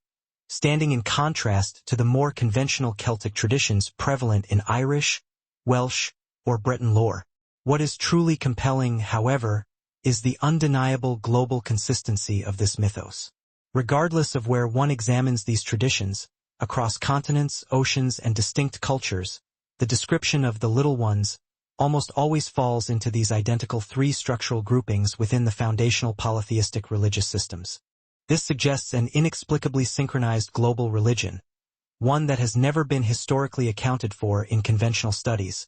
standing in contrast to the more conventional Celtic traditions prevalent in Irish, Welsh, or Breton lore. What is truly compelling, however, is the undeniable global consistency of this mythos. Regardless of where one examines these traditions, across continents, oceans, and distinct cultures, the description of the little ones almost always falls into these identical three structural groupings within the foundational polytheistic religious systems. This suggests an inexplicably synchronized global religion, one that has never been historically accounted for in conventional studies,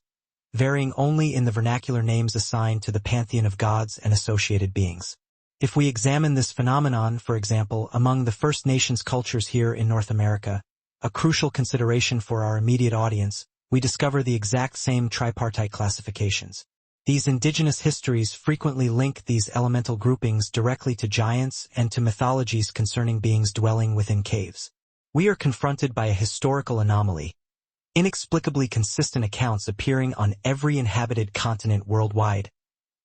varying only in the vernacular names assigned to the pantheon of gods and associated beings. If we examine this phenomenon, for example, among the First Nations cultures here in North America, a crucial consideration for our immediate audience, we discover the exact same tripartite classifications. These indigenous histories frequently link these elemental groupings directly to giants and to mythologies concerning beings dwelling within caves. We are confronted by a historical anomaly, inexplicably consistent accounts appearing on every inhabited continent worldwide,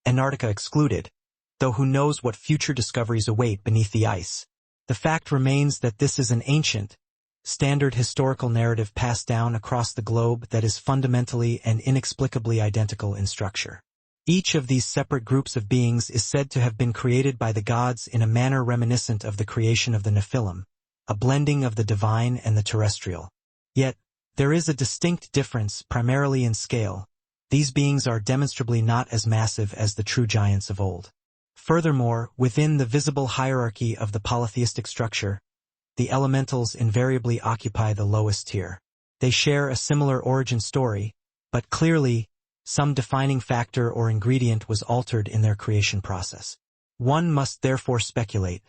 Antarctica excluded, though who knows what future discoveries await beneath the ice. The fact remains that this is an ancient, standard historical narrative passed down across the globe that is fundamentally and inexplicably identical in structure. Each of these separate groups of beings is said to have been created by the gods in a manner reminiscent of the creation of the Nephilim, a blending of the divine and the terrestrial. Yet, there is a distinct difference, primarily in scale. These beings are demonstrably not as massive as the true giants of old. Furthermore, within the visible hierarchy of the polytheistic structure, the elementals invariably occupy the lowest tier. They share a similar origin story, but clearly, some defining factor or ingredient was altered in their creation process. One must therefore speculate,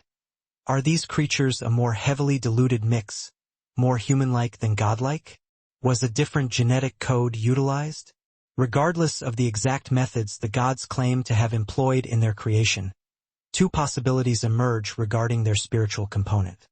are these creatures a more heavily diluted mix, more human-like than godlike? Was a different genetic code utilized? Regardless of the exact methods the gods claim to have employed in their creation, two possibilities emerge regarding their spiritual component.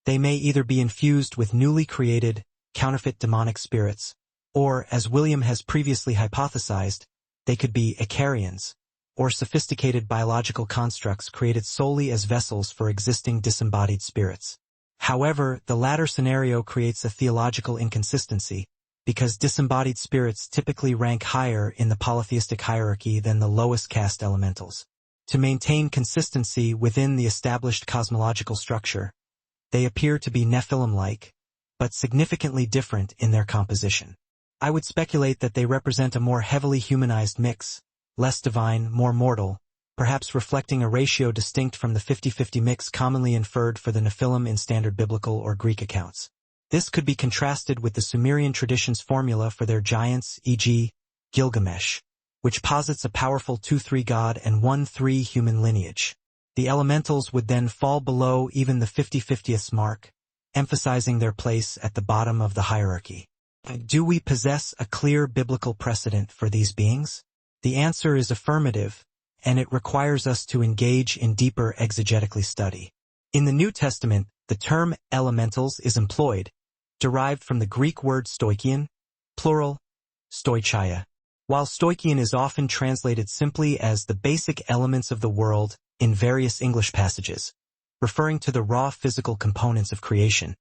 They may either be infused with newly created, counterfeit demonic spirits, or, as William has previously hypothesized, they could be Icarians, or sophisticated biological constructs created solely as vessels for existing disembodied spirits. However, the latter scenario creates a theological inconsistency, because disembodied spirits typically rank higher in the polytheistic hierarchy than the lowest caste elementals. To maintain consistency within the established cosmological structure, they appear to be Nephilim-like, but significantly different in their composition. I would speculate that they represent a more heavily humanized mix, less divine, more mortal, perhaps reflecting a ratio distinct from the 50-50 mix commonly inferred for the Nephilim in standard biblical or Greek accounts. This could be contrasted with the Sumerian tradition's formula for their giants, e.g., Gilgamesh, which posits a powerful 2-3 god and 1-3 human lineage. The elementals would then fall below even the 50-50th mark, emphasizing their place at the bottom of the hierarchy. Do we possess a clear biblical precedent for these beings? The answer is affirmative, and it requires us to engage in deeper exegetically study. In the New Testament, the term elementals is employed, derived from the Greek word stoichion, plural, stoichia. While stoichion is often translated simply as the basic elements of the world in various English passages, referring to the raw physical components of creation,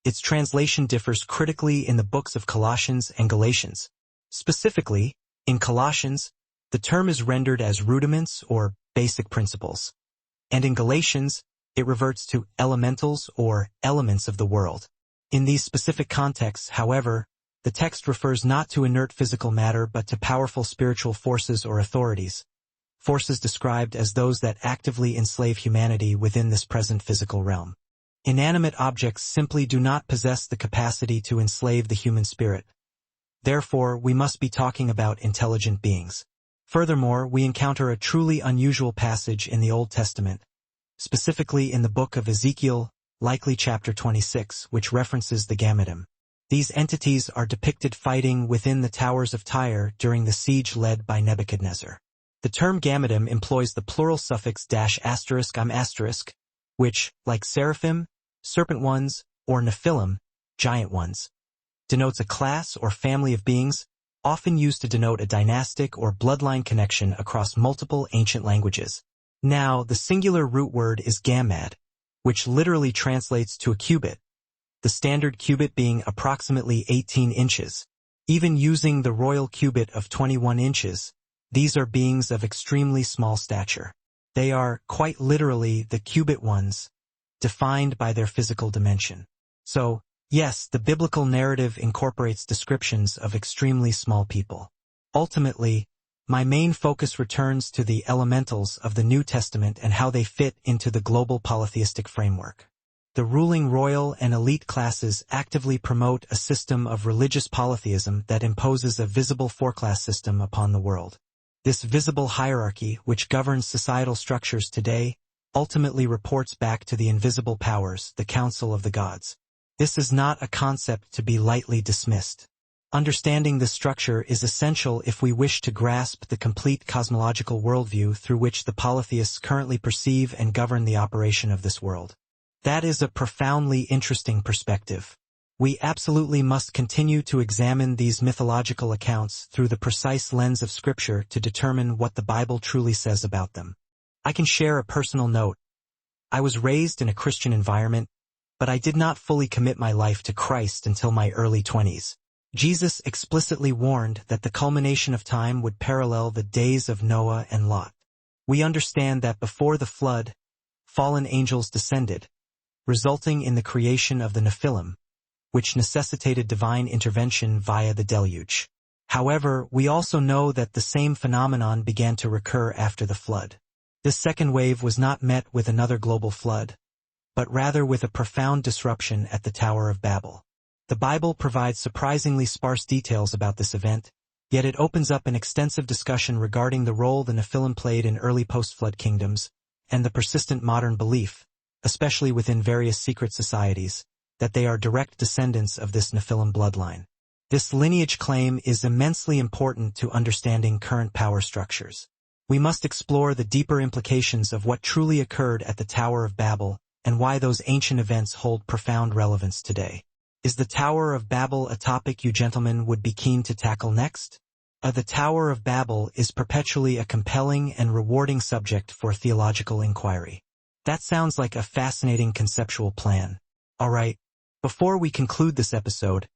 its translation differs critically in the books of Colossians and Galatians. Specifically, in Colossians, the term is rendered as rudiments or basic principles, and in Galatians, it reverts to elementals or elements of the world. In these specific contexts, however, the text refers not to inert physical matter but to powerful spiritual forces or authorities, forces described as those that actively enslave humanity within this present physical realm. Inanimate objects simply do not possess the capacity to enslave the human spirit. Therefore, we must be talking about intelligent beings. Furthermore, we encounter a truly unusual passage in the Old Testament, specifically in the book of Ezekiel, likely chapter 26, which references the Gammadim. These entities are depicted fighting within the towers of Tyre during the siege led by Nebuchadnezzar. The term Gammadim employs the plural suffix ***, which, like seraphim, serpent ones, or Nephilim, giant ones, denotes a class or family of beings, often used to denote a dynastic or bloodline connection across multiple ancient languages. Now, the singular root word is gammad, which literally translates to a cubit, the standard cubit being approximately 18 inches. Even using the royal cubit of 21 inches, these are beings of extremely small stature. They are, quite literally, the cubit ones, defined by their physical dimension. So, yes, the biblical narrative incorporates descriptions of extremely small people. Ultimately, my main focus returns to the elementals of the New Testament and how they fit into the global polytheistic framework. The ruling royal and elite classes actively promote a system of religious polytheism that imposes a visible four-class system upon the world. This visible hierarchy, which governs societal structures today, ultimately reports back to the invisible powers, the Council of the Gods. This is not a concept to be lightly dismissed. Understanding this structure is essential if we wish to grasp the complete cosmological worldview through which the polytheists currently perceive and govern the operation of this world. That is a profoundly interesting perspective. We absolutely must continue to examine these mythological accounts through the precise lens of Scripture to determine what the Bible truly says about them. I can share a personal note. I was raised in a Christian environment, but I did not fully commit my life to Christ until my early 20s. Jesus explicitly warned that the culmination of time would parallel the days of Noah and Lot. We understand that before the flood, fallen angels descended, resulting in the creation of the Nephilim, which necessitated divine intervention via the deluge. However, we also know that the same phenomenon began to recur after the flood. This second wave was not met with another global flood, but rather with a profound disruption at the Tower of Babel. The Bible provides surprisingly sparse details about this event, yet it opens up an extensive discussion regarding the role the Nephilim played in early post-flood kingdoms, and the persistent modern belief, especially within various secret societies, that they are direct descendants of this Nephilim bloodline. This lineage claim is immensely important to understanding current power structures. We must explore the deeper implications of what truly occurred at the Tower of Babel and why those ancient events hold profound relevance today. Is the Tower of Babel a topic you gentlemen would be keen to tackle next? The Tower of Babel is perpetually a compelling and rewarding subject for theological inquiry. That sounds like a fascinating conceptual plan. Alright, before we conclude this episode,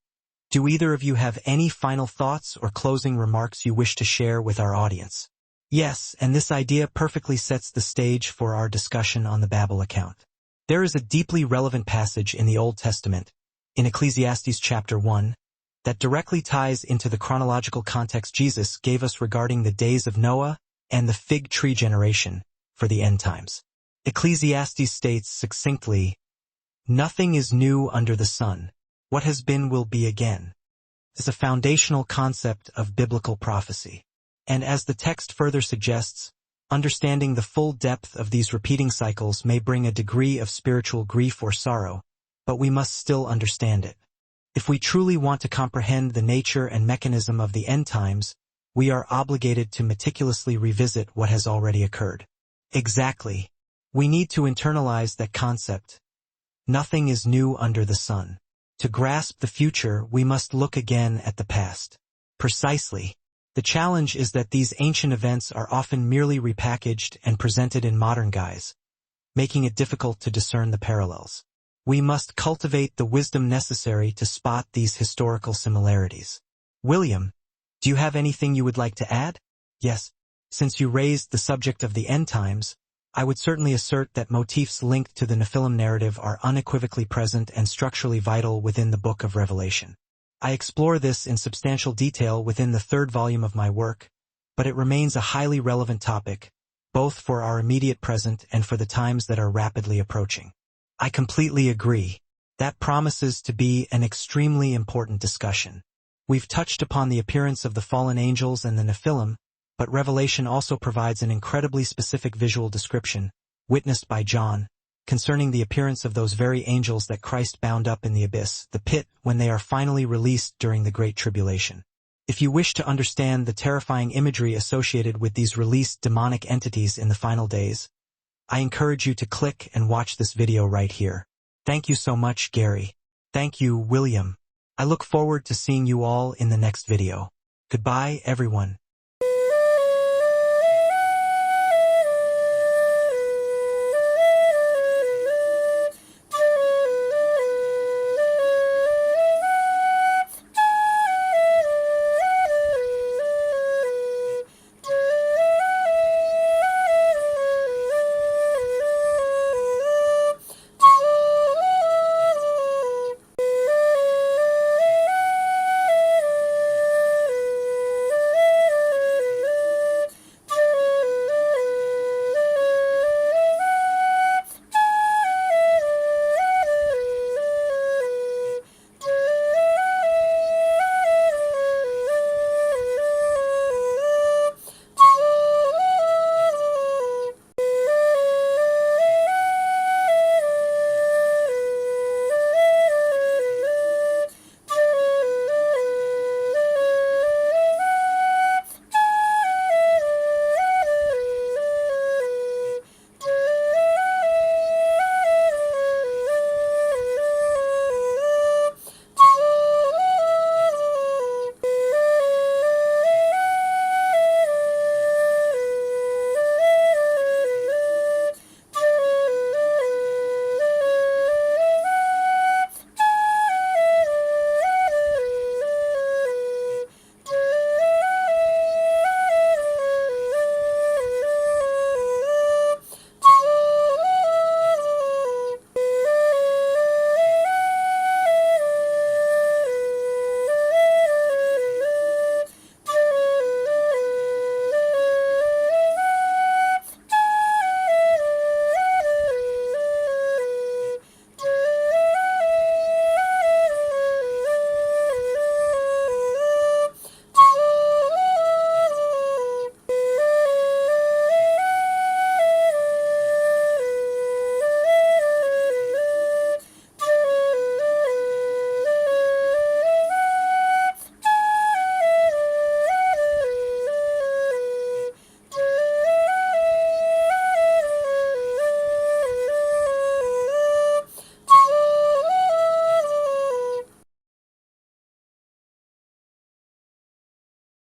do either of you have any final thoughts or closing remarks you wish to share with our audience? Yes, and this idea perfectly sets the stage for our discussion on the Babel account. There is a deeply relevant passage in the Old Testament, in Ecclesiastes chapter 1, that directly ties into the chronological context Jesus gave us regarding the days of Noah and the fig tree generation for the end times. Ecclesiastes states succinctly, "Nothing is new under the sun. What has been will be again." This is a foundational concept of biblical prophecy. And as the text further suggests, understanding the full depth of these repeating cycles may bring a degree of spiritual grief or sorrow, but we must still understand it. If we truly want to comprehend the nature and mechanism of the end times, we are obligated to meticulously revisit what has already occurred. Exactly. We need to internalize that concept. Nothing is new under the sun. To grasp the future, we must look again at the past. Precisely. The challenge is that these ancient events are often merely repackaged and presented in modern guise, making it difficult to discern the parallels. We must cultivate the wisdom necessary to spot these historical similarities. William, do you have anything you would like to add? Yes. Since you raised the subject of the end times, I would certainly assert that motifs linked to the Nephilim narrative are unequivocally present and structurally vital within the Book of Revelation. I explore this in substantial detail within the third volume of my work, but it remains a highly relevant topic, both for our immediate present and for the times that are rapidly approaching. I completely agree. That promises to be an extremely important discussion. We've touched upon the appearance of the fallen angels and the Nephilim, but Revelation also provides an incredibly specific visual description, witnessed by John, concerning the appearance of those very angels that Christ bound up in the abyss, the pit, when they are finally released during the Great Tribulation. If you wish to understand the terrifying imagery associated with these released demonic entities in the final days, I encourage you to click and watch this video right here. Thank you so much, Gary. Thank you, William. I look forward to seeing you all in the next video. Goodbye, everyone.